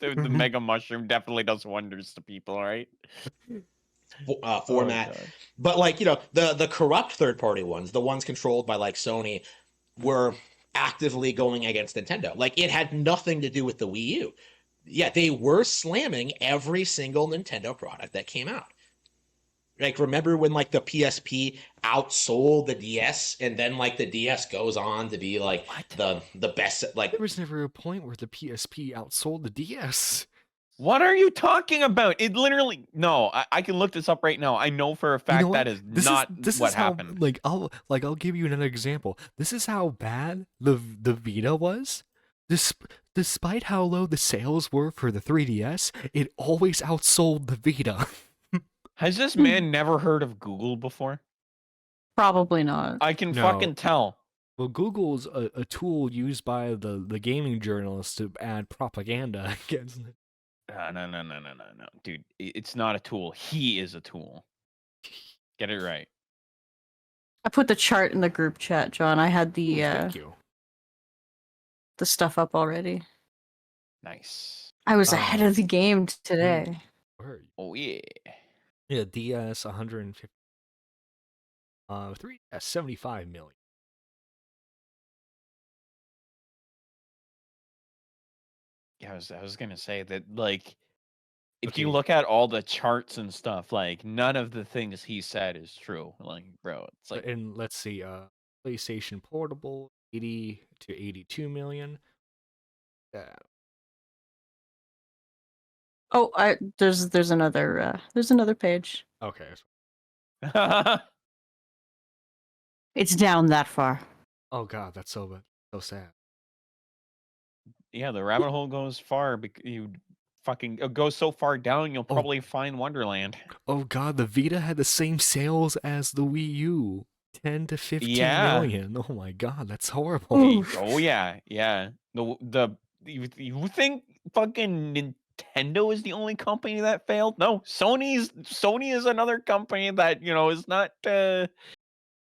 the mega mushroom definitely does wonders to people, right? Format. Oh, God. But like, you know, the corrupt third party ones, the ones controlled by like Sony, were actively going against Nintendo. Like it had nothing to do with the Wii U. Yeah, they were slamming every single Nintendo product that came out. Like remember when like the PSP outsold the DS and then like the DS goes on to be like What? the best like There was never a point where the PSP outsold the DS. What are you talking about? It literally no. I can look this up right now. I know for a fact You know that what? is not what is how, happened. Like I'll give you another example. This is how bad the Vita was. Despite how low the sales were for the 3DS, it always outsold the Vita. Has this man never heard of Google before? Probably not. I can No. fucking tell. Well, Google's a tool used by the gaming journalists to add propaganda against it. No, dude. It's not a tool. He is a tool. Get it right. I put the chart in the group chat, John. I had Ooh, thank you. the stuff up already. Nice. I was ahead of the game today. Word. Oh yeah. Yeah, DS 150. 3DS 75 million. Yeah, I was gonna say that like if Okay. you look at all the charts and stuff, like none of the things he said is true. Like, bro, it's like And let's see, PlayStation Portable 80 to 82 million. Oh, there's another page. Okay. It's down that far. Oh god, that's so sad. Yeah, the rabbit hole goes far. You fucking it goes so far down, you'll Oh. probably find Wonderland. Oh god, the Vita had the same sales as the Wii U. 10 to 15 Yeah. million. Oh my god, that's horrible. Oof. Oh yeah, yeah. You think fucking Nintendo is the only company that failed? No, Sony is another company that is not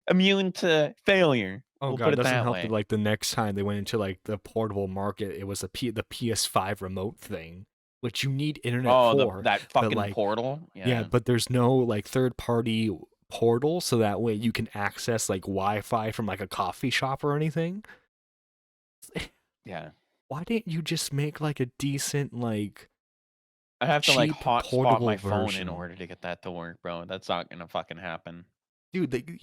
immune to failure. Oh We'll god, put it it doesn't that help way. that like the next time they went into like the portable market, it was the PS5 remote thing, which you need internet Oh, for. that but fucking like portal. yeah, but there's no like third party portal, so that way you can access like Wi-Fi from like a coffee shop or anything. Yeah. Why didn't you just make like a decent like I have to like cheap hotspot portable my phone in version? order to get that to work, bro. That's not gonna fucking happen. Dude, do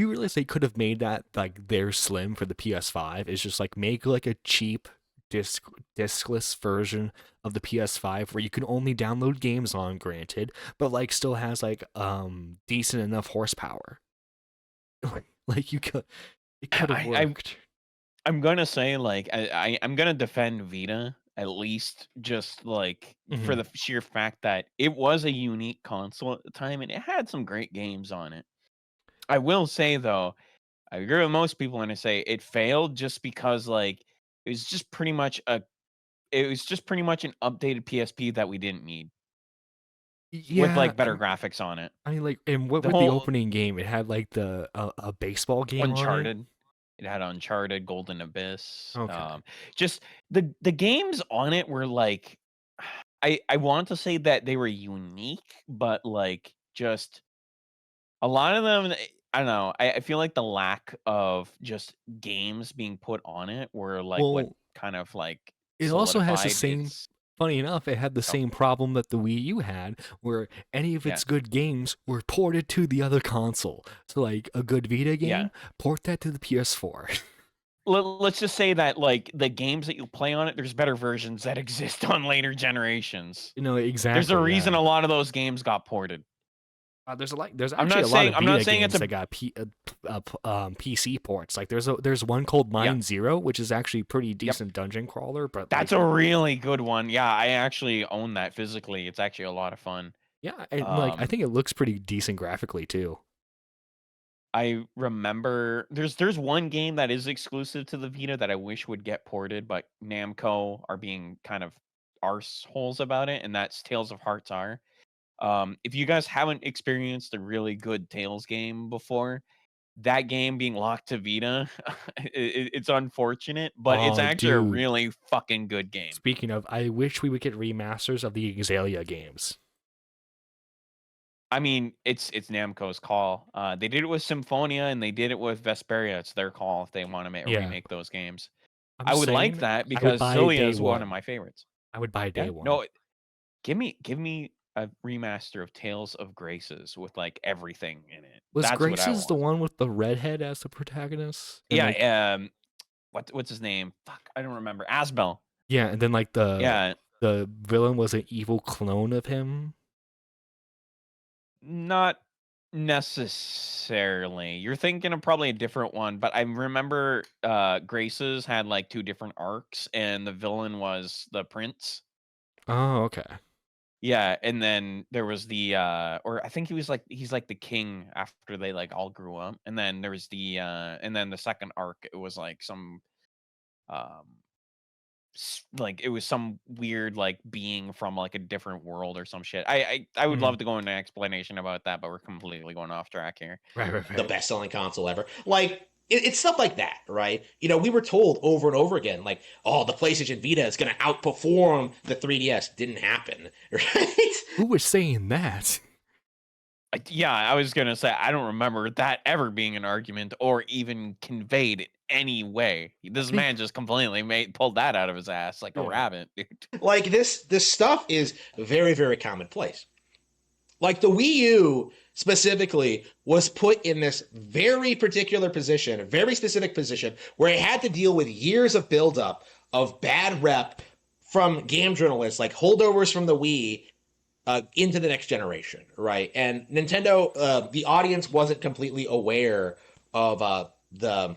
you realize they could have made that like their slim for the PS5? Is just like make like a cheap diskless version of the PS5 where you can only download games on, granted, but like still has like decent enough horsepower. Like it could have worked. I'm gonna say like I'm gonna defend Vita at least just like for the sheer fact that it was a unique console at the time and it had some great games on it. I will say though, I agree with most people when I say it failed just because like it was just pretty much an updated PSP that we didn't need with like better graphics on it. I mean, like, and what The with the whole opening game, it had like the a baseball game on it. Uncharted. It had Uncharted, Golden Abyss. Okay. Just the games on it were like, I want to say that they were unique, but like just a lot of them. I don't know. I feel like the lack of just games being put on it were like what Well, kind of like it also has the solidified same. its. Funny enough, it had the same problem that the Wii U had, where any of its Yeah. good games were ported to the other console. So, like a good Vita game, Yeah. port that to the PS4. Let's just say that like the games that you play on it, there's better versions that exist on later generations. Exactly. There's a reason yeah. a lot of those games got ported. There's I'm actually not a lot saying- of I'm Vita not saying games it's a- that got PC ports. Like there's one called Mine Zero, which is actually pretty decent dungeon crawler. But That's like, a really good one. Yeah, I actually own that physically. It's actually a lot of fun. yeah, and like I think it looks pretty decent graphically too. I remember there's one game that is exclusive to the Vita that I wish would get ported, but Namco are being kind of arseholes about it, and that's Tales of Hearts R. If you guys haven't experienced a really good Tales game before, that game being locked to Vita, it's unfortunate, but it's Oh, actually a dude. really fucking good game. Speaking of, I wish we would get remasters of the Exalia games. I mean, it's Namco's call. They did it with Symphonia and they did it with Vesperia. It's their call if they want to Yeah. remake those games. I'm I would like saying that I would because buy Cilia day is one of one. my favorites. I would buy day Yeah, one. no, give me a remaster of Tales of Graces with like everything in it. Was That's what I Graces the want. one with the redhead as the protagonist? And, Yeah, like, what's his name? Fuck, I don't remember. Asbel. yeah, and then like Yeah, the villain was an evil clone of him. not necessarily. You're thinking of probably a different one, but I remember Graces had like two different arcs and the villain was the prince. Oh, okay. Yeah, and then there was the or I think he's like the king after they like all grew up. And then there was the and then the second arc it was like some um like it was some weird like being from like a different world or some shit. I would love to go into an explanation about that, but we're completely going off track here. Right. The best-selling console ever. Like it's stuff like that, right? We were told over and over again, like, oh, the PlayStation Vita is going to outperform the 3DS. Didn't happen, right? Who was saying that? Yeah, I was gonna say I don't remember that ever being an argument or even conveyed in any way. This man just completely pulled that out of his ass like a rabbit, dude. Like this stuff is very, very commonplace. Like the Wii U specifically was put in this very particular position, a very specific position, where it had to deal with years of buildup of bad rep from game journalists, like holdovers from the Wii into the next generation, right? And Nintendo, the audience wasn't completely aware of the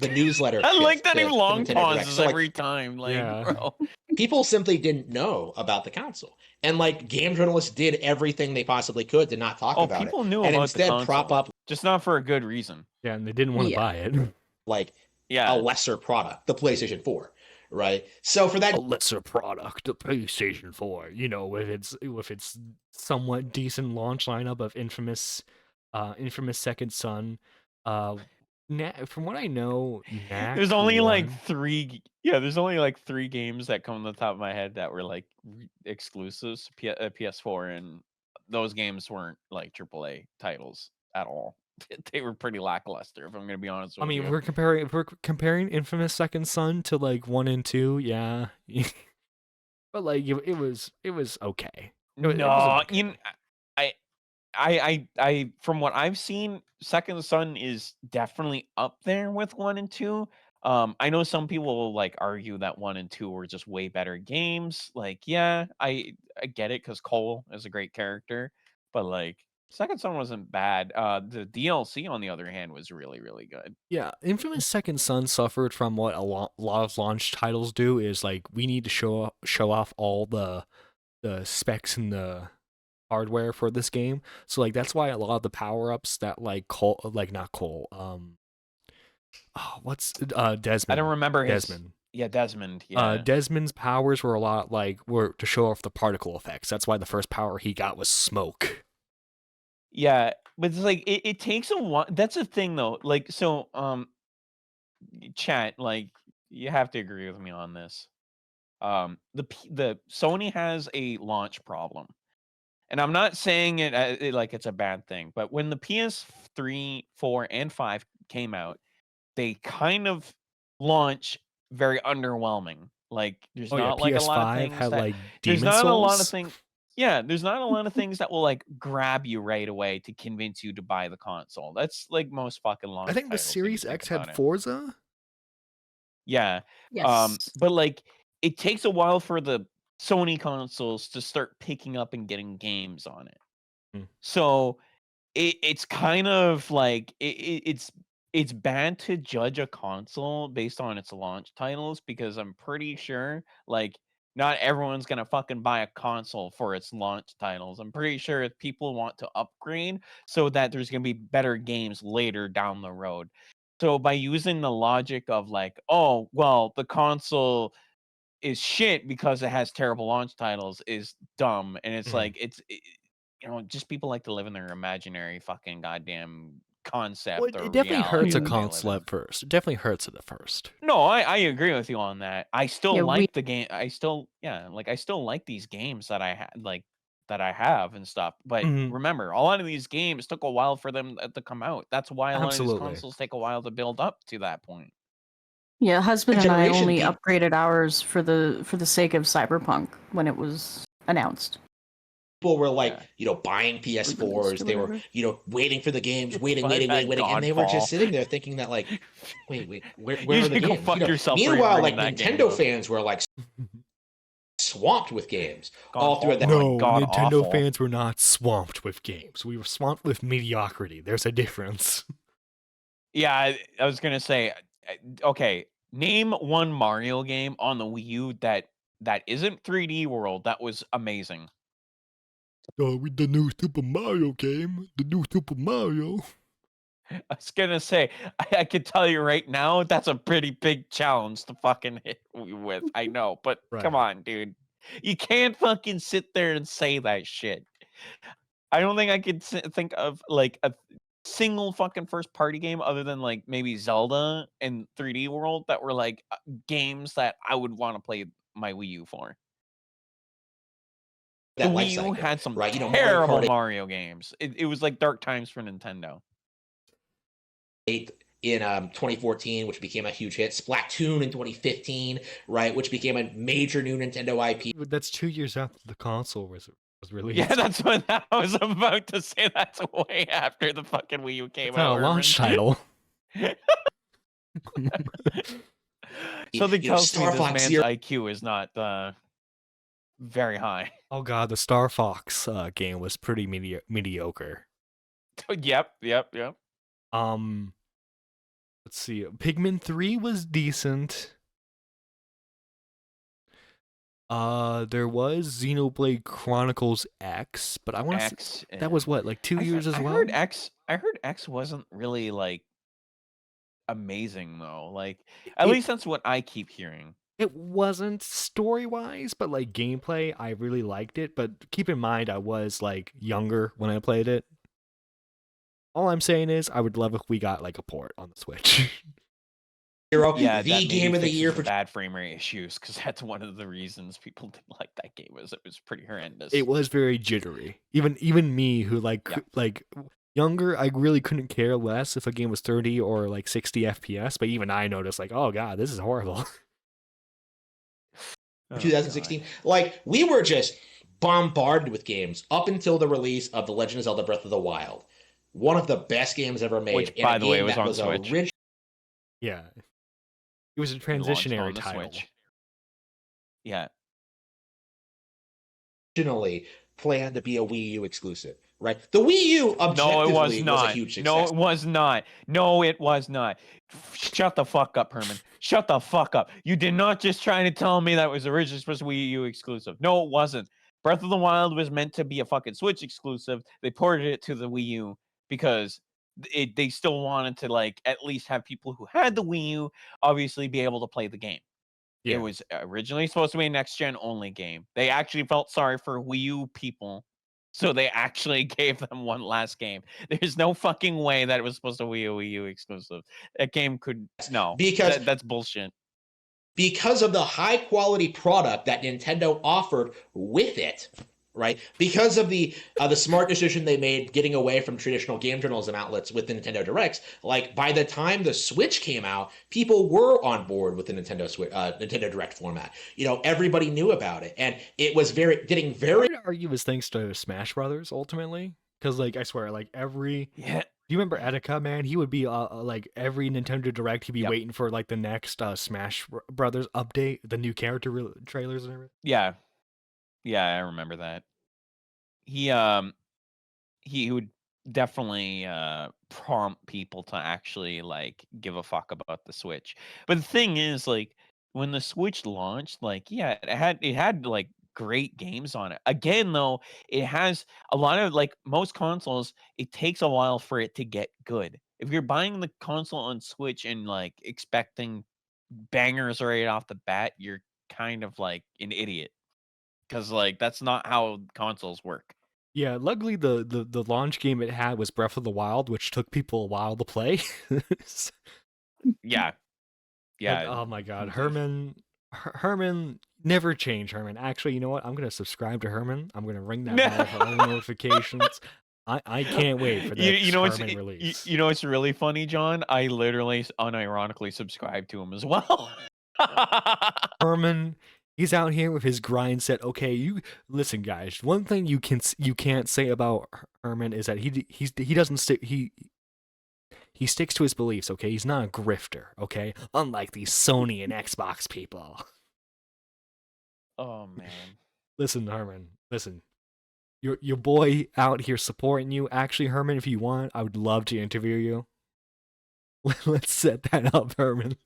newsletter. I like that he to long Nintendo Direct. pauses So, like, every time. Like, Yeah. bro. people simply didn't know about the console, and like game journalists did everything they possibly could to not talk Oh, about it, people knew and about instead the console, prop up just not for a good reason. Yeah, and they didn't want to Yeah. buy it. like Yeah. a lesser product, the PlayStation 4, right? So for that, A lesser product, the PlayStation 4, you know, with its somewhat decent launch lineup of Infamous Second Son, from what I know, Knack There's only like 1. 3. Yeah, there's only like 3 games that come on the top of my head that were like exclusives, PS4, and those games weren't like AAA titles at all. They were pretty lackluster, if I'm gonna be honest with I mean, you. if we're comparing Infamous Second Son to like 1 and 2, yeah. But like it was okay. It was No, okay. you know, I from what I've seen, Second Son is definitely up there with 1 and 2. I know some people will like argue that 1 and 2 were just way better games. Like, yeah, I get it because Cole is a great character, but like Second Son wasn't bad. The DLC on the other hand was really, really good. Yeah, Infamous Second Son suffered from what a lot of launch titles do, is like we need to show off all the specs and the hardware for this game. So like that's why a lot of the power-ups that like not Cole, what's Desmond. I don't remember his. Desmond. Yeah, Desmond. Yeah. Desmond's powers were a lot were to show off the particle effects. That's why the first power he got was smoke. Yeah, but it's like it takes a while. That's the thing though. Like, so chat, like, you have to agree with me on this. The Sony has a launch problem. And I'm not saying it like it's a bad thing, but when the PS3, 4, and 5 came out, they kind of launch very underwhelming. Like, there's not like a lot of PS5 things had that like there's Demon not a lot of Souls. things. Yeah, there's not a lot of things that will like grab you right away to convince you to buy the console. That's like most fucking launch I think the titles when you Series think X about had it. Forza. Yeah. Yes. But like it takes a while for the Sony consoles to start picking up and getting games on it. Hmm. So it's kind of like it's bad to judge a console based on its launch titles, because I'm pretty sure like not everyone's gonna fucking buy a console for its launch titles. I'm pretty sure if people want to upgrade so that there's gonna be better games later down the road. So by using the logic of like, oh well, the console is shit because it has terrible launch titles is dumb, and it's like you know, just people like to live in their imaginary fucking goddamn concept Well, or it definitely hurts reality a that they live console in. at first. It definitely hurts it at first. No, I agree with you on that. I still Yeah, like the game. I still like these games that I had that I have and stuff. But Mhm. remember, a lot of these games took a while for them to come out. That's why a lot of these Absolutely. consoles take a while to build up to that point. Yeah, husband and I generation only peak. upgraded ours for the sake of Cyberpunk when it was announced. people were like, Yeah. you know, buying PS4s. They were, whatever. you know, waiting for the games, Buy waiting, that and they were Godfall. just sitting there thinking that, like, wait, where You are the should go games? fuck You know, yourself for meanwhile, bringing like that game Nintendo up. fans were like swamped with games all Godfall throughout that. was, No, like, god Nintendo awful. fans were not swamped with games. We were swamped with mediocrity. There's a difference. Yeah, I was gonna say, okay, name one Mario game on the Wii U that isn't 3D World that was amazing. With the new Super Mario game, the new Super Mario. I was gonna say, I could tell you right now, that's a pretty big challenge to fucking hit with. I know, but come Right. on, dude. You can't fucking sit there and say that shit. I don't think I could think of like a single fucking first party game other than like maybe Zelda and 3D World that were like games that I would want to play my Wii U for. The That life Wii U cycle, had some right? You know, terrible Mario Kart Mario games. It was like dark times for Nintendo. 8 in 2014, which became a huge hit. Splatoon in 2015, right, which became a major new Nintendo IP. But that's 2 years after the console was released. Yeah, that's what I was about to say. That's way after the fucking Wii U came It's out. not a launch Herman. title. Something tells me Star this Fox man's Zero. IQ is not very high. Oh god, the Star Fox game was pretty mediocre. Yep. Let's see. Pigman 3 was decent. There was Xenoblade Chronicles X, but I want to X. that was what, like 2 years as well? I heard X wasn't really like amazing though. Like at It- least that's what I keep hearing. It wasn't story-wise, but like gameplay, I really liked it, but keep in mind I was like younger when I played it. All I'm saying is I would love if we got like a port on the Switch. Yeah, the that game of the fixes year for bad frame rate issues, because that's one of the reasons people didn't like that game. Was it was pretty horrendous. It was very jittery. Even me who like younger, I really couldn't care less if a game was 30 or like 60 FPS, but even I noticed like, oh god, this is horrible. Oh, 2016. Like, we were just bombarded with games up until the release of The Legend of Zelda Breath of the Wild. One of the best games ever made. Which, and by a the way, game was that on Switch. Yeah. It was a It launched on transitionary the title. Switch. Yeah. Originally planned to be a Wii U exclusive, right? The Wii U objectively No, it was not. a huge success. No, it was not. No, it was not. Shut the fuck up, Herman. Shut the fuck up. You did not just try to tell me that it was originally supposed to be Wii U exclusive. No, it wasn't. Breath of the Wild was meant to be a fucking Switch exclusive. They ported it to the Wii U because they still wanted to like at least have people who had the Wii U obviously be able to play the game. Yeah. It was originally supposed to be a next gen only game. They actually felt sorry for Wii U people, so they actually gave them one last game. There's no fucking way that it was supposed to be a Wii U exclusive. That game could no, Because- that's bullshit. Because of the high quality product that Nintendo offered with it, right? Because of the smart decision they made getting away from traditional game journalism outlets with the Nintendo Directs, like by the time the Switch came out, people were on board with the Nintendo Direct format. Everybody knew about it, and it was getting I very. would argue it's thanks to Smash Brothers ultimately, because like I swear, like every Yeah. do you remember Etika, man? He would be like every Nintendo Direct, he'd be Yep. waiting for like the next Smash Brothers update, the new character trailers and everything. Yeah. Yeah, I remember that. He would definitely prompt people to actually like give a fuck about the Switch. But the thing is, like, when the Switch launched, like, yeah, it had like great games on it. Again, though, it has a lot of like most consoles, it takes a while for it to get good. If you're buying the console on Switch and like expecting bangers right off the bat, you're kind of like an idiot. Because like that's not how consoles work. Yeah, luckily the launch game it had was Breath of the Wild, which took people a while to play. Yeah. Yeah. Oh my god, Herman never change, Herman. Actually, you know what? I'm gonna subscribe to Herman. I'm gonna ring that bell for all notifications. I can't wait for that you know Herman release. you know it's really funny, John. I literally unironically subscribe to him as well. Herman, he's out here with his grind set. Okay, you listen, guys. One thing you can't say about Herman is that he doesn't stick he sticks to his beliefs. Okay, he's not a grifter. Okay, unlike these Sony and Xbox people. Oh man. Listen, Herman. Listen. Your boy out here supporting you. Actually, Herman, if you want, I would love to interview you. Let's set that up, Herman.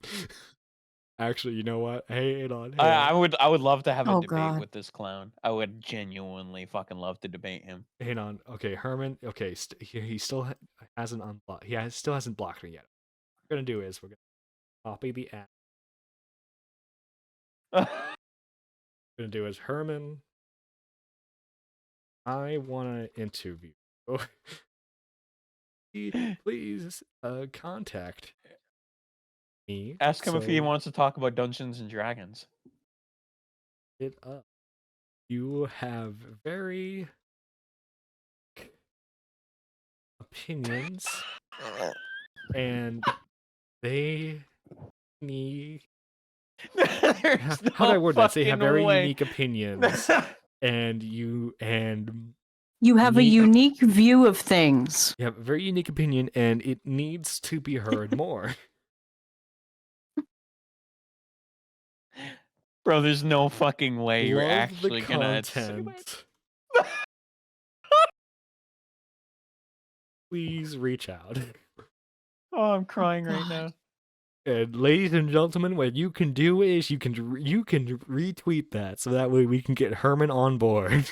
Actually, you know what? Hey, I would love to have a Oh, debate God. with this clown. I would genuinely fucking love to debate him. hang on. Okay, Herman. Okay, he still hasn't unblocked. Still hasn't blocked me yet. What we're gonna do is we're gonna copy the app. What we're gonna do is Herman. I want to interview. Please contact me. Ask him if he so wants to talk about Dungeons and Dragons. it up. You have very opinions, and they need. There's How do I no word this? They have fucking very way. unique opinions, and you You have a Ye- unique view of things. have a very unique opinion, and it needs to be heard more. Bro, there's no fucking way you're Love actually the gonna. content. Please reach out. Oh, I'm crying right God. now. And ladies and gentlemen, what you can do is you can retweet that so that way we can get Herman on board.